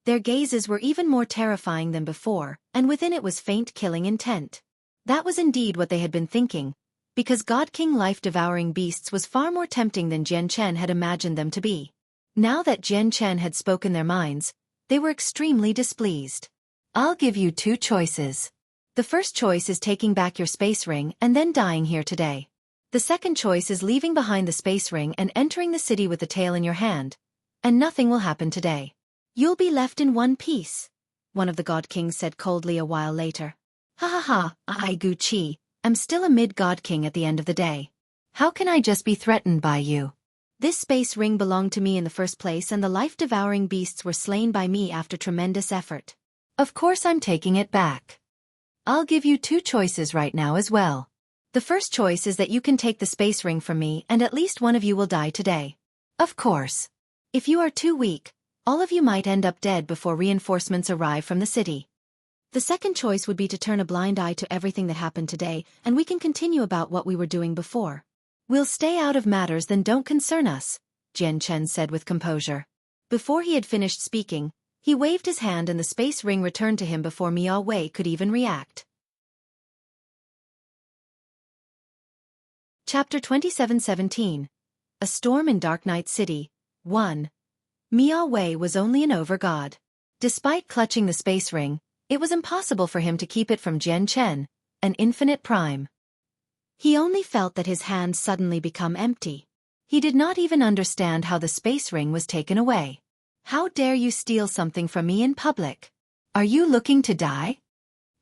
Their gazes were even more terrifying than before, and within it was faint killing intent. That was indeed what they had been thinking, because God King life-devouring beasts was far more tempting than Jian Chen had imagined them to be. Now that Jian Chen had spoken their minds, they were extremely displeased. I'll give you two choices. The first choice is taking back your space ring and then dying here today. The second choice is leaving behind the space ring and entering the city with the tail in your hand, and nothing will happen today. You'll be left in one piece, one of the God Kings said coldly a while later. Ha ha ha, I Xueqi, am still a mid-God King at the end of the day. How can I just be threatened by you? This space ring belonged to me in the first place and the life-devouring beasts were slain by me after tremendous effort. Of course I'm taking it back. I'll give you two choices right now as well. The first choice is that you can take the space ring from me and at least one of you will die today. Of course. If you are too weak, all of you might end up dead before reinforcements arrive from the city. The second choice would be to turn a blind eye to everything that happened today and we can continue about what we were doing before. We'll stay out of matters that don't concern us, Jian Chen said with composure. Before he had finished speaking, he waved his hand and the space ring returned to him before Miao Wei could even react. Chapter 27:17. A Storm in Dark Night City, 1. Miao Wei was only an over-god. Despite clutching the space ring, it was impossible for him to keep it from Jian Chen, an infinite prime. He only felt that his hands suddenly become empty. He did not even understand how the space ring was taken away. How dare you steal something from me in public? Are you looking to die?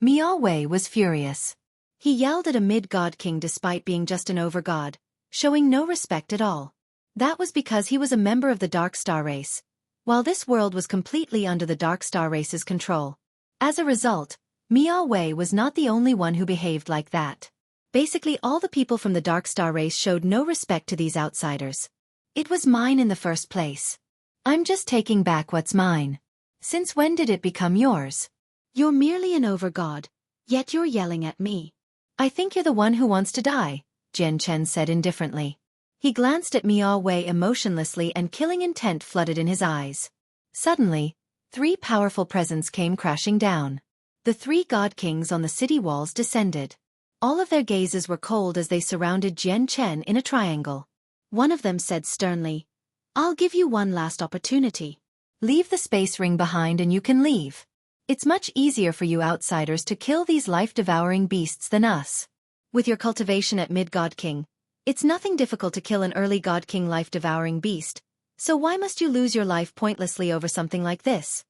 Miao Wei was furious. He yelled at a mid-god king despite being just an over-god, showing no respect at all. That was because he was a member of the Dark Star race, while this world was completely under the Dark Star race's control. As a result, Miao Wei was not the only one who behaved like that. Basically all the people from the Dark Star race showed no respect to these outsiders. It was mine in the first place. I'm just taking back what's mine. Since when did it become yours? You're merely an over-god, yet you're yelling at me. I think you're the one who wants to die, Jian Chen said indifferently. He glanced at Miao Wei emotionlessly and killing intent flooded in his eyes. Suddenly, three powerful presents came crashing down. The three god kings on the city walls descended. All of their gazes were cold as they surrounded Jian Chen in a triangle. One of them said sternly, I'll give you one last opportunity. Leave the space ring behind and you can leave. It's much easier for you outsiders to kill these life-devouring beasts than us. With your cultivation at mid-god king, it's nothing difficult to kill an early god king life-devouring beast, so why must you lose your life pointlessly over something like this?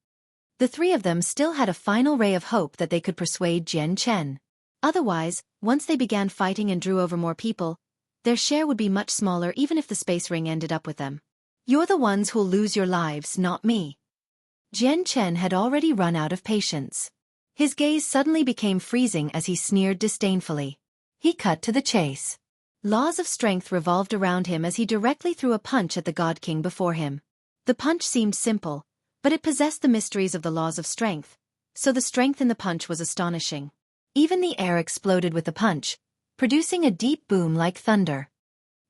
The three of them still had a final ray of hope that they could persuade Jian Chen. Otherwise, once they began fighting and drew over more people, their share would be much smaller even if the space ring ended up with them. You're the ones who'll lose your lives, not me. Jian Chen had already run out of patience. His gaze suddenly became freezing as he sneered disdainfully. He cut to the chase. Laws of strength revolved around him as he directly threw a punch at the God King before him. The punch seemed simple, but it possessed the mysteries of the laws of strength, so the strength in the punch was astonishing. Even the air exploded with the punch, producing a deep boom like thunder.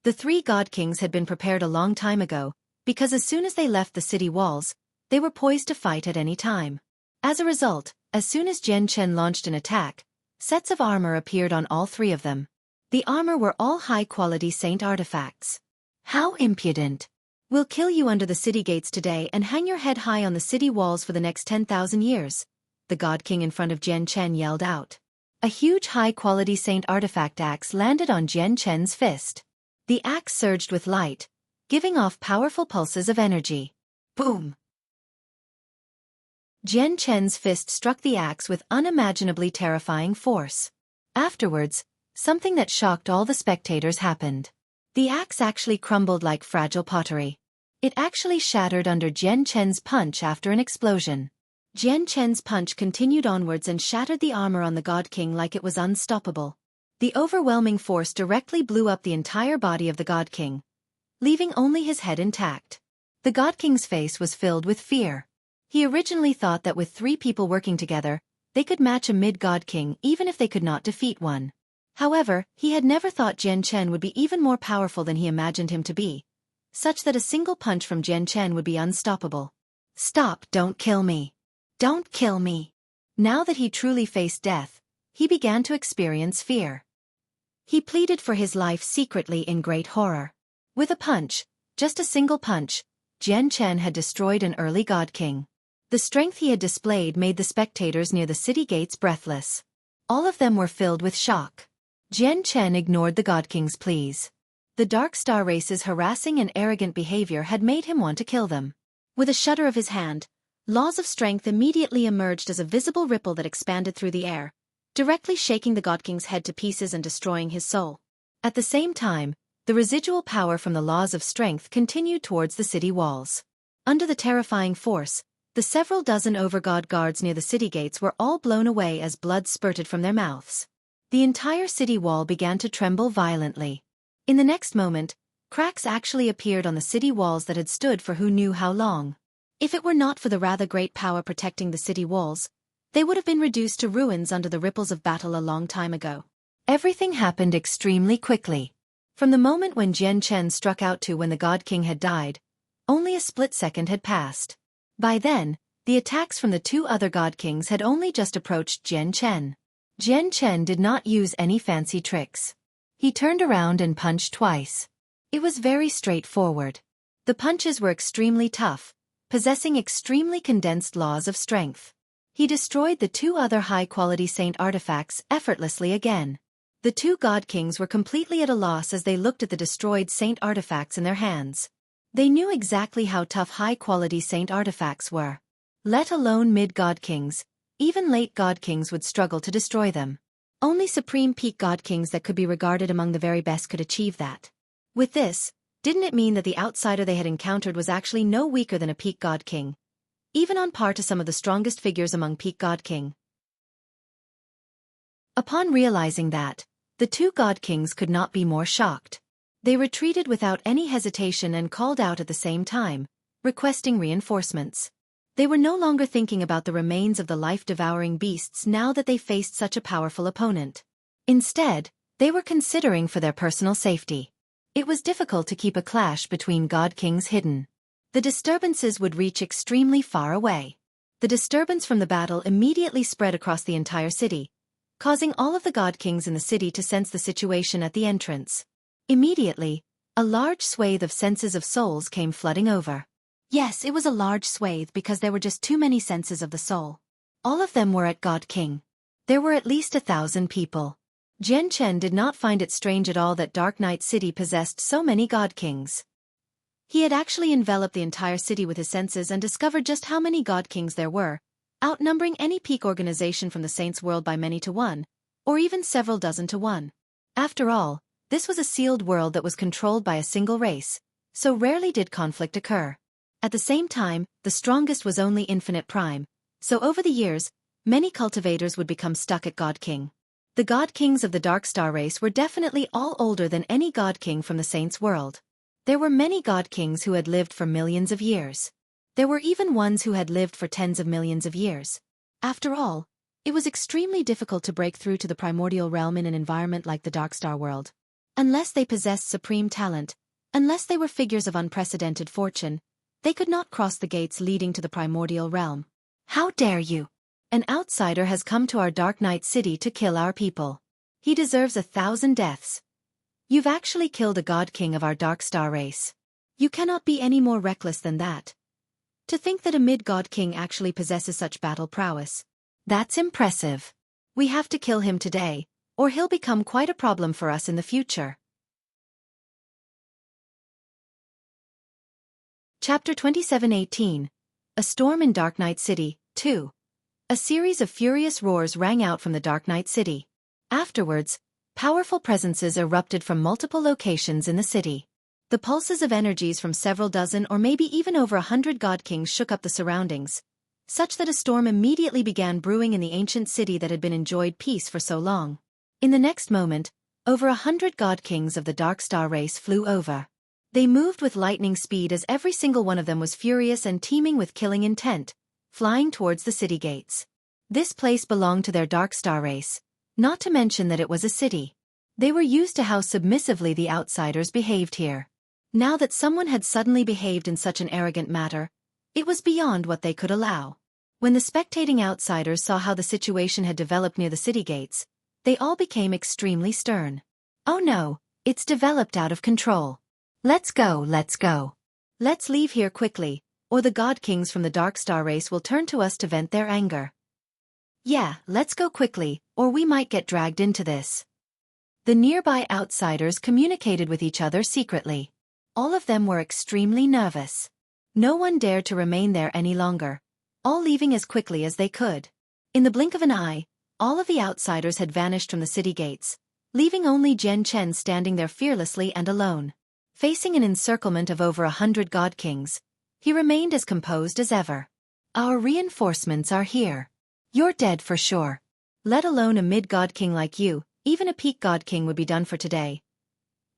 The three God Kings had been prepared a long time ago, because as soon as they left the city walls, They were poised to fight at any time. As a result, as soon as Jian Chen launched an attack, sets of armor appeared on all three of them. The armor were all high-quality saint artifacts. How impudent! We'll kill you under the city gates today and hang your head high on the city walls for the next 10,000 years, the God King in front of Jian Chen yelled out. A huge high-quality saint artifact axe landed on Jian Chen's fist. The axe surged with light, giving off powerful pulses of energy. Boom! Jian Chen's fist struck the axe with unimaginably terrifying force. Afterwards, something that shocked all the spectators happened. The axe actually crumbled like fragile pottery. It actually shattered under Jian Chen's punch after an explosion. Jian Chen's punch continued onwards and shattered the armor on the God King like it was unstoppable. The overwhelming force directly blew up the entire body of the God King, leaving only his head intact. The God King's face was filled with fear. He originally thought that with 3 people working together, they could match a mid-God King even if they could not defeat one. However, he had never thought Jian Chen would be even more powerful than he imagined him to be, such that a single punch from Jian Chen would be unstoppable. Stop, don't kill me. Don't kill me. Now that he truly faced death, he began to experience fear. He pleaded for his life secretly in great horror. With a punch, just a single punch, Jian Chen had destroyed an early God King. The strength he had displayed made the spectators near the city gates breathless. All of them were filled with shock. Jian Chen ignored the God King's pleas. The Dark Star race's harassing and arrogant behavior had made him want to kill them. With a shudder of his hand, laws of strength immediately emerged as a visible ripple that expanded through the air, directly shaking the God King's head to pieces and destroying his soul. At the same time, the residual power from the laws of strength continued towards the city walls. Under the terrifying force, the several dozen overgod guards near the city gates were all blown away as blood spurted from their mouths. The entire city wall began to tremble violently. In the next moment, cracks actually appeared on the city walls that had stood for who knew how long. If it were not for the rather great power protecting the city walls, they would have been reduced to ruins under the ripples of battle a long time ago. Everything happened extremely quickly. From the moment when Jian Chen struck out to when the God King had died, only a split second had passed. By then, the attacks from the 2 other God Kings had only just approached Jian Chen. Jian Chen did not use any fancy tricks. He turned around and punched twice. It was very straightforward. The punches were extremely tough, possessing extremely condensed laws of strength. He destroyed the 2 other high-quality saint artifacts effortlessly again. The 2 God Kings were completely at a loss as they looked at the destroyed saint artifacts in their hands. They knew exactly how tough high-quality saint artifacts were. Let alone mid-God Kings, even late God Kings would struggle to destroy them. Only supreme peak God Kings that could be regarded among the very best could achieve that. With this, didn't it mean that the outsider they had encountered was actually no weaker than a peak God King, even on par to some of the strongest figures among peak God King? Upon realizing that, the 2 God Kings could not be more shocked. They retreated without any hesitation and called out at the same time, requesting reinforcements. They were no longer thinking about the remains of the life-devouring beasts now that they faced such a powerful opponent. Instead, they were considering for their personal safety. It was difficult to keep a clash between God Kings hidden. The disturbances would reach extremely far away. The disturbance from the battle immediately spread across the entire city, causing all of the God Kings in the city to sense the situation at the entrance. Immediately, a large swathe of senses of souls came flooding over. Yes, it was a large swathe because there were just too many senses of the soul. All of them were at God King. There were at least 1,000 people. Jian Chen did not find it strange at all that Dark Knight City possessed so many God Kings. He had actually enveloped the entire city with his senses and discovered just how many God Kings there were, outnumbering any peak organization from the Saints' world by many to one, or even several dozen to one. After all, this was a sealed world that was controlled by a single race, so rarely did conflict occur. At the same time, the strongest was only Infinite Prime, so over the years, many cultivators would become stuck at God King. The God Kings of the Dark Star race were definitely all older than any God King from the Saints' world. There were many God Kings who had lived for millions of years. There were even ones who had lived for tens of millions of years. After all, it was extremely difficult to break through to the primordial realm in an environment like the Dark Star world. Unless they possessed supreme talent, unless they were figures of unprecedented fortune, They could not cross the gates leading to the primordial realm. How dare you! An outsider has come to our Dark Night City to kill our people. He deserves 1,000 deaths. You've actually killed a god king of our Dark Star race. You cannot be any more reckless than that. To think that a mid-god king actually possesses such battle prowess. That's impressive. We have to kill him today, or he'll become quite a problem for us in the future. Chapter 27:18. A Storm in Dark Night City, 2. A series of furious roars rang out from the Dark Night City. Afterwards, powerful presences erupted from multiple locations in the city. The pulses of energies from several dozen or maybe even over 100 god kings shook up the surroundings, such that a storm immediately began brewing in the ancient city that had been enjoyed peace for so long. In the next moment, over 100 god kings of the Dark Star race flew over. They moved with lightning speed as every single one of them was furious and teeming with killing intent, flying towards the city gates. This place belonged to their Dark Star race, not to mention that it was a city. They were used to how submissively the outsiders behaved here. Now that someone had suddenly behaved in such an arrogant manner, it was beyond what they could allow. When the spectating outsiders saw how the situation had developed near the city gates, they all became extremely stern. Oh no, it's developed out of control. Let's go, let's go. Let's leave here quickly, or the god kings from the Dark Star race will turn to us to vent their anger. Yeah, let's go quickly, or we might get dragged into this. The nearby outsiders communicated with each other secretly. All of them were extremely nervous. No one dared to remain there any longer, all leaving as quickly as they could. In the blink of an eye, all of the outsiders had vanished from the city gates, leaving only Jian Chen standing there fearlessly and alone. Facing an encirclement of over 100 god kings, he remained as composed as ever. Our reinforcements are here. You're dead for sure. Let alone a mid-god king like you, even a peak god king would be done for today.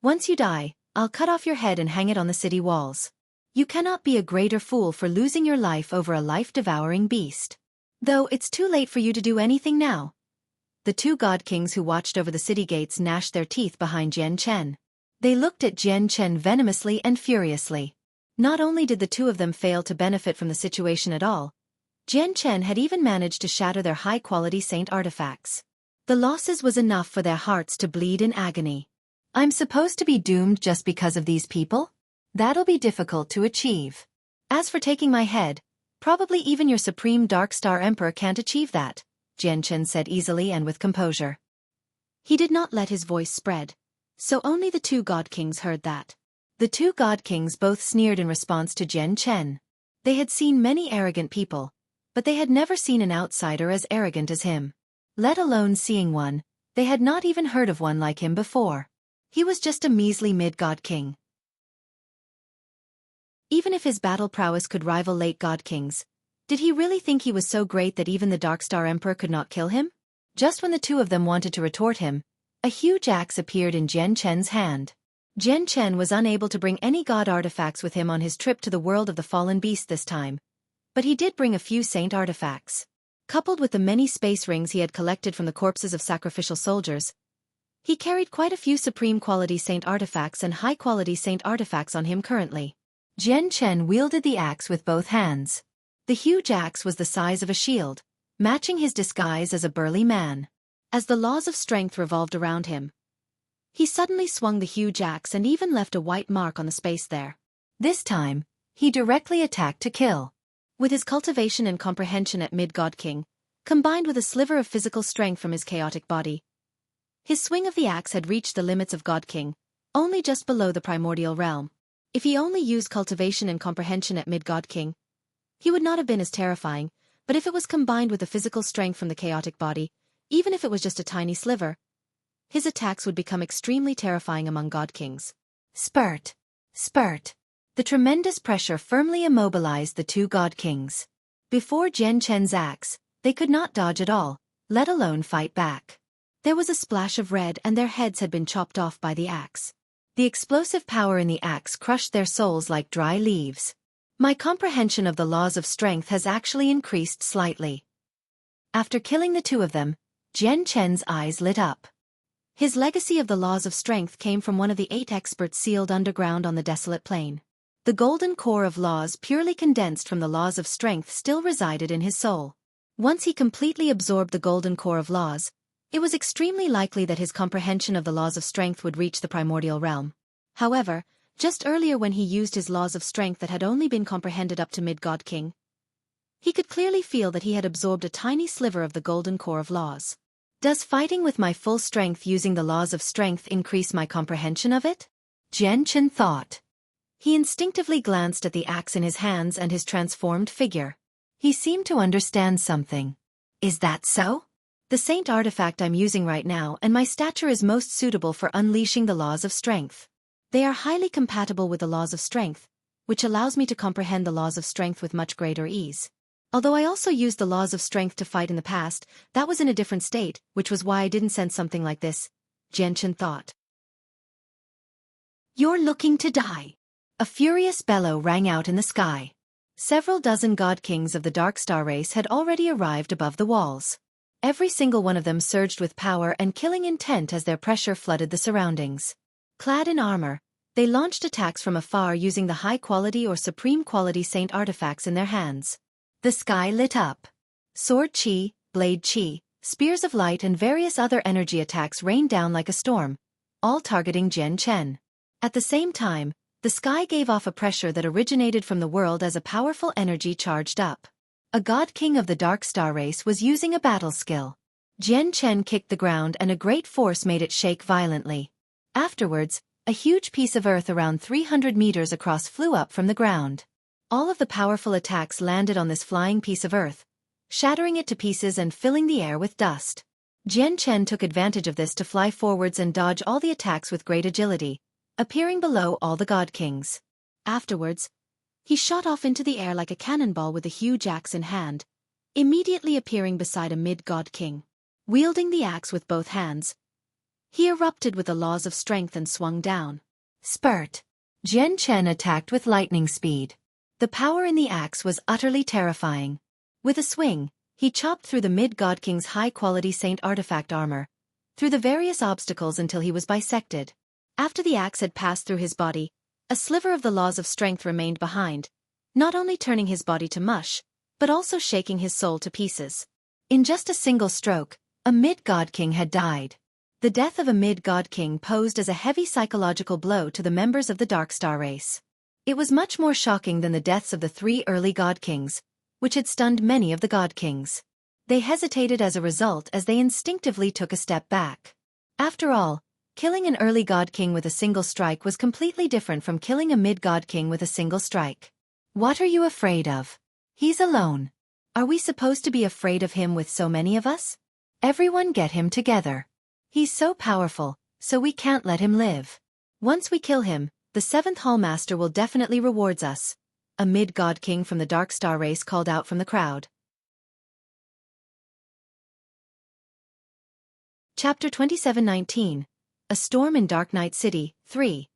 Once you die, I'll cut off your head and hang it on the city walls. You cannot be a greater fool for losing your life over a life-devouring beast. Though it's too late for you to do anything now. The 2 god kings who watched over the city gates gnashed their teeth behind Jian Chen. They looked at Jian Chen venomously and furiously. Not only did the 2 of them fail to benefit from the situation at all, Jian Chen had even managed to shatter their high-quality saint artifacts. The losses was enough for their hearts to bleed in agony. I'm supposed to be doomed just because of these people? That'll be difficult to achieve. As for taking my head, probably even your supreme Dark Star Emperor can't achieve that, Jian Chen said easily and with composure. He did not let his voice spread, so only the 2 god kings heard that. The 2 god kings both sneered in response to Jian Chen. They had seen many arrogant people, but they had never seen an outsider as arrogant as him. Let alone seeing one, they had not even heard of one like him before. He was just a measly mid-god king. Even if his battle prowess could rival late god kings, did he really think he was so great that even the Dark Star Emperor could not kill him? Just when the 2 of them wanted to retort him, a huge axe appeared in Jian Chen's hand. Jian Chen was unable to bring any god artifacts with him on his trip to the world of the fallen beast this time, but he did bring a few saint artifacts. Coupled with the many space rings he had collected from the corpses of sacrificial soldiers, he carried quite a few supreme-quality saint artifacts and high-quality saint artifacts on him currently. Jian Chen wielded the axe with both hands. The huge axe was the size of a shield, matching his disguise as a burly man. As the laws of strength revolved around him, he suddenly swung the huge axe and even left a white mark on the space there. This time, he directly attacked to kill. With his cultivation and comprehension at mid-god king, combined with a sliver of physical strength from his chaotic body, his swing of the axe had reached the limits of god king, only just below the primordial realm. If he only used cultivation and comprehension at mid-god king, he would not have been as terrifying, but if it was combined with the physical strength from the chaotic body, even if it was just a tiny sliver, his attacks would become extremely terrifying among god kings. Spurt! Spurt! The tremendous pressure firmly immobilized the 2 god kings. Before Jian Chen's axe, they could not dodge at all, let alone fight back. There was a splash of red and their heads had been chopped off by the axe. The explosive power in the axe crushed their souls like dry leaves. My comprehension of the laws of strength has actually increased slightly. After killing the 2 of them, Jian Chen's eyes lit up. His legacy of the laws of strength came from one of the 8 experts sealed underground on the desolate plain. The golden core of laws purely condensed from the laws of strength still resided in his soul. Once he completely absorbed the golden core of laws, it was extremely likely that his comprehension of the laws of strength would reach the primordial realm. However, just earlier when he used his laws of strength that had only been comprehended up to mid-God King, he could clearly feel that he had absorbed a tiny sliver of the golden core of laws. Does fighting with my full strength using the laws of strength increase my comprehension of it? Jian Chen thought. He instinctively glanced at the axe in his hands and his transformed figure. He seemed to understand something. Is that so? The saint artifact I'm using right now and my stature is most suitable for unleashing the laws of strength. They are highly compatible with the laws of strength, which allows me to comprehend the laws of strength with much greater ease. Although I also used the laws of strength to fight in the past, that was in a different state, which was why I didn't sense something like this, Jian Chen thought. You're looking to die. A furious bellow rang out in the sky. Several dozen god kings of the Dark Star race had already arrived above the walls. Every single one of them surged with power and killing intent as their pressure flooded the surroundings. Clad in armor, they launched attacks from afar using the high-quality or supreme-quality saint artifacts in their hands. The sky lit up. Sword chi, blade chi, spears of light and various other energy attacks rained down like a storm, all targeting Jian Chen. At the same time, the sky gave off a pressure that originated from the world as a powerful energy charged up. A god king of the Dark Star race was using a battle skill. Jian Chen kicked the ground and a great force made it shake violently. Afterwards, a huge piece of earth around 300 meters across flew up from the ground. All of the powerful attacks landed on this flying piece of earth, shattering it to pieces and filling the air with dust. Jian Chen took advantage of this to fly forwards and dodge all the attacks with great agility, appearing below all the god kings. Afterwards, he shot off into the air like a cannonball with a huge axe in hand, immediately appearing beside a mid-god king. Wielding the axe with both hands, he erupted with the laws of strength and swung down. Spurt. Jian Chen attacked with lightning speed. The power in the axe was utterly terrifying. With a swing, he chopped through the mid-god king's high-quality saint artifact armor, through the various obstacles until he was bisected. After the axe had passed through his body, a sliver of the laws of strength remained behind, not only turning his body to mush, but also shaking his soul to pieces. In just a single stroke, a mid-god king had died. The death of a mid-god king posed as a heavy psychological blow to the members of the Dark Star race. It was much more shocking than the deaths of the 3 early god kings, which had stunned many of the god kings. They hesitated as a result as they instinctively took a step back. After all, killing an early god king with a single strike was completely different from killing a mid-god king with a single strike. What are you afraid of? He's alone. Are we supposed to be afraid of him with so many of us? Everyone get him together. He's so powerful, so we can't let him live. Once we kill him, the 7th Hallmaster will definitely rewards us, a mid-god king from the Dark Star race called out from the crowd. Chapter 27:19. A Storm in Dark Night City, 3.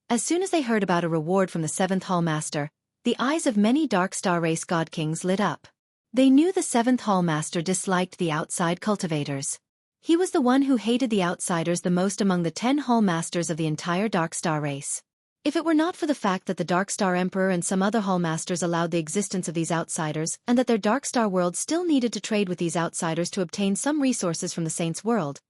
As soon as they heard about a reward from the 7th Hallmaster, the eyes of many Dark Star race god kings lit up. They knew the 7th Hallmaster disliked the outside cultivators. He was the one who hated the outsiders the most among the 10 Hallmasters of the entire Dark Star race. If it were not for the fact that the Dark Star Emperor and some other Hallmasters allowed the existence of these outsiders and that their Dark Star world still needed to trade with these outsiders to obtain some resources from the Saints' world,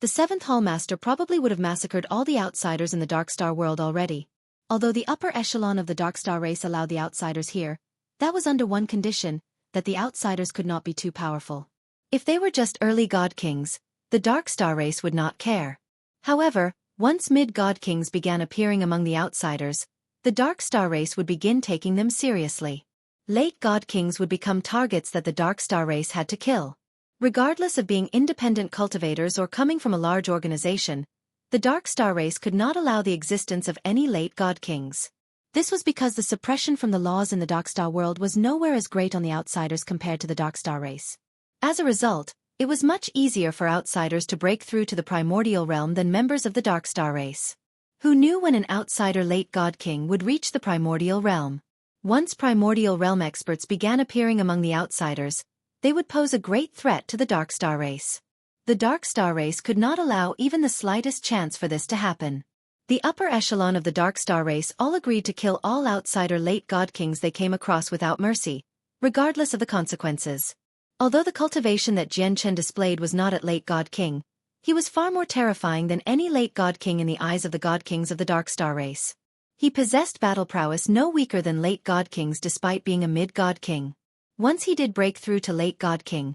the 7th Hallmaster probably would have massacred all the outsiders in the Dark Star world already. Although the upper echelon of the Dark Star race allowed the outsiders here, that was under one condition, that the outsiders could not be too powerful. If they were just early god kings, the Dark Star race would not care. However, once mid-god kings began appearing among the outsiders, the Dark Star race would begin taking them seriously. Late god kings would become targets that the Dark Star race had to kill. Regardless of being independent cultivators or coming from a large organization, the Dark Star race could not allow the existence of any late god kings. This was because the suppression from the laws in the Dark Star world was nowhere as great on the outsiders compared to the Dark Star race. As a result, it was much easier for outsiders to break through to the primordial realm than members of the Dark Star race. Who knew when an outsider late god king would reach the primordial realm? Once primordial realm experts began appearing among the outsiders, they would pose a great threat to the Dark Star race. The Dark Star race could not allow even the slightest chance for this to happen. The upper echelon of the Dark Star race all agreed to kill all outsider late god kings they came across without mercy, regardless of the consequences. Although the cultivation that Jian Chen displayed was not at late god king, he was far more terrifying than any late god king in the eyes of the god kings of the Dark Star race. He possessed battle prowess no weaker than late god kings despite being a mid-god king. Once he did break through to late god king,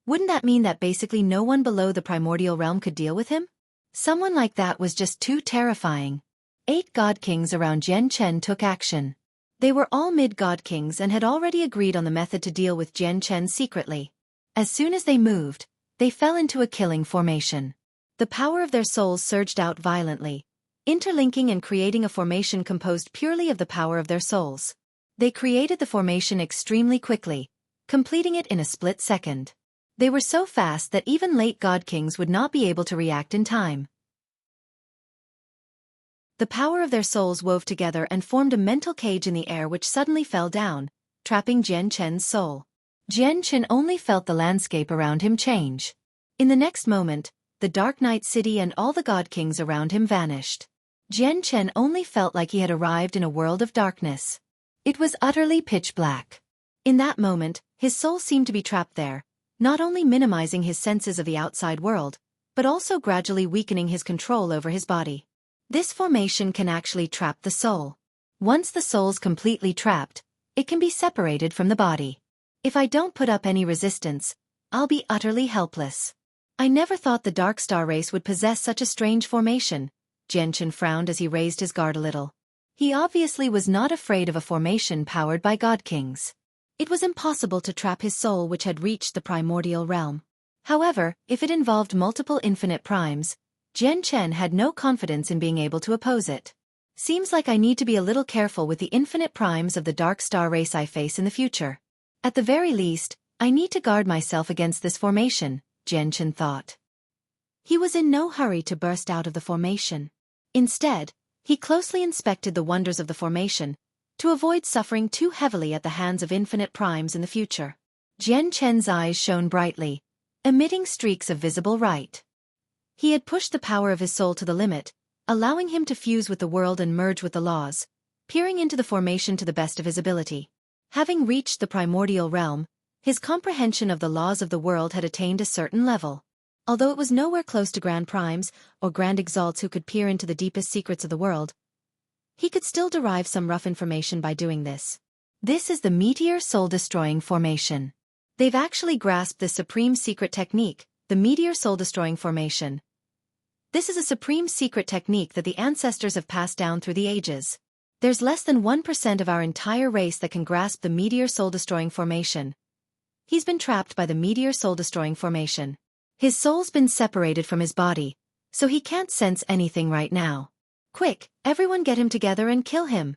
wouldn't that mean that basically no one below the primordial realm could deal with him? Someone like that was just too terrifying. 8 god kings around Jian Chen took action. They were all mid-god kings and had already agreed on the method to deal with Jian Chen secretly. As soon as they moved, they fell into a killing formation. The power of their souls surged out violently, interlinking and creating a formation composed purely of the power of their souls. They created the formation extremely quickly, completing it in a split second. They were so fast that even late god kings would not be able to react in time. The power of their souls wove together and formed a mental cage in the air which suddenly fell down, trapping Jian Chen's soul. Jian Chen only felt the landscape around him change. In the next moment, the Dark Night City and all the god kings around him vanished. Jian Chen only felt like he had arrived in a world of darkness. It was utterly pitch black. In that moment, his soul seemed to be trapped there, not only minimizing his senses of the outside world, but also gradually weakening his control over his body. This formation can actually trap the soul. Once the soul's completely trapped, it can be separated from the body. If I don't put up any resistance, I'll be utterly helpless. I never thought the Dark Star race would possess such a strange formation. Jian Chen frowned as he raised his guard a little. He obviously was not afraid of a formation powered by god kings. It was impossible to trap his soul which had reached the primordial realm. However, if it involved multiple infinite primes, Jian Chen had no confidence in being able to oppose it. Seems like I need to be a little careful with the infinite primes of the Dark Star race I face in the future. At the very least, I need to guard myself against this formation, Jian Chen thought. He was in no hurry to burst out of the formation. Instead, he closely inspected the wonders of the formation, to avoid suffering too heavily at the hands of infinite primes in the future. Jian Chen's eyes shone brightly, emitting streaks of visible light. He had pushed the power of his soul to the limit, allowing him to fuse with the world and merge with the laws, peering into the formation to the best of his ability. Having reached the primordial realm, his comprehension of the laws of the world had attained a certain level. Although it was nowhere close to Grand Primes or Grand Exalts who could peer into the deepest secrets of the world, he could still derive some rough information by doing this. This is the Meteor Soul-Destroying Formation. They've actually grasped this supreme secret technique, the Meteor Soul-Destroying Formation. This is a supreme secret technique that the ancestors have passed down through the ages. There's less than 1% of our entire race that can grasp the Meteor Soul-Destroying Formation. He's been trapped by the Meteor Soul-Destroying Formation. His soul's been separated from his body, so he can't sense anything right now. Quick, everyone get him together and kill him!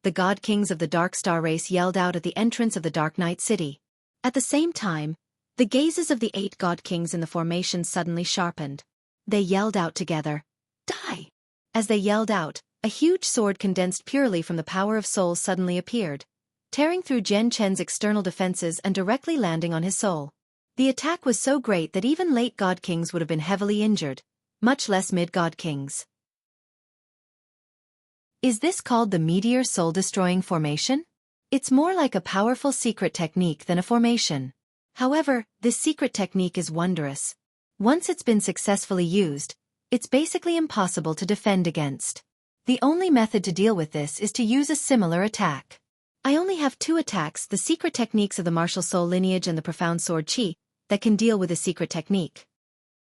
The god kings of the Dark Star race yelled out at the entrance of the Dark Night City. At the same time, the gazes of the 8 god kings in the formation suddenly sharpened. They yelled out together, "Die!" As they yelled out, a huge sword condensed purely from the power of souls suddenly appeared, tearing through Jian Chen's external defenses and directly landing on his soul. The attack was so great that even late god kings would have been heavily injured, much less mid-god kings. Is this called the Meteor Soul-Destroying Formation? It's more like a powerful secret technique than a formation. However, this secret technique is wondrous. Once it's been successfully used, it's basically impossible to defend against. The only method to deal with this is to use a similar attack. I only have 2 attacks, the secret techniques of the martial soul lineage and the profound sword chi, that can deal with a secret technique.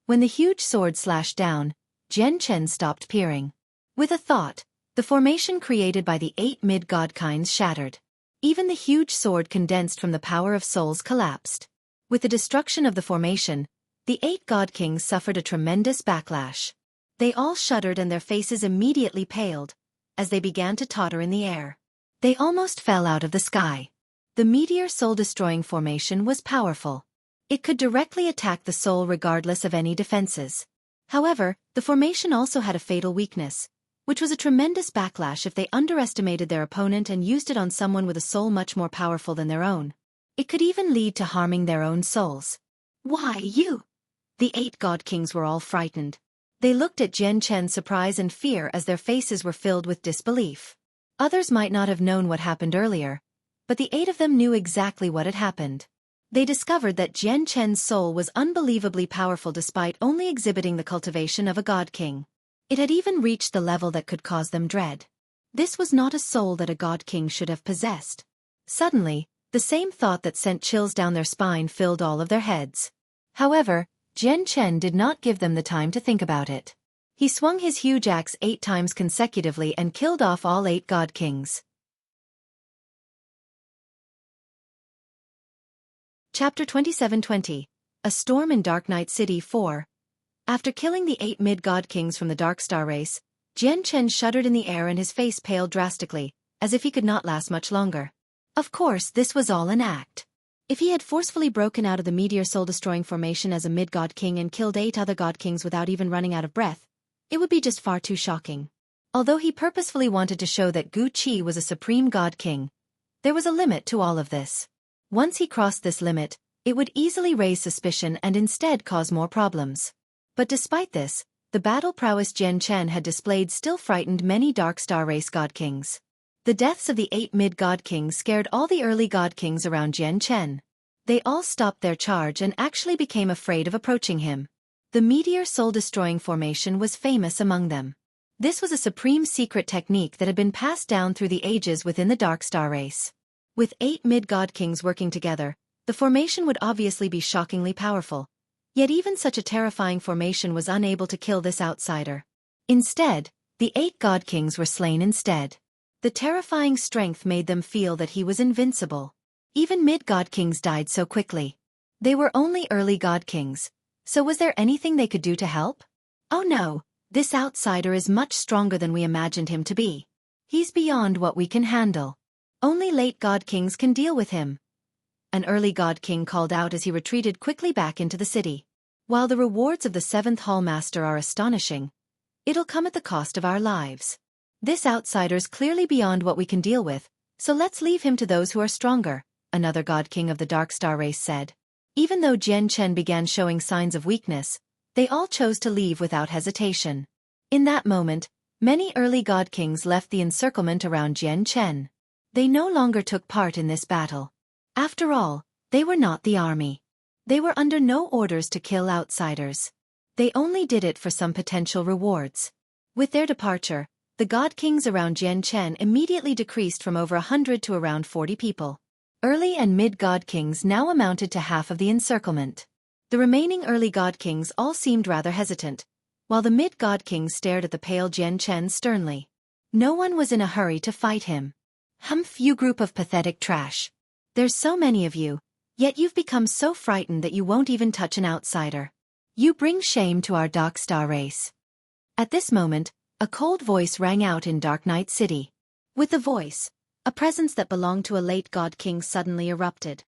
When the huge sword slashed down, Jian Chen stopped peering. With a thought, the formation created by the 8 mid-god kinds shattered. Even the huge sword condensed from the power of souls collapsed. With the destruction of the formation, the 8 god kings suffered a tremendous backlash. They all shuddered and their faces immediately paled, as they began to totter in the air. They almost fell out of the sky. The Meteor Soul-Destroying Formation was powerful. It could directly attack the soul regardless of any defenses. However, the formation also had a fatal weakness, which was a tremendous backlash if they underestimated their opponent and used it on someone with a soul much more powerful than their own. It could even lead to harming their own souls. Why you? The 8 god kings were all frightened. They looked at Jian Chen's surprise and fear as their faces were filled with disbelief. Others might not have known what happened earlier, but the 8 of them knew exactly what had happened. They discovered that Jian Chen's soul was unbelievably powerful despite only exhibiting the cultivation of a god king. It had even reached the level that could cause them dread. This was not a soul that a god king should have possessed. Suddenly, the same thought that sent chills down their spine filled all of their heads. However, Jian Chen did not give them the time to think about it. He swung his huge axe 8 times consecutively and killed off all 8 god kings. Chapter 27:20. A Storm in Dark Night City 4. After killing the 8 mid-god kings from the Dark Star race, Jian Chen shuddered in the air and his face paled drastically, as if he could not last much longer. Of course, this was all an act. If he had forcefully broken out of the meteor soul-destroying formation as a mid-god king and killed 8 other god kings without even running out of breath, it would be just far too shocking. Although he purposefully wanted to show that Gu Qi was a supreme god king, there was a limit to all of this. Once he crossed this limit, it would easily raise suspicion and instead cause more problems. But despite this, the battle prowess Jian Chen had displayed still frightened many Dark Star race god kings. The deaths of the 8 mid-god kings scared all the early god kings around Jian Chen. They all stopped their charge and actually became afraid of approaching him. The meteor soul-destroying formation was famous among them. This was a supreme secret technique that had been passed down through the ages within the Dark Star race. With 8 mid-god kings working together, the formation would obviously be shockingly powerful. Yet even such a terrifying formation was unable to kill this outsider. Instead, the 8 god kings were slain instead. The terrifying strength made them feel that he was invincible. Even mid-god kings died so quickly. They were only early god kings, so was there anything they could do to help? Oh no, this outsider is much stronger than we imagined him to be. He's beyond what we can handle. Only late god kings can deal with him. An early god king called out as he retreated quickly back into the city. While the rewards of the 7th Hall Master are astonishing, it'll come at the cost of our lives. This outsider's clearly beyond what we can deal with, so let's leave him to those who are stronger, another god king of the Dark Star race said. Even though Jian Chen began showing signs of weakness, they all chose to leave without hesitation. In that moment, many early god kings left the encirclement around Jian Chen. They no longer took part in this battle. After all, they were not the army. They were under no orders to kill outsiders. They only did it for some potential rewards. With their departure, the god kings around Jian Chen immediately decreased from over 100 to around 40 people. Early and mid-god kings now amounted to half of the encirclement. The remaining early god kings all seemed rather hesitant, while the mid-god kings stared at the pale Jian Chen sternly. No one was in a hurry to fight him. Humph, you group of pathetic trash. There's so many of you, yet you've become so frightened that you won't even touch an outsider. You bring shame to our Dark Star race. At this moment, a cold voice rang out in Dark Night City. With the voice, a presence that belonged to a late god king suddenly erupted.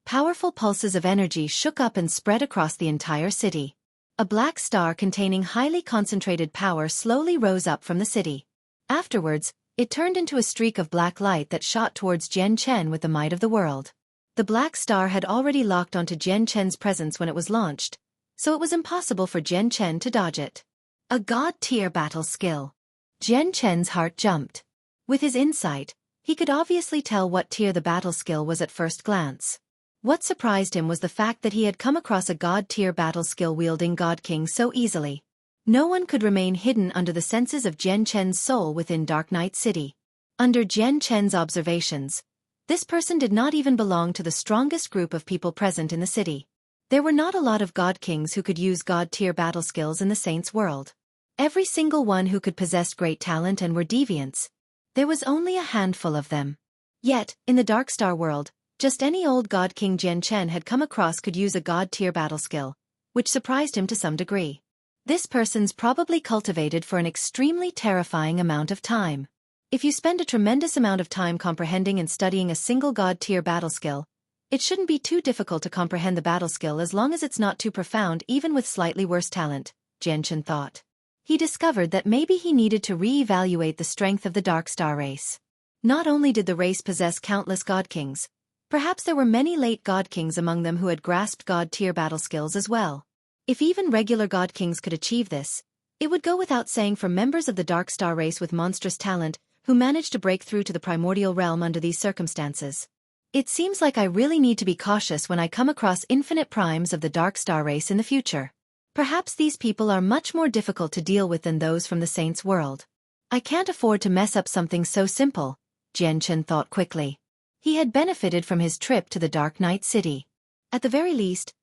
Powerful pulses of energy shook up and spread across the entire city. A black star containing highly concentrated power slowly rose up from the city. Afterwards, it turned into a streak of black light that shot towards Jian Chen with the might of the world. The black star had already locked onto Jian Chen's presence when it was launched, so it was impossible for Jian Chen to dodge it. A god-tier battle skill. Jian Chen's heart jumped. With his insight, he could obviously tell what tier the battle skill was at first glance. What surprised him was the fact that he had come across a god-tier battle skill wielding God King so easily. No one could remain hidden under the senses of Jian Chen's soul within Dark Night City. Under Jian Chen's observations, this person did not even belong to the strongest group of people present in the city. There were not a lot of god kings who could use god-tier battle skills in the Saints' world. Every single one who could possess great talent and were deviants. There was only a handful of them. Yet, in the Dark Star world, just any old god king Jian Chen had come across could use a god-tier battle skill, which surprised him to some degree. This person's probably cultivated for an extremely terrifying amount of time. If you spend a tremendous amount of time comprehending and studying a single god-tier battle skill, it shouldn't be too difficult to comprehend the battle skill as long as it's not too profound even with slightly worse talent, Jian Chen thought. He discovered that maybe he needed to re-evaluate the strength of the Dark Star race. Not only did the race possess countless god kings, perhaps there were many late god kings among them who had grasped god-tier battle skills as well. If even regular god kings could achieve this, it would go without saying for members of the Dark Star race with monstrous talent who managed to break through to the primordial realm under these circumstances. It seems like I really need to be cautious when I come across infinite primes of the Dark Star race in the future. Perhaps these people are much more difficult to deal with than those from the Saints' world. I can't afford to mess up something so simple, Jian Chen thought quickly. He had benefited from his trip to the Dark Knight City. At the very least,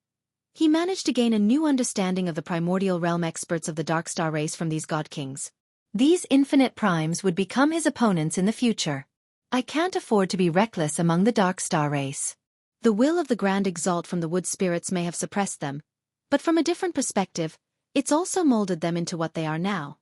he managed to gain a new understanding of the primordial realm experts of the Dark Star race from these god kings. These infinite primes would become his opponents in the future. I can't afford to be reckless among the Dark Star race. The will of the Grand Exalt from the wood spirits may have suppressed them, but from a different perspective, it's also molded them into what they are now.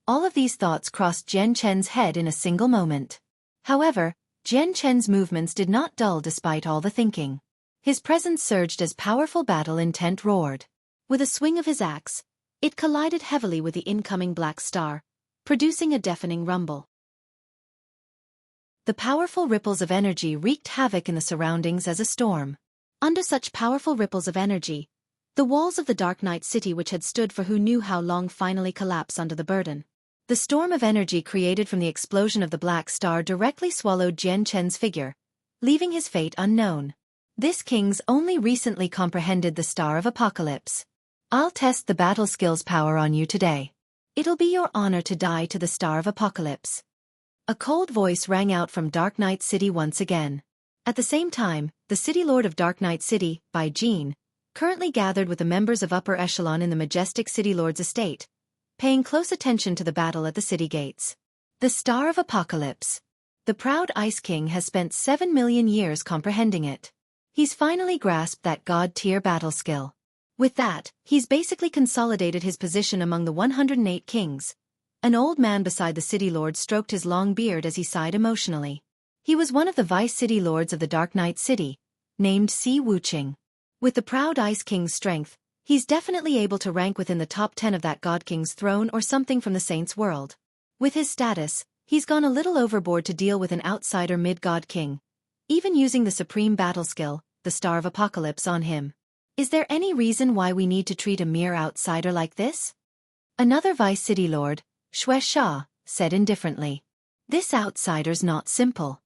All of these thoughts crossed Jian Chen's head in a single moment. However, Jian Chen's movements did not dull despite all the thinking. His presence surged as powerful battle intent roared. With a swing of his axe, it collided heavily with the incoming black star, producing a deafening rumble. The powerful ripples of energy wreaked havoc in the surroundings as a storm. Under such powerful ripples of energy, the walls of the Dark Knight City which had stood for who knew how long finally collapsed under the burden. The storm of energy created from the explosion of the black star directly swallowed Jian Chen's figure, leaving his fate unknown. This king's only recently comprehended the Star of Apocalypse. I'll test the battle skills power on you today. It'll be your honor to die to the Star of Apocalypse. A cold voice rang out from Dark Knight City once again. At the same time, the City Lord of Dark Knight City, Bai Jin, currently gathered with the members of Upper Echelon in the majestic City Lord's estate, paying close attention to the battle at the city gates. The Star of Apocalypse. The proud Ice King has spent 7 million years comprehending it. He's finally grasped that god-tier battle skill. With that, he's basically consolidated his position among the 108 kings. An old man beside the city lord stroked his long beard as he sighed emotionally. He was one of the vice city lords of the Dark Knight City, named Si Wuqing. With the proud Ice King's strength, he's definitely able to rank within the top 10 of that god king's throne or something from the Saints' world. With his status, he's gone a little overboard to deal with an outsider mid-god king, even using the supreme battle skill, the Star of Apocalypse, on him. Is there any reason why we need to treat a mere outsider like this? Another vice city lord, Xueqi, said indifferently. This outsider's not simple.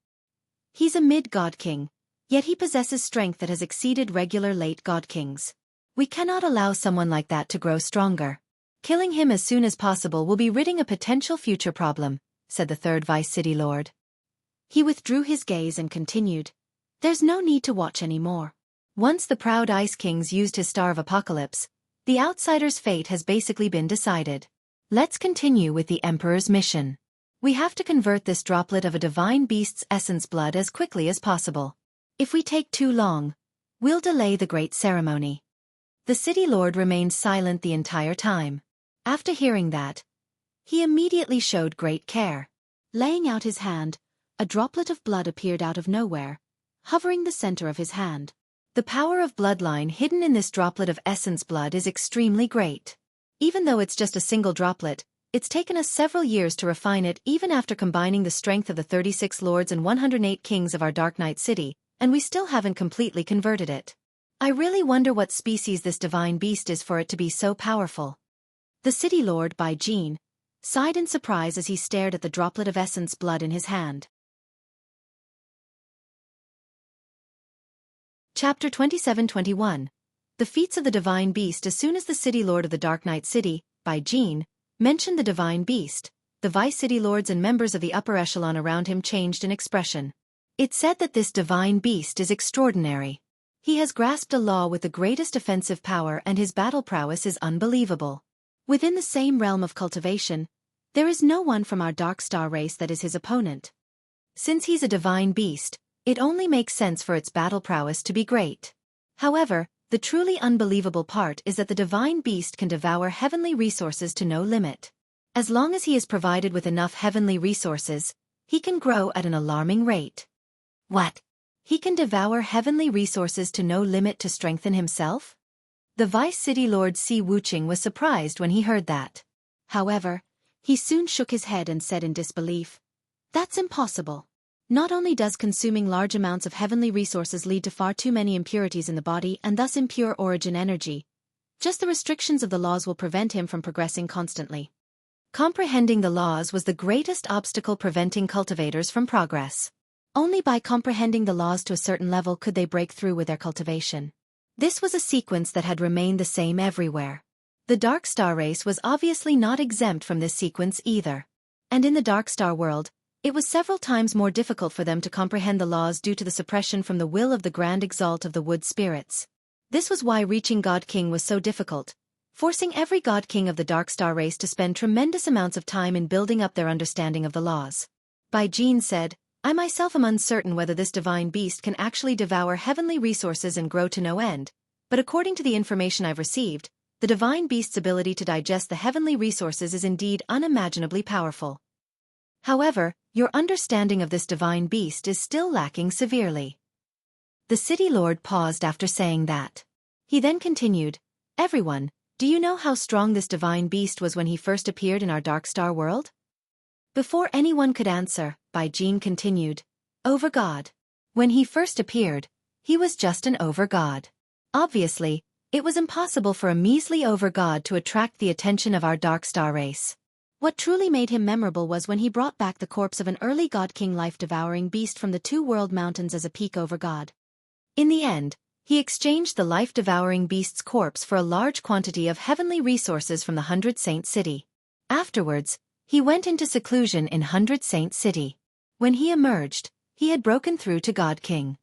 He's a mid-god king, yet he possesses strength that has exceeded regular late god kings. We cannot allow someone like that to grow stronger. Killing him as soon as possible will be ridding a potential future problem, said the third vice city lord. He withdrew his gaze and continued. There's no need to watch anymore. Once the proud Ice Kings used his Star of Apocalypse, the outsider's fate has basically been decided. Let's continue with the Emperor's mission. We have to convert this droplet of a divine beast's essence blood as quickly as possible. If we take too long, we'll delay the great ceremony. The city lord remained silent the entire time. After hearing that, he immediately showed great care. Laying out his hand, a droplet of blood appeared out of nowhere, hovering the center of his hand. The power of bloodline hidden in this droplet of essence blood is extremely great. Even though it's just a single droplet, it's taken us several years to refine it even after combining the strength of the 36 lords and 108 kings of our Dark Knight City, and we still haven't completely converted it. I really wonder what species this divine beast is for it to be so powerful. The city lord, Bai Jin, sighed in surprise as he stared at the droplet of essence blood in his hand. Chapter 27-21. The feats of the Divine Beast. As soon as the City Lord of the Dark Knight City, Bai Jin, mentioned the Divine Beast, the Vice City Lords and members of the upper echelon around him changed in expression. It said that this Divine Beast is extraordinary. He has grasped a law with the greatest offensive power and his battle prowess is unbelievable. Within the same realm of cultivation, there is no one from our Dark Star race that is his opponent. Since he's a Divine Beast, it only makes sense for its battle prowess to be great. However, the truly unbelievable part is that the Divine Beast can devour heavenly resources to no limit. As long as he is provided with enough heavenly resources, he can grow at an alarming rate. What? He can devour heavenly resources to no limit to strengthen himself? The Vice City Lord Si Wuqing was surprised when he heard that. However, he soon shook his head and said in disbelief, "That's impossible. Not only does consuming large amounts of heavenly resources lead to far too many impurities in the body and thus impure origin energy, Just the restrictions of the laws will prevent him from progressing constantly. Comprehending the laws was the greatest obstacle preventing cultivators from progress. Only by comprehending the laws to a certain level could they break through with their cultivation. This was a sequence that had remained the same everywhere. The Dark Star race was obviously not exempt from this sequence either. And in the Dark Star world, it was several times more difficult for them to comprehend the laws due to the suppression from the will of the Grand Exalt of the Wood Spirits. This was why reaching God King was so difficult, forcing every God King of the Dark Star race to spend tremendous amounts of time in building up their understanding of the laws. Bai Jin said, I myself am uncertain whether this divine beast can actually devour heavenly resources and grow to no end, but according to the information I've received, the divine beast's ability to digest the heavenly resources is indeed unimaginably powerful. However, your understanding of this divine beast is still lacking severely. The city lord paused after saying that. He then continued, Everyone, do you know how strong this divine beast was when he first appeared in our Dark Star world? Before anyone could answer, Bai Jin continued, Over God. When he first appeared, he was just an over god. Obviously, it was impossible for a measly over god to attract the attention of our Dark Star race. What truly made him memorable was when he brought back the corpse of an early God King life-devouring beast from the Two World Mountains as a peak over god. In the end, he exchanged the life-devouring beast's corpse for a large quantity of heavenly resources from the 100 Saint City. Afterwards, he went into seclusion in 100 Saint City. When he emerged, he had broken through to God King.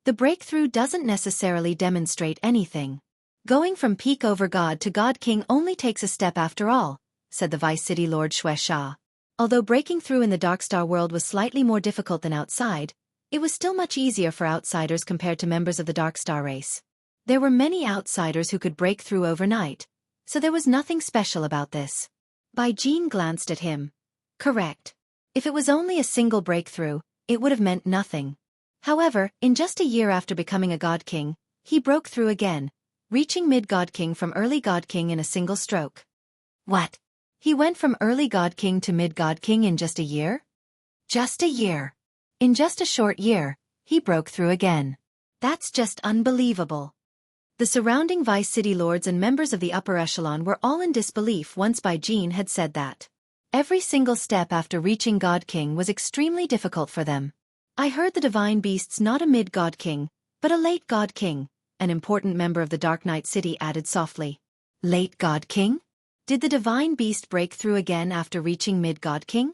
The breakthrough doesn't necessarily demonstrate anything. Going from peak over god to God King only takes a step after all, said the Vice City Lord Xueqi. Although breaking through in the Dark Star world was slightly more difficult than outside, it was still much easier for outsiders compared to members of the Dark Star race. There were many outsiders who could break through overnight, so there was nothing special about this. Bai Jin glanced at him. Correct. If it was only a single breakthrough, it would have meant nothing. However, in just a year after becoming a God King, he broke through again, reaching mid-God King from early God King in a single stroke. What? He went from early God King to mid-God King in just a year? Just a year. In just a short year, he broke through again. That's just unbelievable. The surrounding Vice City Lords and members of the upper echelon were all in disbelief once Bai Jin had said that. Every single step after reaching God King was extremely difficult for them. I heard the divine beast's not a mid-God King, but a late God King, an important member of the Dark Knight City added softly. Late God King? Did the divine beast break through again after reaching mid-God King?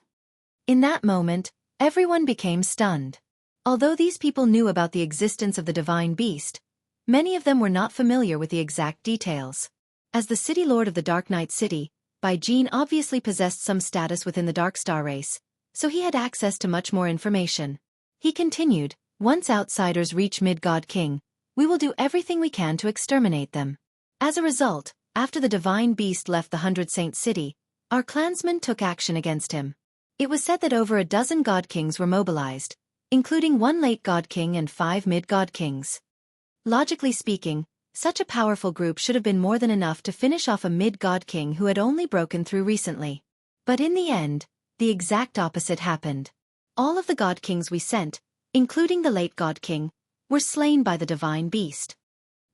In that moment, everyone became stunned. Although these people knew about the existence of the divine beast, many of them were not familiar with the exact details. As the City Lord of the Dark Knight City, Bai Jin obviously possessed some status within the Dark Star race, so he had access to much more information. He continued, Once outsiders reach mid-God King, we will do everything we can to exterminate them. As a result, after the divine beast left the 100 Saint City, our clansmen took action against him. It was said that over a dozen God Kings were mobilized, including one late God King and 5 mid-God Kings. Logically speaking, such a powerful group should have been more than enough to finish off a mid-God King who had only broken through recently. But in the end, the exact opposite happened. All of the God Kings we sent, including the late God King, were slain by the divine beast.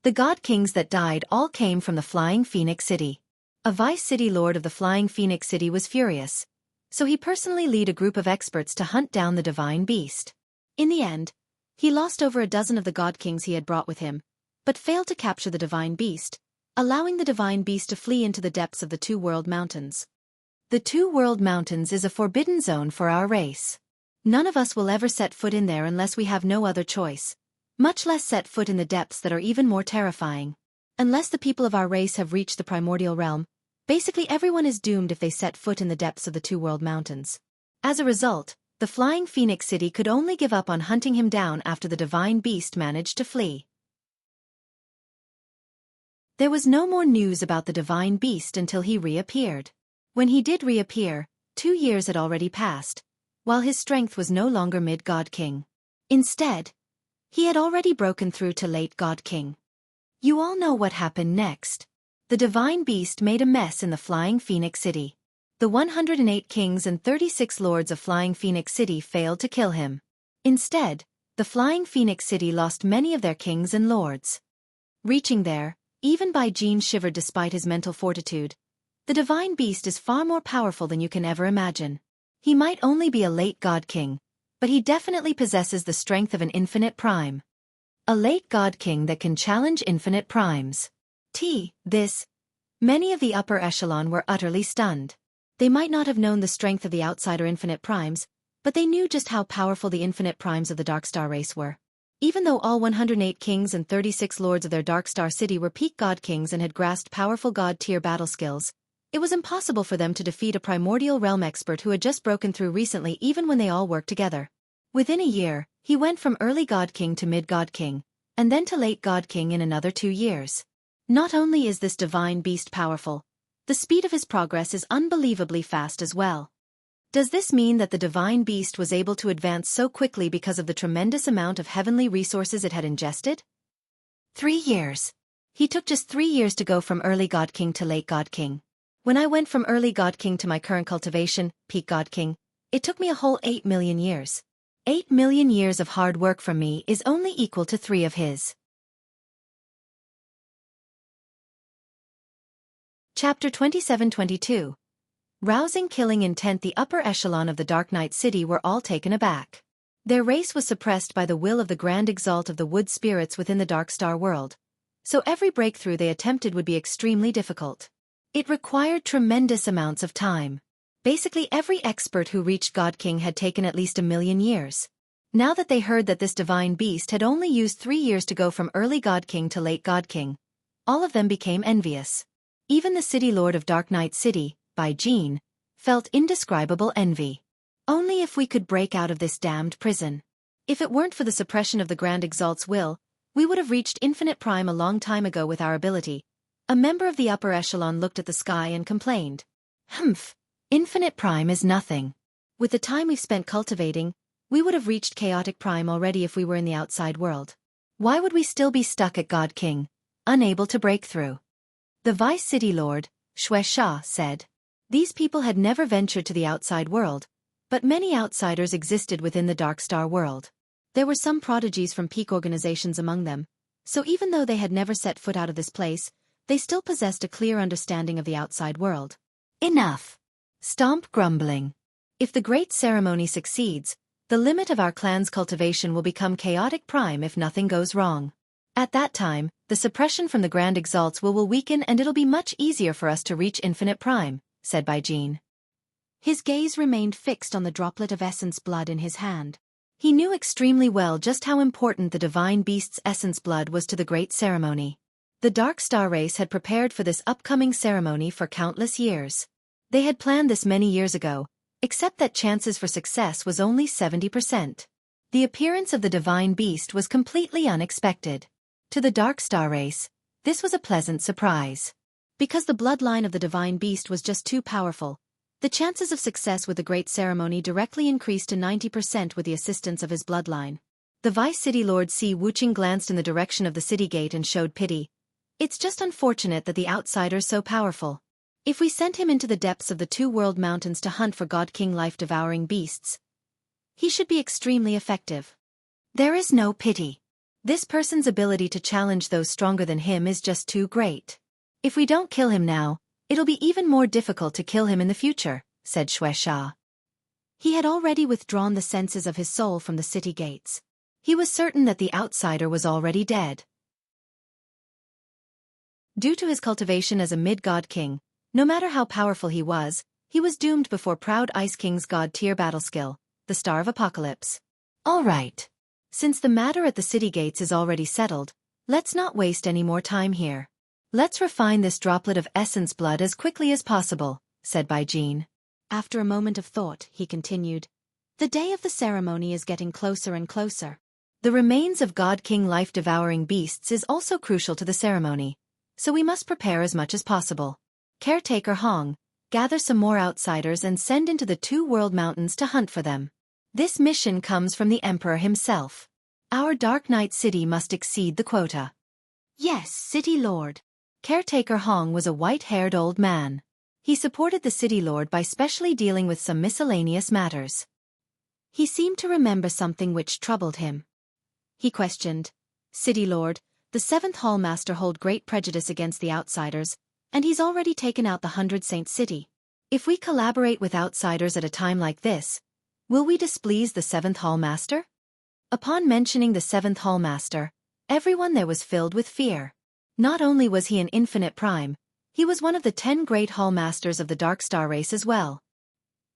The God Kings that died all came from the Flying Phoenix City. A Vice City Lord of the Flying Phoenix City was furious, so he personally led a group of experts to hunt down the divine beast. In the end, he lost over a dozen of the God Kings he had brought with him, but failed to capture the divine beast, allowing the divine beast to flee into the depths of the Two World Mountains. The Two World Mountains is a forbidden zone for our race. None of us will ever set foot in there unless we have no other choice, much less set foot in the depths that are even more terrifying. Unless the people of our race have reached the primordial realm, basically everyone is doomed if they set foot in the depths of the Two World Mountains. As a result, the Flying Phoenix City could only give up on hunting him down after the divine beast managed to flee. There was no more news about the divine beast until he reappeared. When he did reappear, 2 years had already passed, while his strength was no longer mid-God King. Instead, he had already broken through to late God King. You all know what happened next. The divine beast made a mess in the Flying Phoenix City. The 108 kings and 36 lords of Flying Phoenix City failed to kill him. Instead, the Flying Phoenix City lost many of their kings and lords. Reaching there, even Bai Jin shivered despite his mental fortitude. The divine beast is far more powerful than you can ever imagine. He might only be a late god king, but he definitely possesses the strength of an infinite prime. A late god king that can challenge infinite primes. Many of the upper echelon were utterly stunned. They might not have known the strength of the outsider infinite primes, but they knew just how powerful the infinite primes of the Darkstar race were. Even though all 108 kings and 36 lords of their Darkstar city were peak god kings and had grasped powerful god-tier battle skills, it was impossible for them to defeat a primordial realm expert who had just broken through recently even when they all worked together. Within a year, he went from early god king to mid-god king, and then to late god king in another 2 years. Not only is this divine beast powerful, the speed of his progress is unbelievably fast as well. Does this mean that the divine beast was able to advance so quickly because of the tremendous amount of heavenly resources it had ingested? 3 years. He took just 3 years to go from early god king to late god king. When I went from early god king to my current cultivation, peak god king, it took me a whole 8 million years. 8 million years of hard work from me is only equal to 3 of his. Chapter 27-22. Rousing killing intent. The upper echelon of the Dark Knight City were all taken aback. Their race was suppressed by the will of the Grand Exalt of the wood spirits within the Darkstar world, so every breakthrough they attempted would be extremely difficult. It required tremendous amounts of time. Basically every expert who reached God King had taken at least 1 million years. Now that they heard that this divine beast had only used 3 years to go from early God King to late God King, all of them became envious. Even the city lord of Dark Knight City, Bai Jin, felt indescribable envy. Only if we could break out of this damned prison. If it weren't for the suppression of the Grand Exalt's will, we would have reached Infinite Prime a long time ago with our ability. A member of the upper echelon looked at the sky and complained. Humph, Infinite Prime is nothing. With the time we've spent cultivating, we would have reached Chaotic Prime already if we were in the outside world. Why would we still be stuck at God King, unable to break through? The Vice City Lord, Xueqi, said. These people had never ventured to the outside world, but many outsiders existed within the Darkstar world. There were some prodigies from peak organizations among them, so even though they had never set foot out of this place, they still possessed a clear understanding of the outside world. Enough! Stomp grumbling. If the great ceremony succeeds, the limit of our clan's cultivation will become Chaotic Prime if nothing goes wrong. At that time, the suppression from the Grand Exalts will weaken and it'll be much easier for us to reach Infinite Prime, said Bai Jin. His gaze remained fixed on the droplet of essence blood in his hand. He knew extremely well just how important the divine beast's essence blood was to the great ceremony. The Dark Star race had prepared for this upcoming ceremony for countless years. They had planned this many years ago, except that chances for success was only 70%. The appearance of the divine beast was completely unexpected. To the Dark Star race, this was a pleasant surprise. Because the bloodline of the divine beast was just too powerful, the chances of success with the great ceremony directly increased to 90% with the assistance of his bloodline. The Vice City Lord Si Wuqing glanced in the direction of the city gate and showed pity. It's just unfortunate that the outsider's so powerful. If we sent him into the depths of the Two-World Mountains to hunt for God King life-devouring beasts, he should be extremely effective. There is no pity. This person's ability to challenge those stronger than him is just too great. If we don't kill him now, it'll be even more difficult to kill him in the future, said Xueqi. He had already withdrawn the senses of his soul from the city gates. He was certain that the outsider was already dead. Due to his cultivation as a mid-god king, no matter how powerful he was doomed before Proud Ice King's god-tier battle skill, the Star of Apocalypse. All right. Since the matter at the city gates is already settled, let's not waste any more time here. Let's refine this droplet of essence blood as quickly as possible, said Bai Jin. After a moment of thought, he continued. The day of the ceremony is getting closer and closer. The remains of God King life-devouring beasts is also crucial to the ceremony, so we must prepare as much as possible. Caretaker Hong, gather some more outsiders and send into the Two-World Mountains to hunt for them. This mission comes from the Emperor himself. Our Dark Knight City must exceed the quota. Yes, City Lord. Caretaker Hong was a white-haired old man. He supported the City Lord by specially dealing with some miscellaneous matters. He seemed to remember something which troubled him. He questioned, City Lord, The 7th Hall Master hold great prejudice against the outsiders, and he's already taken out the 100 Saint City. If we collaborate with outsiders at a time like this, will we displease the 7th Hall Master? Upon mentioning the 7th Hall Master, everyone there was filled with fear. Not only was he an infinite prime, he was one of the 10 great Hall Masters of the Dark Star race as well.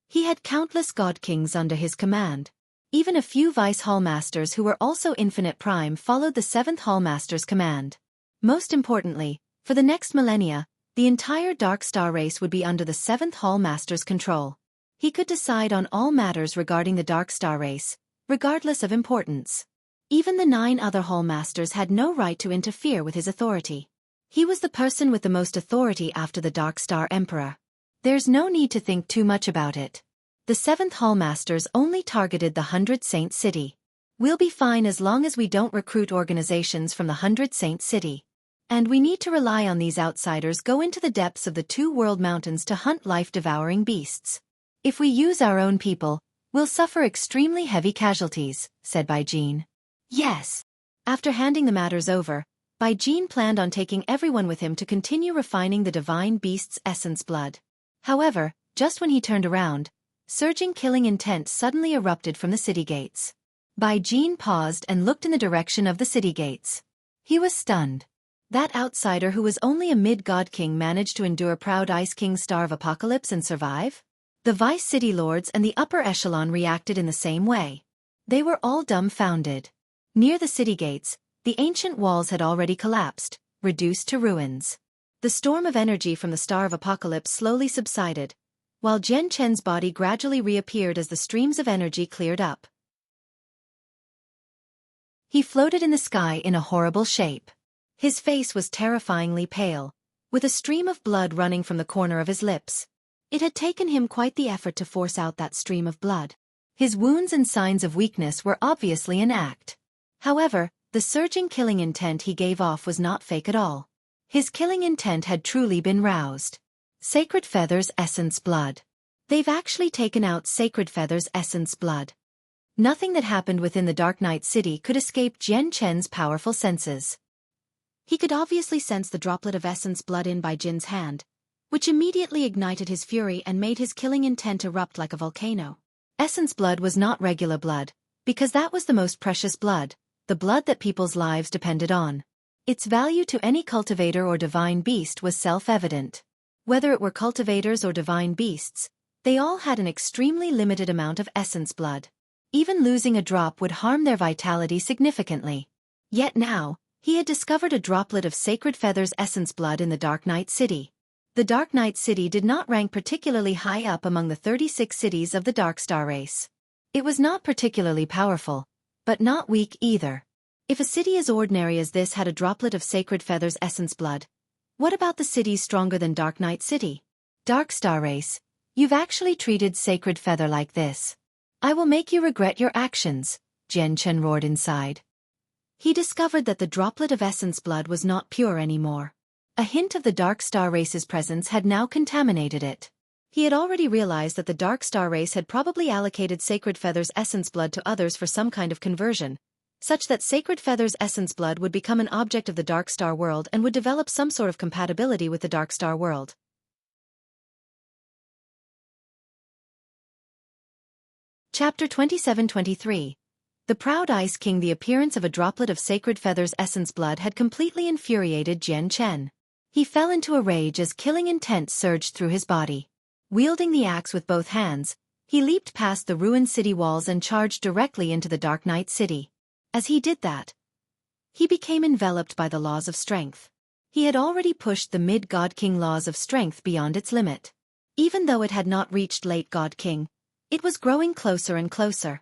He had countless God Kings under his command. Even a few Vice Hall Masters who were also infinite prime followed the 7th Hall Master's command. Most importantly, for the next millennia, the entire Dark Star race would be under the 7th Hall Master's control. He could decide on all matters regarding the Dark Star race, regardless of importance. Even the 9 other Hall Masters had no right to interfere with his authority. He was the person with the most authority after the Dark Star Emperor. There's no need to think too much about it. The 7th Hall Masters only targeted the 100 Saint City. We'll be fine as long as we don't recruit organizations from the 100 Saint City. And we need to rely on these outsiders go into the depths of the 2 world mountains to hunt life-devouring beasts. If we use our own people, we'll suffer extremely heavy casualties, said Bai Jin. Yes. After handing the matters over, Bai Jin planned on taking everyone with him to continue refining the divine beast's essence blood. However, just when he turned around, surging killing intent suddenly erupted from the city gates. Bai Jin paused and looked in the direction of the city gates. He was stunned. That outsider who was only a mid-god king managed to endure Proud Ice King's Star of Apocalypse and survive? The Vice City Lords and the upper echelon reacted in the same way. They were all dumbfounded. Near the city gates, the ancient walls had already collapsed, reduced to ruins. The storm of energy from the Star of Apocalypse slowly subsided, while Jian Chen's body gradually reappeared as the streams of energy cleared up. He floated in the sky in a horrible shape. His face was terrifyingly pale, with a stream of blood running from the corner of his lips. It had taken him quite the effort to force out that stream of blood. His wounds and signs of weakness were obviously an act. However, the surging killing intent he gave off was not fake at all. His killing intent had truly been roused. Sacred Feather's essence blood. They've actually taken out Sacred Feather's essence blood. Nothing that happened within the Dark Knight City could escape Jian Chen's powerful senses. He could obviously sense the droplet of essence blood in Bai Jin's hand, which immediately ignited his fury and made his killing intent erupt like a volcano. Essence blood was not regular blood, because that was the most precious blood, the blood that people's lives depended on. Its value to any cultivator or divine beast was self-evident. Whether it were cultivators or divine beasts, they all had an extremely limited amount of essence blood. Even losing a drop would harm their vitality significantly. Yet now, he had discovered a droplet of Sacred Feather's essence blood in the Dark Knight City. The Dark Knight City did not rank particularly high up among the 36 cities of the Dark Star race. It was not particularly powerful, but not weak either. If a city as ordinary as this had a droplet of Sacred Feather's essence blood, what about the cities stronger than Dark Knight City? Dark Star race, you've actually treated Sacred Feather like this. I will make you regret your actions, Jian Chen roared inside. He discovered that the droplet of essence blood was not pure anymore. A hint of the Dark Star race's presence had now contaminated it. He had already realized that the Dark Star race had probably allocated Sacred Feather's essence blood to others for some kind of conversion, such that Sacred Feather's essence blood would become an object of the Dark Star world and would develop some sort of compatibility with the Dark Star world. Chapter 27-23. The Proud Ice King. The appearance of a droplet of Sacred Feather's essence blood had completely infuriated Jian Chen. He fell into a rage as killing intent surged through his body. Wielding the axe with both hands, he leaped past the ruined city walls and charged directly into the Dark Knight City. As he did that, he became enveloped by the laws of strength. He had already pushed the mid-God King laws of strength beyond its limit. Even though it had not reached late God King, it was growing closer and closer.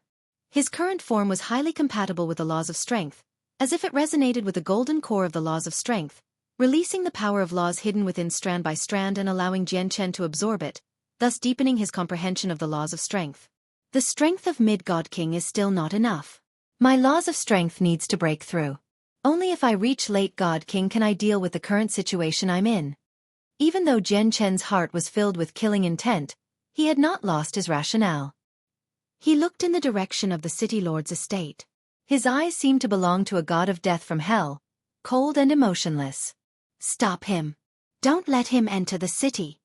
His current form was highly compatible with the laws of strength, as if it resonated with the golden core of the laws of strength, releasing the power of laws hidden within strand by strand and allowing Jian Chen to absorb it, thus deepening his comprehension of the laws of strength. The strength of mid-God King is still not enough. My laws of strength needs to break through. Only if I reach late God King can I deal with the current situation I'm in. Even though Jian Chen's heart was filled with killing intent, he had not lost his rationale. He looked in the direction of the City Lord's estate. His eyes seemed to belong to a god of death from hell, cold and emotionless. "Stop him. Don't let him enter the city."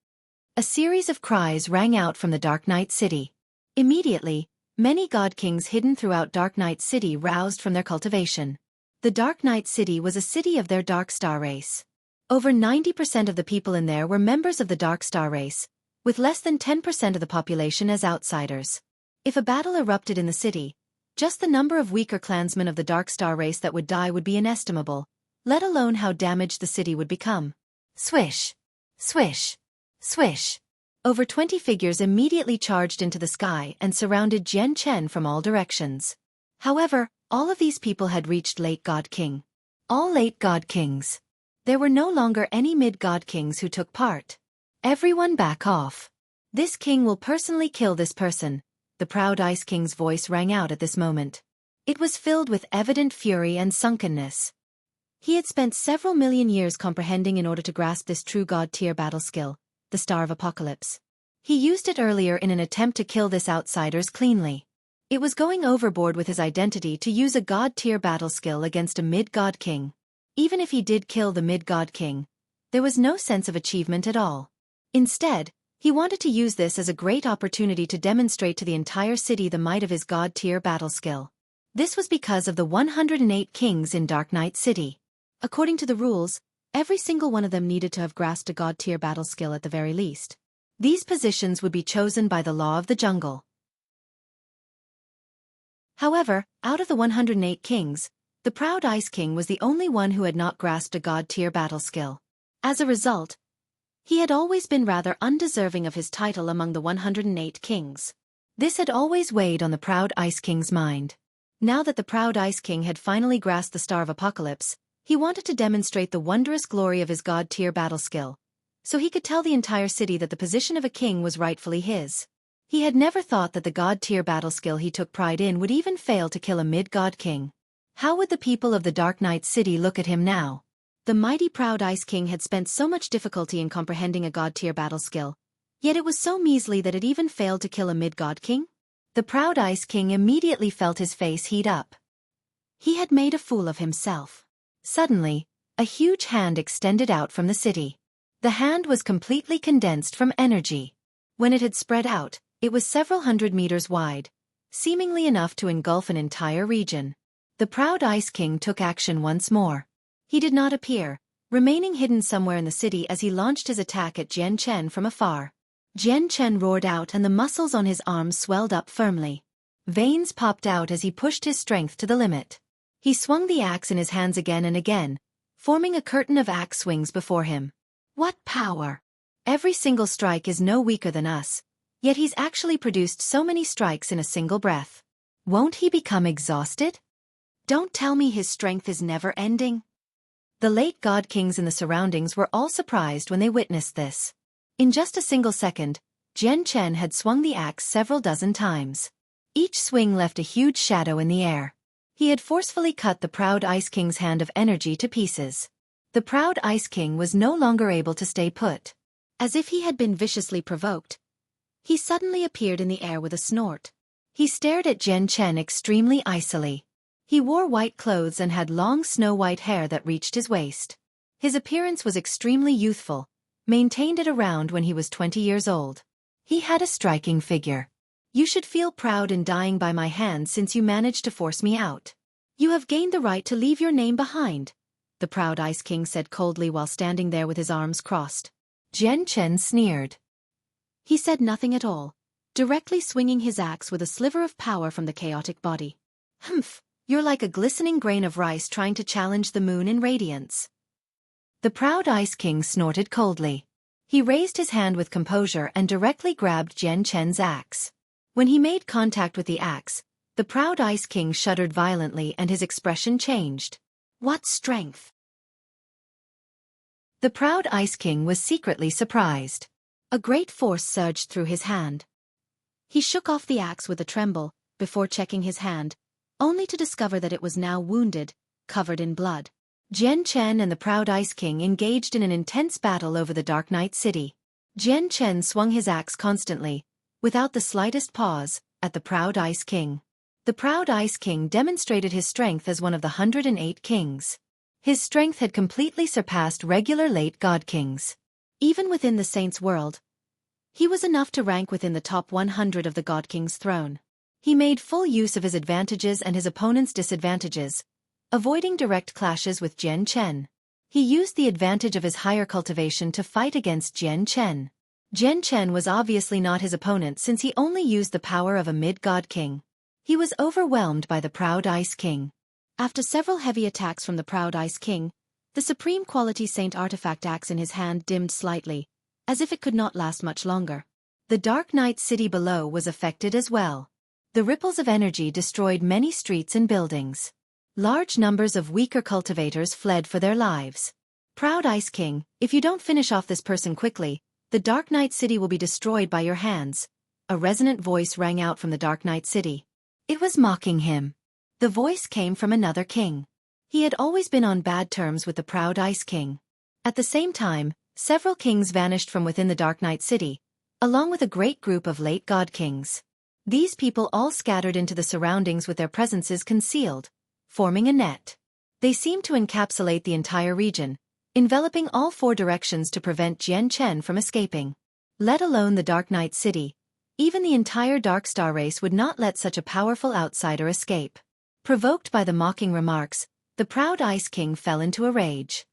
A series of cries rang out from the Dark Night City. Immediately, many god kings hidden throughout Dark Night City roused from their cultivation. The Dark Night City was a city of their Dark Star race. Over 90% of the people in there were members of the Dark Star race, with less than 10% of the population as outsiders. If a battle erupted in the city, just the number of weaker clansmen of the Dark Star race that would die would be inestimable, let alone how damaged the city would become. Swish! Swish! Swish! Over 20 figures immediately charged into the sky and surrounded Jian Chen from all directions. However, all of these people had reached Late God King. All Late God Kings. There were no longer any mid-god kings who took part. "Everyone back off. This king will personally kill this person," the proud Ice King's voice rang out at this moment. It was filled with evident fury and sunkenness. He had spent several million years comprehending in order to grasp this true god-tier battle skill, the Star of Apocalypse. He used it earlier in an attempt to kill this outsiders cleanly. It was going overboard with his identity to use a god-tier battle skill against a mid-god king. Even if he did kill the mid-god king, there was no sense of achievement at all. Instead, he wanted to use this as a great opportunity to demonstrate to the entire city the might of his god-tier battle skill. This was because of the 108 kings in Dark Night City. According to the rules, every single one of them needed to have grasped a god-tier battle skill at the very least. These positions would be chosen by the law of the jungle. However, out of the 108 kings, the proud Ice King was the only one who had not grasped a god-tier battle skill. As a result, he had always been rather undeserving of his title among the 108 kings. This had always weighed on the proud Ice King's mind. Now that the proud Ice King had finally grasped the Star of Apocalypse, he wanted to demonstrate the wondrous glory of his god-tier battle skill, so he could tell the entire city that the position of a king was rightfully his. He had never thought that the god-tier battle skill he took pride in would even fail to kill a mid-god king. How would the people of the Dark Night City look at him now? The mighty proud Ice King had spent so much difficulty in comprehending a god-tier battle skill, yet it was so measly that it even failed to kill a mid-god king? The proud Ice King immediately felt his face heat up. He had made a fool of himself. Suddenly, a huge hand extended out from the city. The hand was completely condensed from energy. When it had spread out, it was several hundred meters wide, seemingly enough to engulf an entire region. The proud Ice King took action once more. He did not appear, remaining hidden somewhere in the city as he launched his attack at Jian Chen from afar. Jian Chen roared out and the muscles on his arms swelled up firmly. Veins popped out as he pushed his strength to the limit. He swung the axe in his hands again and again, forming a curtain of axe swings before him. What power! Every single strike is no weaker than us, yet he's actually produced so many strikes in a single breath. Won't he become exhausted? Don't tell me his strength is never ending. The late god kings in the surroundings were all surprised when they witnessed this. In just a single second, Jian Chen had swung the axe several dozen times. Each swing left a huge shadow in the air. He had forcefully cut the proud Ice King's hand of energy to pieces. The proud Ice King was no longer able to stay put. As if he had been viciously provoked, he suddenly appeared in the air with a snort. He stared at Jian Chen extremely icily. He wore white clothes and had long snow-white hair that reached his waist. His appearance was extremely youthful, maintained at around when he was 20 years old. He had a striking figure. You should feel proud in dying by my hand since you managed to force me out. You have gained the right to leave your name behind, the proud Ice King said coldly while standing there with his arms crossed. Jian Chen sneered. He said nothing at all, directly swinging his axe with a sliver of power from the chaotic body. Humph, you're like a glistening grain of rice trying to challenge the moon in radiance. The proud Ice King snorted coldly. He raised his hand with composure and directly grabbed Jian Chen's axe. When he made contact with the axe, the proud Ice King shuddered violently and his expression changed. What strength! The proud Ice King was secretly surprised. A great force surged through his hand. He shook off the axe with a tremble, before checking his hand, only to discover that it was now wounded, covered in blood. Jian Chen and the proud Ice King engaged in an intense battle over the Dark Night City. Jian Chen swung his axe constantly, without the slightest pause, at the proud Ice King. The proud Ice King demonstrated his strength as one of the 108 kings. His strength had completely surpassed regular late god kings. Even within the saints' world, he was enough to rank within the top 100 of the god king's throne. He made full use of his advantages and his opponent's disadvantages, avoiding direct clashes with Jian Chen. He used the advantage of his higher cultivation to fight against Jian Chen. Jian Chen was obviously not his opponent since he only used the power of a mid-god king. He was overwhelmed by the proud Ice King. After several heavy attacks from the proud Ice King, the supreme quality saint artifact axe in his hand dimmed slightly, as if it could not last much longer. The Dark Night City below was affected as well. The ripples of energy destroyed many streets and buildings. Large numbers of weaker cultivators fled for their lives. Proud Ice King, if you don't finish off this person quickly, the Dark Night City will be destroyed by your hands. A resonant voice rang out from the Dark Night City. It was mocking him. The voice came from another king. He had always been on bad terms with the proud Ice King. At the same time, several kings vanished from within the Dark Night City, along with a great group of late god kings. These people all scattered into the surroundings with their presences concealed, forming a net. They seemed to encapsulate the entire region, enveloping all four directions to prevent Jian Chen from escaping. Let alone the Dark Night City, even the entire Dark Star race would not let such a powerful outsider escape. Provoked by the mocking remarks, the proud Ice King fell into a rage.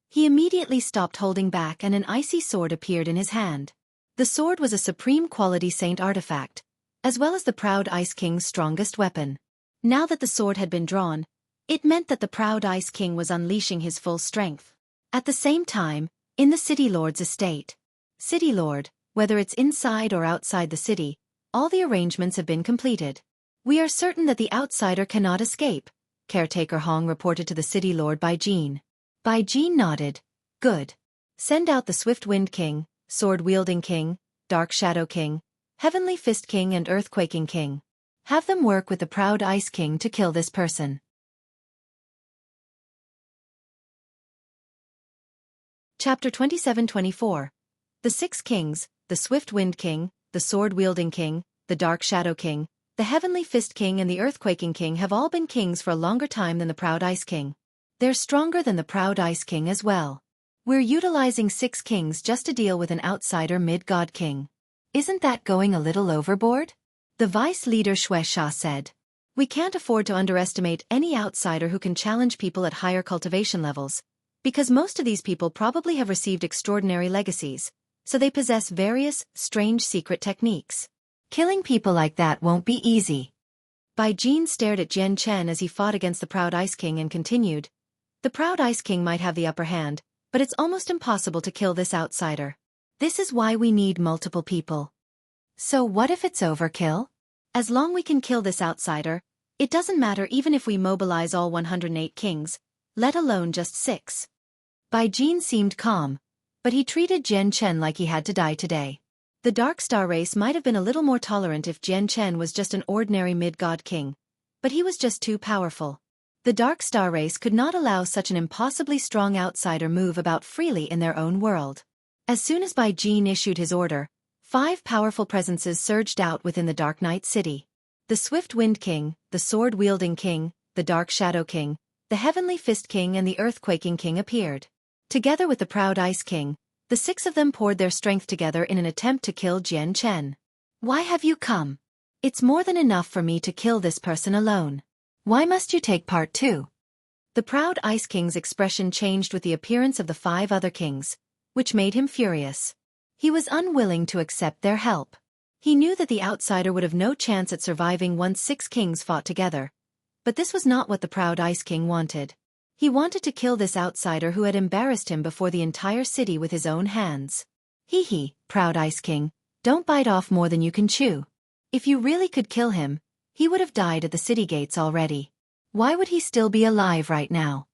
He immediately stopped holding back and an icy sword appeared in his hand. The sword was a supreme quality saint artifact, as well as the proud Ice King's strongest weapon. Now that the sword had been drawn, it meant that the proud Ice King was unleashing his full strength. At the same time, in the City Lord's estate. City Lord, whether it's inside or outside the city, all the arrangements have been completed. We are certain that the outsider cannot escape, Caretaker Hong reported to the City Lord Bai Jin. Bai Jin nodded. Good. Send out the Swift Wind King, Sword-Wielding King, Dark Shadow King, Heavenly Fist King and Earthquaking King. Have them work with the proud Ice King to kill this person. Chapter 27-24. The Six Kings, the Swift Wind King, the Sword-Wielding King, the Dark Shadow King, the Heavenly Fist King and the Earthquaking King have all been kings for a longer time than the proud Ice King. They're stronger than the proud Ice King as well. We're utilizing 6 kings just to deal with an outsider mid-god king. Isn't that going a little overboard? The vice leader Xueqi said. We can't afford to underestimate any outsider who can challenge people at higher cultivation levels, because most of these people probably have received extraordinary legacies, so they possess various, strange secret techniques. Killing people like that won't be easy. Bai Jin stared at Jian Chen as he fought against the proud Ice King and continued. The proud Ice King might have the upper hand, but it's almost impossible to kill this outsider. This is why we need multiple people. So what if it's overkill? As long as we can kill this outsider, it doesn't matter even if we mobilize all 108 kings, let alone just 6. Bai Jin seemed calm, but he treated Jian Chen like he had to die today. The Dark Star race might have been a little more tolerant if Jian Chen was just an ordinary mid-god king, but he was just too powerful. The Dark Star race could not allow such an impossibly strong outsider move about freely in their own world. As soon as Bai Jin issued his order, 5 powerful presences surged out within the Dark Night City. The Swift Wind King, the Sword-Wielding King, the Dark Shadow King, the Heavenly Fist King and the Earthquaking King appeared. Together with the proud Ice King, the 6 of them poured their strength together in an attempt to kill Jian Chen. Why have you come? It's more than enough for me to kill this person alone. Why must you take part too? The proud Ice King's expression changed with the appearance of the 5 other kings, which made him furious. He was unwilling to accept their help. He knew that the outsider would have no chance at surviving once 6 kings fought together. But this was not what the proud Ice King wanted. He wanted to kill this outsider who had embarrassed him before the entire city with his own hands. Hee, proud Ice King, don't bite off more than you can chew. If you really could kill him, he would have died at the city gates already. Why would he still be alive right now?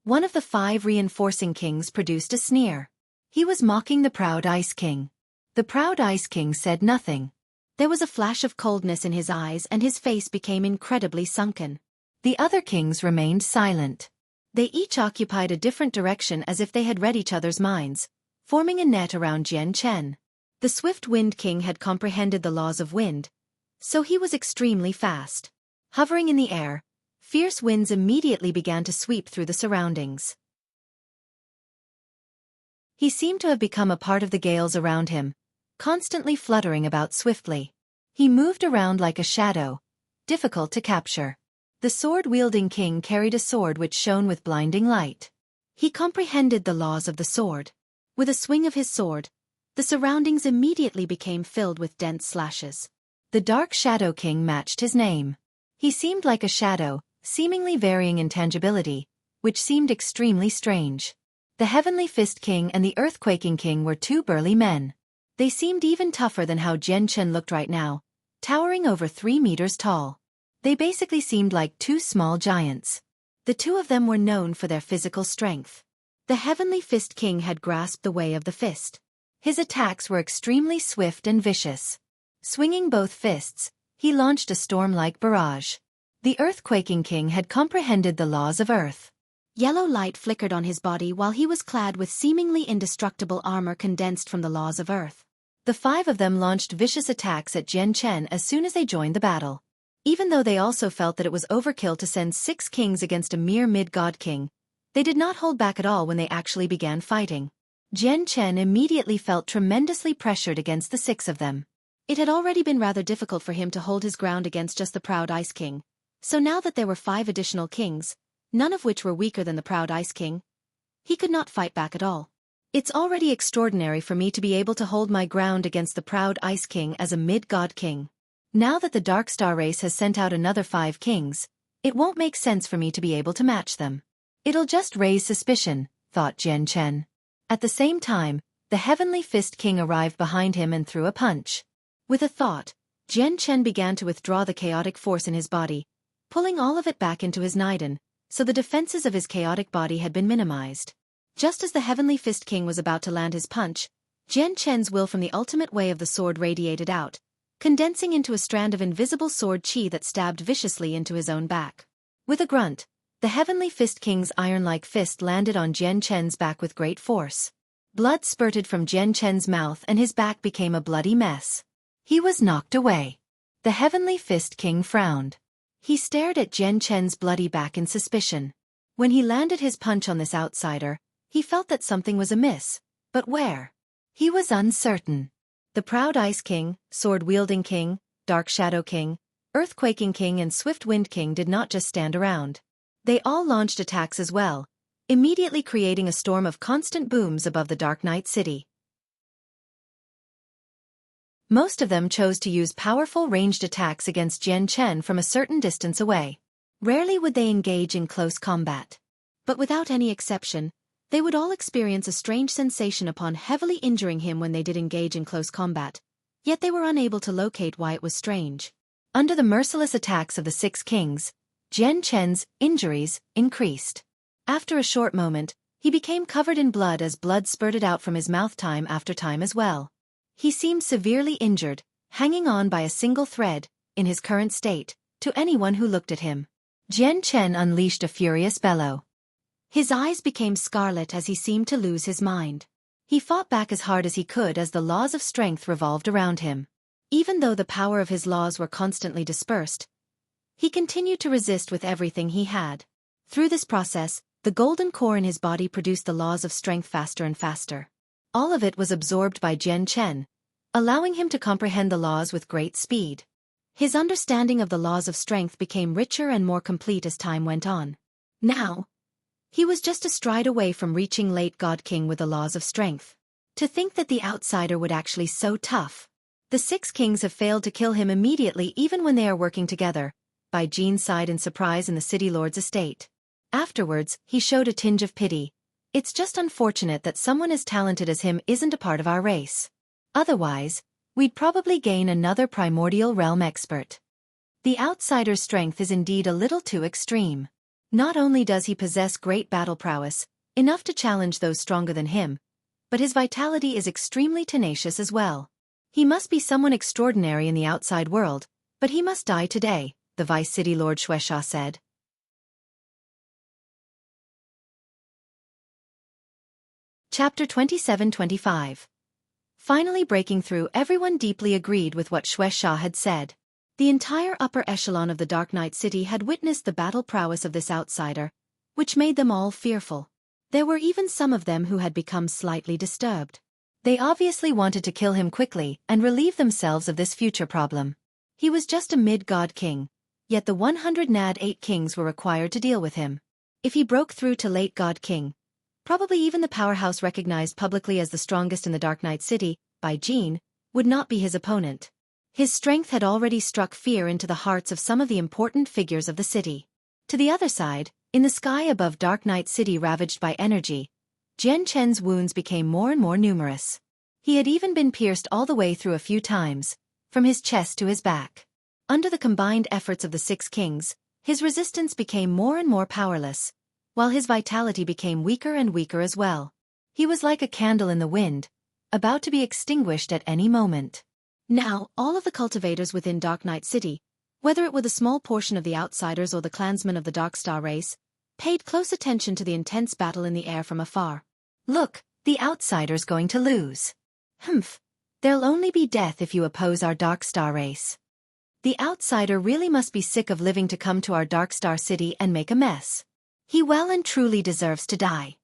One of the 5 reinforcing kings produced a sneer. He was mocking the proud Ice King. The proud Ice King said nothing. There was a flash of coldness in his eyes and his face became incredibly sunken. The other kings remained silent. They each occupied a different direction as if they had read each other's minds, forming a net around Jian Chen. The Swift Wind King had comprehended the laws of wind, so he was extremely fast. Hovering in the air, Fierce winds immediately began to sweep through the surroundings. He seemed to have become a part of the gales around him, constantly fluttering about swiftly. He moved around like a shadow, difficult to capture. The sword-wielding king carried a sword which shone with blinding light. He comprehended the laws of the sword. With a swing of his sword, the surroundings immediately became filled with dense slashes. The Dark Shadow King matched his name. He seemed like a shadow, seemingly varying in tangibility, which seemed extremely strange. The Heavenly Fist King and the Earthquaking King were two burly men. They seemed even tougher than how Jian Chen looked right now, towering over 3 meters tall. They basically seemed like two small giants. The two of them were known for their physical strength. The Heavenly Fist King had grasped the way of the fist. His attacks were extremely swift and vicious. Swinging both fists, he launched a storm-like barrage. The Earthquaking King had comprehended the laws of Earth. Yellow light flickered on his body while he was clad with seemingly indestructible armor condensed from the laws of Earth. The 5 of them launched vicious attacks at Jian Chen as soon as they joined the battle. Even though they also felt that it was overkill to send 6 kings against a mere mid-god king, they did not hold back at all when they actually began fighting. Jian Chen immediately felt tremendously pressured against the 6 of them. It had already been rather difficult for him to hold his ground against just the proud Ice King. So now that there were 5 additional kings, none of which were weaker than the proud Ice King, he could not fight back at all. It's already extraordinary for me to be able to hold my ground against the proud Ice King as a mid-god king. Now that the Dark Star race has sent out another 5 kings, it won't make sense for me to be able to match them. It'll just raise suspicion, thought Jian Chen. At the same time, the Heavenly Fist King arrived behind him and threw a punch. With a thought, Jian Chen began to withdraw the chaotic force in his body, pulling all of it back into his Niden, so the defenses of his chaotic body had been minimized. Just as the Heavenly Fist King was about to land his punch, Jian Chen's will from the ultimate way of the sword radiated out, condensing into a strand of invisible sword chi that stabbed viciously into his own back. With a grunt, the Heavenly Fist King's iron-like fist landed on Jian Chen's back with great force. Blood spurted from Jian Chen's mouth and his back became a bloody mess. He was knocked away. The Heavenly Fist King frowned. He stared at Jian Chen's bloody back in suspicion. When he landed his punch on this outsider, he felt that something was amiss, but where? He was uncertain. The Proud Ice King, Sword-Wielding King, Dark Shadow King, Earthquaking King and Swift Wind King did not just stand around. They all launched attacks as well, immediately creating a storm of constant booms above the Dark Night City. Most of them chose to use powerful ranged attacks against Jian Chen from a certain distance away. Rarely would they engage in close combat. But without any exception, they would all experience a strange sensation upon heavily injuring him when they did engage in close combat. Yet they were unable to locate why it was strange. Under the merciless attacks of the 6 kings, Jian Chen's injuries increased. After a short moment, he became covered in blood as blood spurted out from his mouth time after time as well. He seemed severely injured, hanging on by a single thread, in his current state, to anyone who looked at him. Jian Chen unleashed a furious bellow. His eyes became scarlet as he seemed to lose his mind. He fought back as hard as he could as the laws of strength revolved around him. Even though the power of his laws were constantly dispersed, he continued to resist with everything he had. Through this process, the golden core in his body produced the laws of strength faster and faster. All of it was absorbed by Jian Chen, allowing him to comprehend the laws with great speed. His understanding of the laws of strength became richer and more complete as time went on. Now, he was just a stride away from reaching late God King with the laws of strength. To think that the outsider would actually so tough. The 6 kings have failed to kill him immediately even when they are working together. Bai Jin sighed in surprise in the city lord's estate. Afterwards, he showed a tinge of pity. It's just unfortunate that someone as talented as him isn't a part of our race. Otherwise, we'd probably gain another primordial realm expert. The outsider's strength is indeed a little too extreme. Not only does he possess great battle prowess, enough to challenge those stronger than him, but his vitality is extremely tenacious as well. He must be someone extraordinary in the outside world, but he must die today, the Vice City Lord Xueqi said. Chapter 27-25. Finally breaking through, everyone deeply agreed with what Xueqi had said. The entire upper echelon of the Dark Knight City had witnessed the battle prowess of this outsider, which made them all fearful. There were even some of them who had become slightly disturbed. They obviously wanted to kill him quickly and relieve themselves of this future problem. He was just a mid-god king, yet the 108 kings were required to deal with him. If he broke through to late god king, probably even the powerhouse recognized publicly as the strongest in the Dark Knight City, by Jean, would not be his opponent. His strength had already struck fear into the hearts of some of the important figures of the city. To the other side, in the sky above Dark Knight City ravaged by energy, Jian Chen's wounds became more and more numerous. He had even been pierced all the way through a few times, from his chest to his back. Under the combined efforts of the 6 kings, his resistance became more and more powerless, while his vitality became weaker and weaker as well. He was like a candle in the wind, about to be extinguished at any moment. Now, all of the cultivators within Dark Knight City, whether it were the small portion of the outsiders or the clansmen of the Darkstar race, paid close attention to the intense battle in the air from afar. Look, the outsider's going to lose. Humph. There'll only be death if you oppose our Darkstar race. The outsider really must be sick of living to come to our Darkstar City and make a mess. He well and truly deserves to die.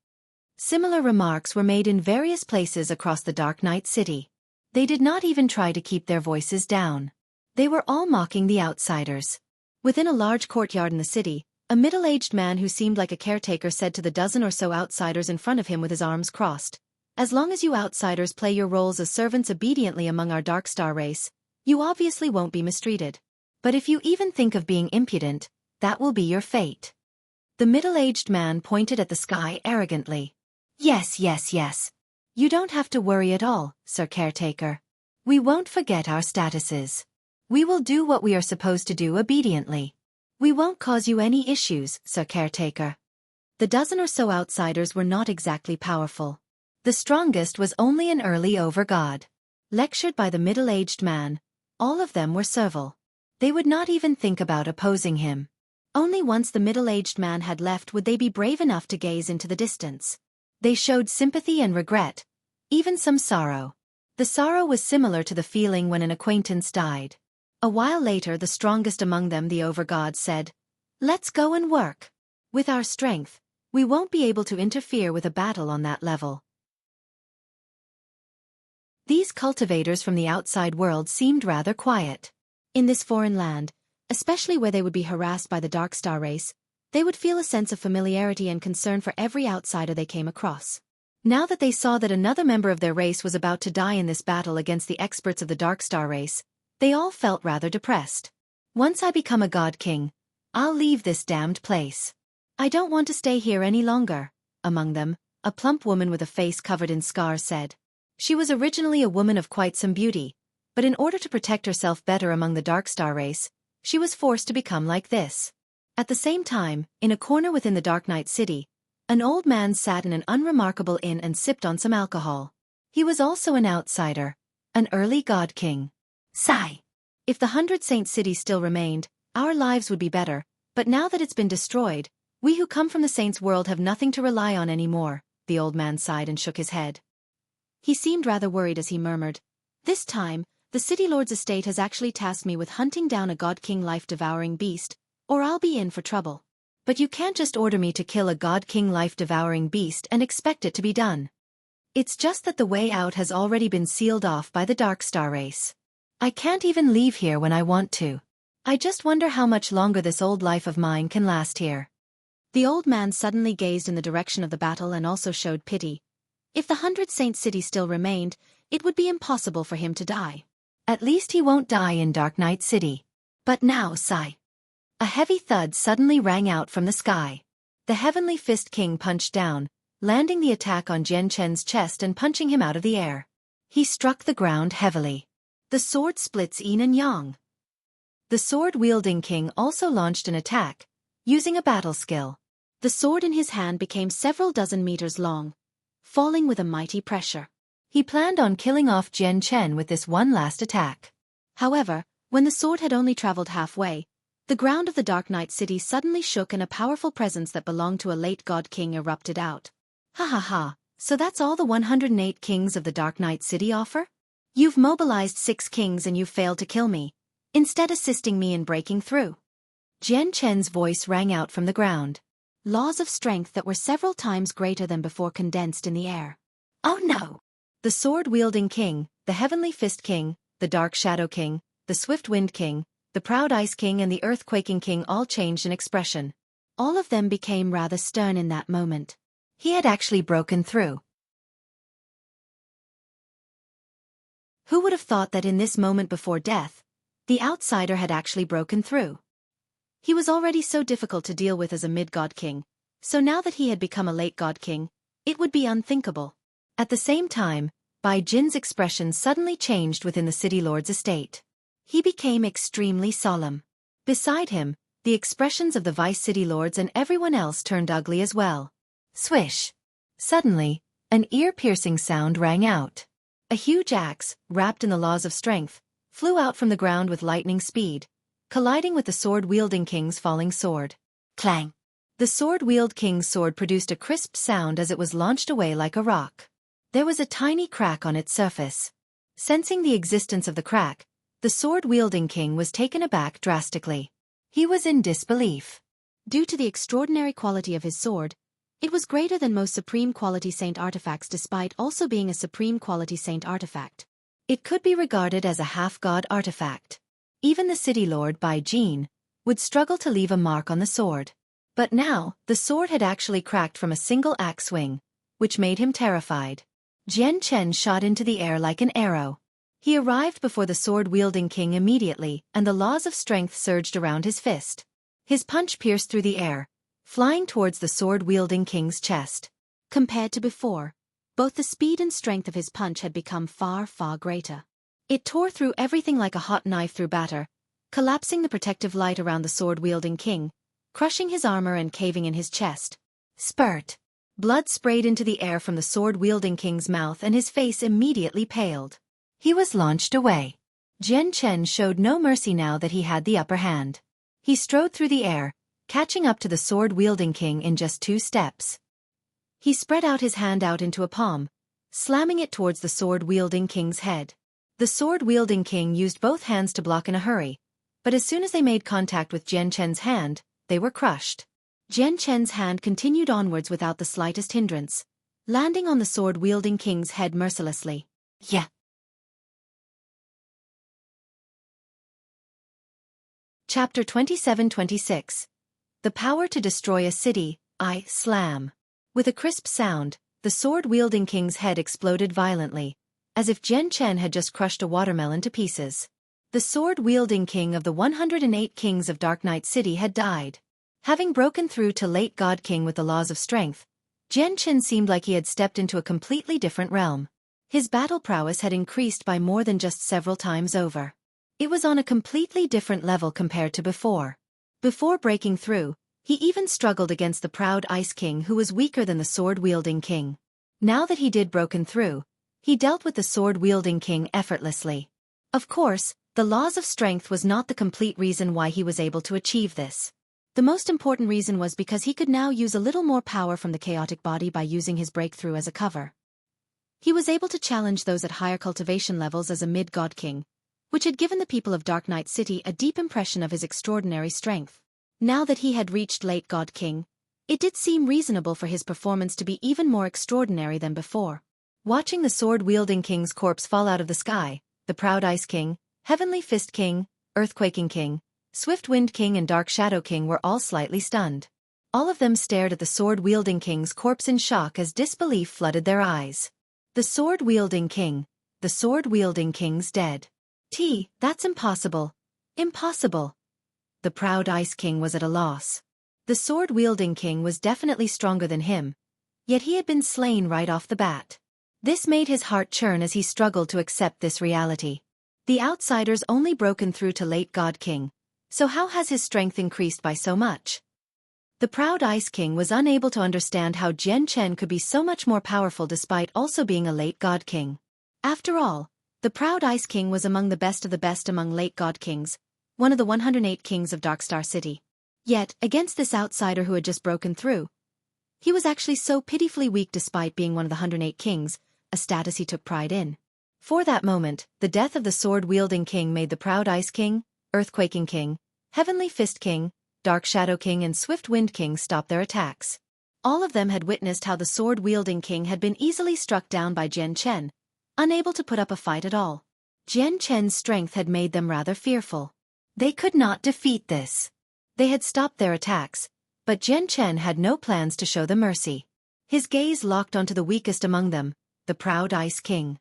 Similar remarks were made in various places across the Dark Knight City. They did not even try to keep their voices down. They were all mocking the outsiders. Within a large courtyard in the city, a middle-aged man who seemed like a caretaker said to the dozen or so outsiders in front of him with his arms crossed, "As long as you outsiders play your roles as servants obediently among our Darkstar race, you obviously won't be mistreated. But if you even think of being impudent, that will be your fate." The middle-aged man pointed at the sky arrogantly. Yes. You don't have to worry at all, Sir Caretaker. We won't forget our statuses. We will do what we are supposed to do obediently. We won't cause you any issues, Sir Caretaker." The dozen or so outsiders were not exactly powerful. The strongest was only an early overgod. Lectured by the middle-aged man, all of them were servile. They would not even think about opposing him. Only once the middle-aged man had left would they be brave enough to gaze into the distance. They showed sympathy and regret, even some sorrow. The sorrow was similar to the feeling when an acquaintance died. A while later, the strongest among them, the overgod, said, "Let's go and work. With our strength, we won't be able to interfere with a battle on that level." These cultivators from the outside world seemed rather quiet. In this foreign land, especially where they would be harassed by the Darkstar race, they would feel a sense of familiarity and concern for every outsider they came across. Now that they saw that another member of their race was about to die in this battle against the experts of the Darkstar race, they all felt rather depressed. "Once I become a god king, I'll leave this damned place. I don't want to stay here any longer." Among them, a plump woman with a face covered in scars said. She was originally a woman of quite some beauty, but in order to protect herself better among the Darkstar race, she was forced to become like this. At the same time, in a corner within the Dark Knight City, an old man sat in an unremarkable inn and sipped on some alcohol. He was also an outsider, an early god king. Sigh. If the 100 Saint City still remained, our lives would be better, but now that it's been destroyed, we who come from the Saints' world have nothing to rely on anymore. The old man sighed and shook his head. He seemed rather worried as he murmured, "This time, the City Lord's estate has actually tasked me with hunting down a god king life-devouring beast, or I'll be in for trouble. But you can't just order me to kill a god king life-devouring beast and expect it to be done. It's just that the way out has already been sealed off by the Darkstar race. I can't even leave here when I want to. I just wonder how much longer this old life of mine can last here." The old man suddenly gazed in the direction of the battle and also showed pity. If the 100 Saint City still remained, it would be impossible for him to die. At least he won't die in Dark Knight City. But now, sigh. A heavy thud suddenly rang out from the sky. The Heavenly Fist King punched down, landing the attack on Jian Chen's chest and punching him out of the air. He struck the ground heavily. The sword splits yin and yang. The sword-wielding king also launched an attack, using a battle skill. The sword in his hand became several dozen meters long, falling with a mighty pressure. He planned on killing off Jian Chen with this one last attack. However, when the sword had only traveled halfway, the ground of the Dark Knight City suddenly shook and a powerful presence that belonged to a late god king erupted out. "Ha ha ha, so that's all the 108 kings of the Dark Knight City offer? You've mobilized 6 kings and you've failed to kill me. instead assisting me in breaking through. Jian Chen's voice rang out from the ground. Laws of strength that were several times greater than before condensed in the air. Oh no! The sword-wielding king, the heavenly fist king, the dark shadow king, the swift wind king, the proud ice king and the earthquaking king all changed in expression. All of them became rather stern in that moment. He had actually broken through. Who would have thought that in this moment before death, the outsider had actually broken through? He was already so difficult to deal with as a mid-god king, so now that he had become a late god king, it would be unthinkable. At the same time, Bai Jin's expression suddenly changed within the city lord's estate. He became extremely solemn. Beside him, the expressions of the vice city lords and everyone else turned ugly as well. Swish! Suddenly, an ear-piercing sound rang out. A huge axe, wrapped in the laws of strength, flew out from the ground with lightning speed, colliding with the sword-wielding king's falling sword. Clang! The sword-wield king's sword produced a crisp sound as it was launched away like a rock. There was a tiny crack on its surface. Sensing the existence of the crack, the sword-wielding king was taken aback drastically. He was in disbelief. Due to the extraordinary quality of his sword, it was greater than most supreme quality saint artifacts despite also being a supreme quality saint artifact. It could be regarded as a half-god artifact. Even the city lord Bai Jin would struggle to leave a mark on the sword. But now, the sword had actually cracked from a single axe swing, which made him terrified. Jian Chen shot into the air like an arrow. He arrived before the sword-wielding king immediately, and the laws of strength surged around his fist. His punch pierced through the air, flying towards the sword-wielding king's chest. Compared to before, both the speed and strength of his punch had become far, far greater. It tore through everything like a hot knife through batter, collapsing the protective light around the sword-wielding king, crushing his armor and caving in his chest. Spurt! Blood sprayed into the air from the sword-wielding king's mouth and his face immediately paled. He was launched away. Jian Chen showed no mercy now that he had the upper hand. He strode through the air, catching up to the sword-wielding king in just 2 steps. He spread out his hand out into a palm, slamming it towards the sword-wielding king's head. The sword-wielding king used both hands to block in a hurry, but as soon as they made contact with Jian Chen's hand, they were crushed. Jian Chen's hand continued onwards without the slightest hindrance, landing on the sword-wielding king's head mercilessly. Yeah. Chapter 27-26. The Power to Destroy a City, Slam. With a crisp sound, the sword-wielding king's head exploded violently, as if Jian Chen had just crushed a watermelon to pieces. The sword-wielding king of the 108 kings of Dark Knight City had died. Having broken through to late God King with the laws of strength, Jian Chen seemed like he had stepped into a completely different realm. His battle prowess had increased by more than just several times over. It was on a completely different level compared to before. Before breaking through, he even struggled against the proud Ice King who was weaker than the sword-wielding king. Now that he did broken through, he dealt with the sword-wielding king effortlessly. Of course, the laws of strength was not the complete reason why he was able to achieve this. The most important reason was because he could now use a little more power from the chaotic body by using his breakthrough as a cover. He was able to challenge those at higher cultivation levels as a mid-god king, which had given the people of Dark Knight City a deep impression of his extraordinary strength. Now that he had reached late God King, it did seem reasonable for his performance to be even more extraordinary than before. Watching the sword-wielding king's corpse fall out of the sky, the proud Ice King, Heavenly Fist King, Earthquaking King, Swift Wind King and Dark Shadow King were all slightly stunned. All of them stared at the sword-wielding king's corpse in shock as disbelief flooded their eyes. The sword-wielding king's dead. That's impossible. Impossible. The proud Ice King was at a loss. The sword-wielding king was definitely stronger than him, yet he had been slain right off the bat. This made his heart churn as he struggled to accept this reality. The outsider's only broken through to late God King, so how has his strength increased by so much? The proud Ice King was unable to understand how Jian Chen could be so much more powerful despite also being a late God King. After all, the proud Ice King was among the best of the best among late God Kings, one of the 108 kings of Darkstar City. Yet, against this outsider who had just broken through, he was actually so pitifully weak despite being one of the 108 kings, a status he took pride in. For that moment, the death of the sword-wielding king made the proud Ice King, Earthquaking King, Heavenly Fist King, Dark Shadow King and Swift Wind King stopped their attacks. All of them had witnessed how the sword-wielding king had been easily struck down by Jian Chen, unable to put up a fight at all. Jian Chen's strength had made them rather fearful. They could not defeat this. They had stopped their attacks, but Jian Chen had no plans to show them mercy. His gaze locked onto the weakest among them, the proud Ice King.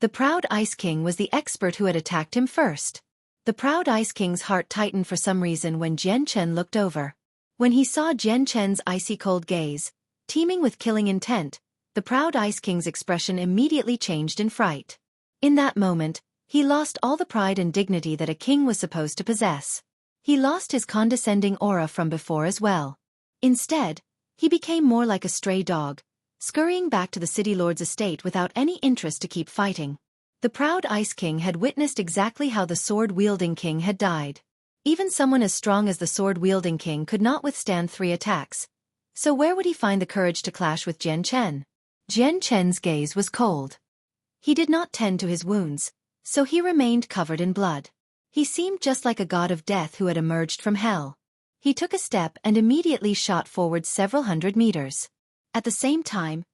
The proud Ice King was the expert who had attacked him first. The proud Ice King's heart tightened for some reason when Jian Chen looked over. When he saw Jian Chen's icy cold gaze, teeming with killing intent, the proud Ice King's expression immediately changed in fright. In that moment, he lost all the pride and dignity that a king was supposed to possess. He lost his condescending aura from before as well. Instead, he became more like a stray dog, scurrying back to the city lord's estate without any interest to keep fighting. The proud Ice King had witnessed exactly how the sword-wielding king had died. Even someone as strong as the sword-wielding king could not withstand 3 attacks. So where would he find the courage to clash with Jian Chen? Jian Chen's gaze was cold. He did not tend to his wounds, so he remained covered in blood. He seemed just like a god of death who had emerged from hell. He took a step and immediately shot forward several hundred meters. At the same time,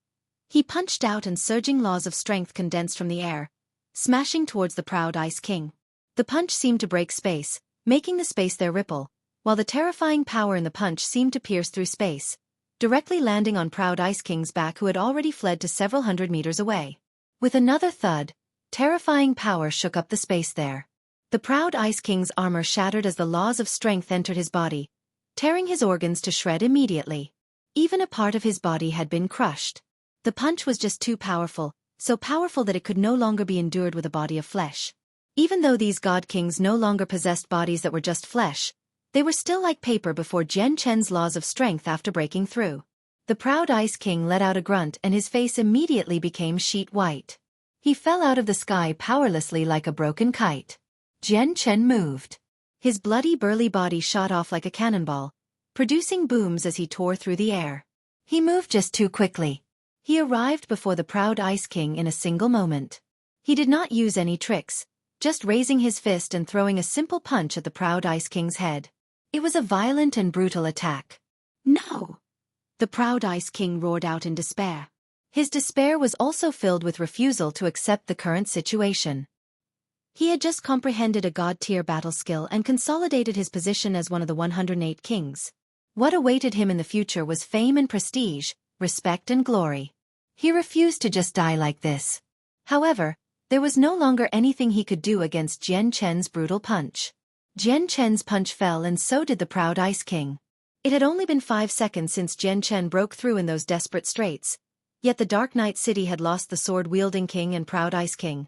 he punched out and surging laws of strength condensed from the air, smashing towards the proud Ice King. The punch seemed to break space, making the space there ripple, while the terrifying power in the punch seemed to pierce through space, directly landing on proud Ice King's back who had already fled to several hundred meters away. With another thud, terrifying power shook up the space there. The proud Ice King's armor shattered as the laws of strength entered his body, tearing his organs to shred immediately. Even a part of his body had been crushed. The punch was just too powerful, so powerful that it could no longer be endured with a body of flesh. Even though these god kings no longer possessed bodies that were just flesh, they were still like paper before Jian Chen's laws of strength after breaking through. The proud Ice King let out a grunt and his face immediately became sheet white. He fell out of the sky powerlessly like a broken kite. Jian Chen moved. His bloody burly body shot off like a cannonball, producing booms as he tore through the air. He moved just too quickly. He arrived before the proud Ice King in a single moment. He did not use any tricks, just raising his fist and throwing a simple punch at the proud Ice King's head. It was a violent and brutal attack. No! The proud Ice King roared out in despair. His despair was also filled with refusal to accept the current situation. He had just comprehended a god-tier battle skill and consolidated his position as one of the 108 kings. What awaited him in the future was fame and prestige, respect and glory. He refused to just die like this. However, there was no longer anything he could do against Jian Chen's brutal punch. Jian Chen's punch fell and so did the proud Ice King. It had only been 5 seconds since Jian Chen broke through in those desperate straits, yet the Dark Night City had lost the sword-wielding king and proud Ice King.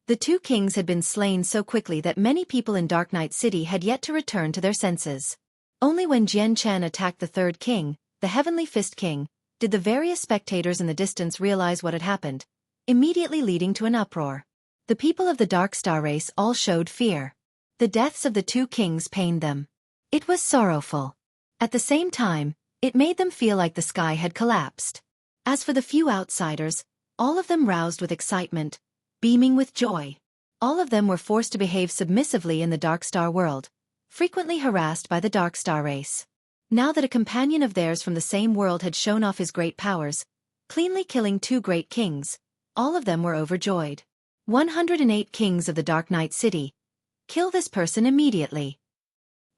The 2 kings had been slain so quickly that many people in Dark Night City had yet to return to their senses. Only when Jian Chen attacked the 3rd king, the Heavenly Fist King, did the various spectators in the distance realize what had happened, immediately leading to an uproar. The people of the Dark Star race all showed fear. The deaths of the 2 kings pained them. It was sorrowful. At the same time, it made them feel like the sky had collapsed. As for the few outsiders, all of them roused with excitement, beaming with joy. All of them were forced to behave submissively in the Dark Star world, frequently harassed by the Dark Star race. Now that a companion of theirs from the same world had shown off his great powers, cleanly killing 2 great kings, all of them were overjoyed. 108 kings of the Dark Night City. Kill this person immediately.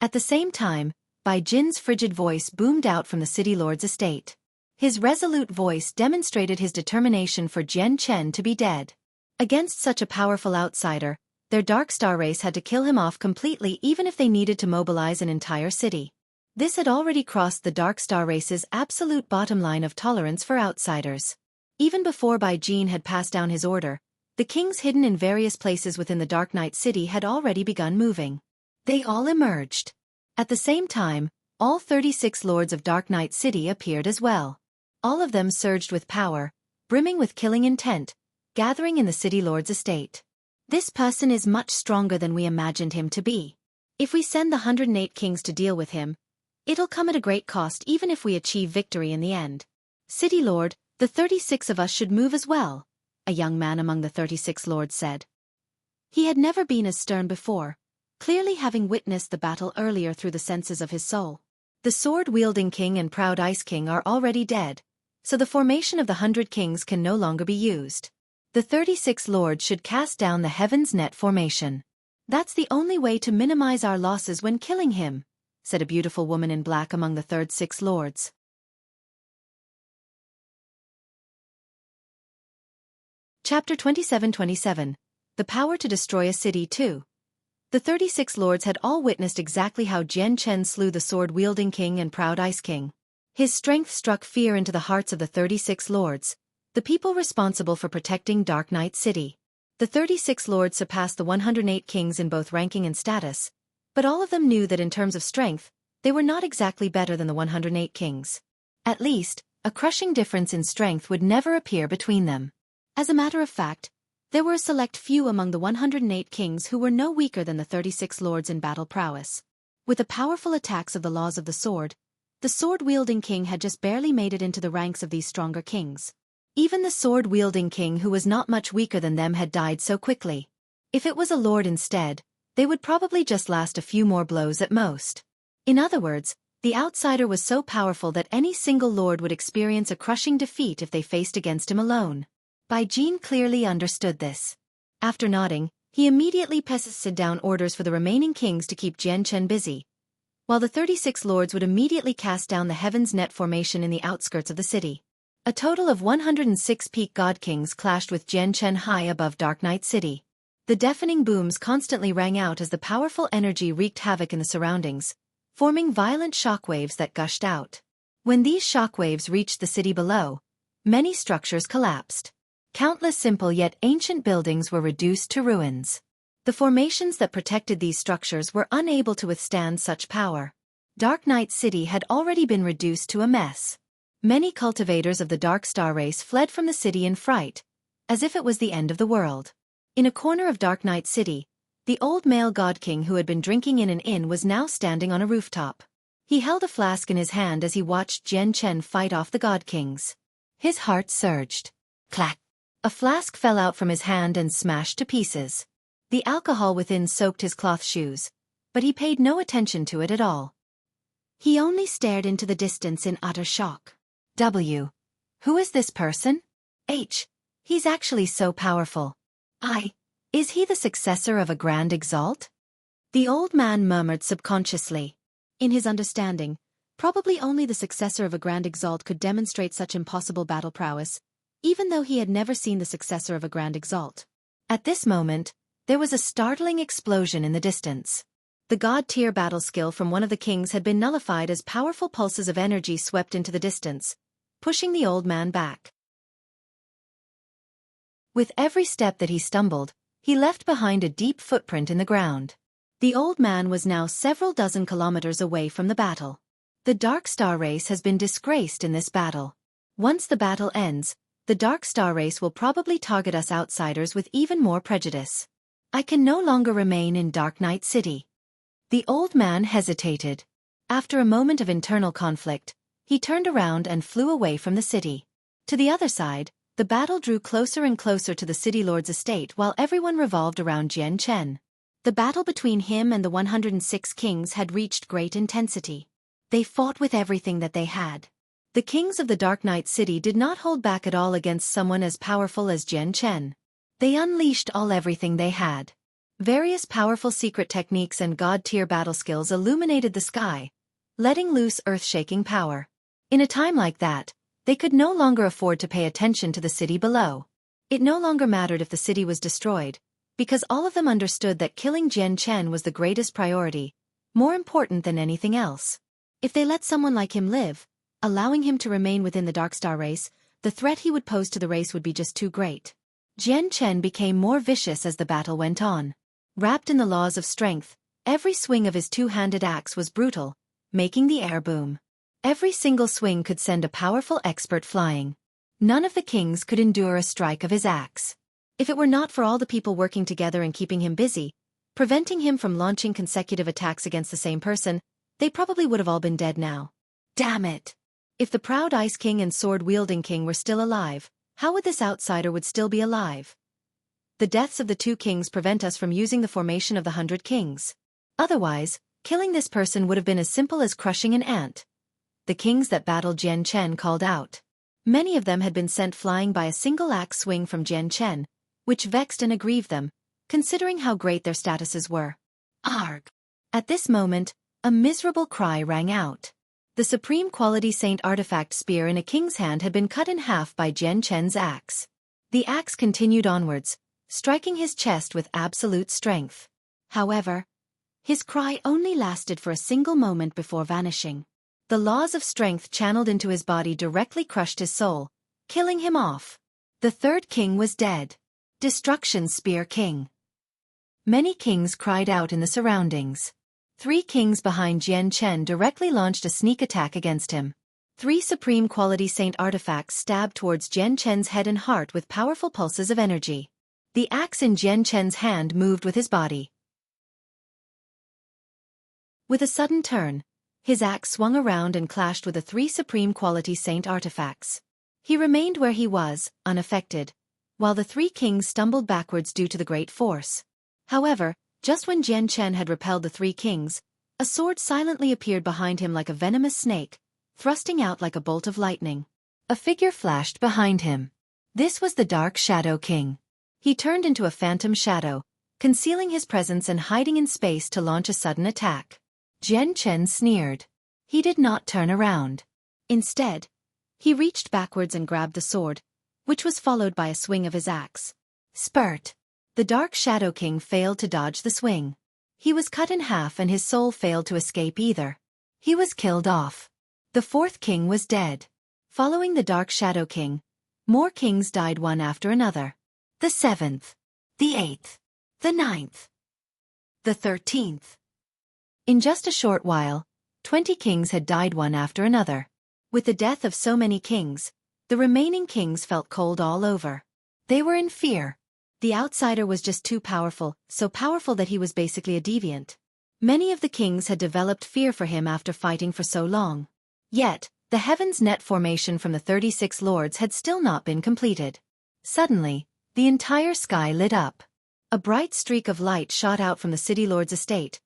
At the same time, Bai Jin's frigid voice boomed out from the city lord's estate. His resolute voice demonstrated his determination for Jian Chen to be dead. Against such a powerful outsider, their Dark Star race had to kill him off completely even if they needed to mobilize an entire city. This had already crossed the Dark Star race's absolute bottom line of tolerance for outsiders. Even before Bai Jin had passed down his order, the kings hidden in various places within the Dark Night City had already begun moving. They all emerged. At the same time, all 36 lords of Dark Night City appeared as well. All of them surged with power, brimming with killing intent, gathering in the city lord's estate. This person is much stronger than we imagined him to be. If we send the 108 kings to deal with him, it'll come at a great cost even if we achieve victory in the end. City Lord, the 36 of us should move as well, a young man among the 36 lords said. He had never been as stern before, clearly having witnessed the battle earlier through the senses of his soul. The sword-wielding king and proud ice king are already dead, so the formation of the 100 kings can no longer be used. The 36 lords should cast down the heaven's net formation. That's the only way to minimize our losses when killing him, said a beautiful woman in black among the 36 lords. Chapter 27:27. The Power to Destroy a City 2. The 36 lords had all witnessed exactly how Jian Chen slew the sword-wielding king and proud ice king. His strength struck fear into the hearts of the 36 lords, the people responsible for protecting Dark Knight City. The 36 lords surpassed the 108 kings in both ranking and status, but all of them knew that in terms of strength, they were not exactly better than the 108 kings. At least, a crushing difference in strength would never appear between them. As a matter of fact, there were a select few among the 108 kings who were no weaker than the 36 lords in battle prowess. With the powerful attacks of the laws of the sword-wielding king had just barely made it into the ranks of these stronger kings. Even the sword-wielding king who was not much weaker than them had died so quickly. If it was a lord instead, they would probably just last a few more blows at most. In other words, the outsider was so powerful that any single lord would experience a crushing defeat if they faced against him alone. Bai Jin clearly understood this. After nodding, he immediately passed down orders for the remaining kings to keep Jian Chen busy, while the 36 lords would immediately cast down the heaven's net formation in the outskirts of the city. A total of 106 peak god kings clashed with Jian Chen high above Dark Knight City. The deafening booms constantly rang out as the powerful energy wreaked havoc in the surroundings, forming violent shockwaves that gushed out. When these shockwaves reached the city below, many structures collapsed. Countless simple yet ancient buildings were reduced to ruins. The formations that protected these structures were unable to withstand such power. Dark Knight City had already been reduced to a mess. Many cultivators of the Dark Star race fled from the city in fright, as if it was the end of the world. In a corner of Dark Knight City, the old male god king who had been drinking in an inn was now standing on a rooftop. He held a flask in his hand as he watched Jian Chen fight off the god kings. His heart surged. Clack! A flask fell out from his hand and smashed to pieces. The alcohol within soaked his cloth shoes, but he paid no attention to it at all. He only stared into the distance in utter shock. W. Who is this person? H. He's actually so powerful. I. Is he the successor of a Grand Exalt? The old man murmured subconsciously. In his understanding, probably only the successor of a Grand Exalt could demonstrate such impossible battle prowess, even though he had never seen the successor of a Grand Exalt. At this moment, there was a startling explosion in the distance. The god-tier battle skill from one of the kings had been nullified as powerful pulses of energy swept into the distance, pushing the old man back. With every step that he stumbled, he left behind a deep footprint in the ground. The old man was now several dozen kilometers away from the battle. The Dark Star race has been disgraced in this battle. Once the battle ends, the Dark Star race will probably target us outsiders with even more prejudice. I can no longer remain in Dark Knight City. The old man hesitated. After a moment of internal conflict, he turned around and flew away from the city. To the other side, the battle drew closer and closer to the city lord's estate while everyone revolved around Jian Chen. The battle between him and the 106 kings had reached great intensity. They fought with everything that they had. The kings of the Dark Knight City did not hold back at all against someone as powerful as Jian Chen. They unleashed everything they had. Various powerful secret techniques and god-tier battle skills illuminated the sky, letting loose earth-shaking power. In a time like that, they could no longer afford to pay attention to the city below. It no longer mattered if the city was destroyed, because all of them understood that killing Jian Chen was the greatest priority, more important than anything else. If they let someone like him live, allowing him to remain within the Dark Star race, the threat he would pose to the race would be just too great. Jian Chen became more vicious as the battle went on. Wrapped in the laws of strength, every swing of his two-handed axe was brutal, making the air boom. Every single swing could send a powerful expert flying. None of the kings could endure a strike of his axe. If it were not for all the people working together and keeping him busy, preventing him from launching consecutive attacks against the same person, they probably would have all been dead now. Damn it! If the proud Ice King and sword-wielding king were still alive, How would this outsider would still be alive? The deaths of the 2 kings prevent us from using the formation of the 100 kings. Otherwise, killing this person would have been as simple as crushing an ant. The kings that battled Jian Chen called out. Many of them had been sent flying by a single axe swing from Jian Chen, which vexed and aggrieved them, considering how great their statuses were. Arg! At this moment, a miserable cry rang out. The supreme quality saint artifact spear in a king's hand had been cut in half by Jian Chen's axe. The axe continued onwards, striking his chest with absolute strength. However, his cry only lasted for a single moment before vanishing. The laws of strength channeled into his body directly crushed his soul, killing him off. The 3rd king was dead. Destruction Spear King. Many kings cried out in the surroundings. 3 kings behind Jian Chen directly launched a sneak attack against him. 3 supreme quality saint artifacts stabbed towards Jian Chen's head and heart with powerful pulses of energy. The axe in Jian Chen's hand moved with his body. With a sudden turn, his axe swung around and clashed with the 3 supreme quality saint artifacts. He remained where he was, unaffected, while the 3 kings stumbled backwards due to the great force. However, just when Jian Chen had repelled the 3 kings, a sword silently appeared behind him like a venomous snake, thrusting out like a bolt of lightning. A figure flashed behind him. This was the Dark Shadow King. He turned into a phantom shadow, concealing his presence and hiding in space to launch a sudden attack. Jian Chen sneered. He did not turn around. Instead, he reached backwards and grabbed the sword, which was followed by a swing of his axe. Spurt! The Dark Shadow King failed to dodge the swing. He was cut in half and his soul failed to escape either. He was killed off. The 4th king was dead. Following the Dark Shadow King, more kings died one after another. The 7th. The 8th. The 9th. The 13th. In just a short while, 20 kings had died one after another. With the death of so many kings, the remaining kings felt cold all over. They were in fear. The outsider was just too powerful, so powerful that he was basically a deviant. Many of the kings had developed fear for him after fighting for so long. Yet, the heaven's net formation from the 36 lords had still not been completed. Suddenly, the entire sky lit up. A bright streak of light shot out from the city lord's estate,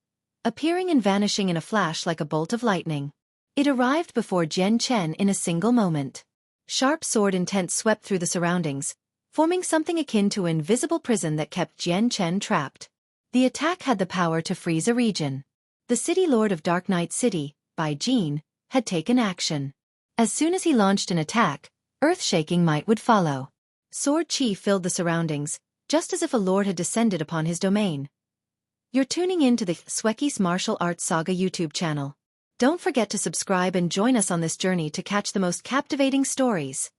appearing and vanishing in a flash like a bolt of lightning. It arrived before Jian Chen in a single moment. Sharp sword intent swept through the surroundings, forming something akin to an invisible prison that kept Jian Chen trapped. The attack had the power to freeze a region. The city lord of Dark Knight City, Bai Jin, had taken action. As soon as he launched an attack, earth-shaking might would follow. Sword chi filled the surroundings, just as if a lord had descended upon his domain. You're tuning in to the Xueqi's Martial Arts Saga YouTube channel. Don't forget to subscribe and join us on this journey to catch the most captivating stories.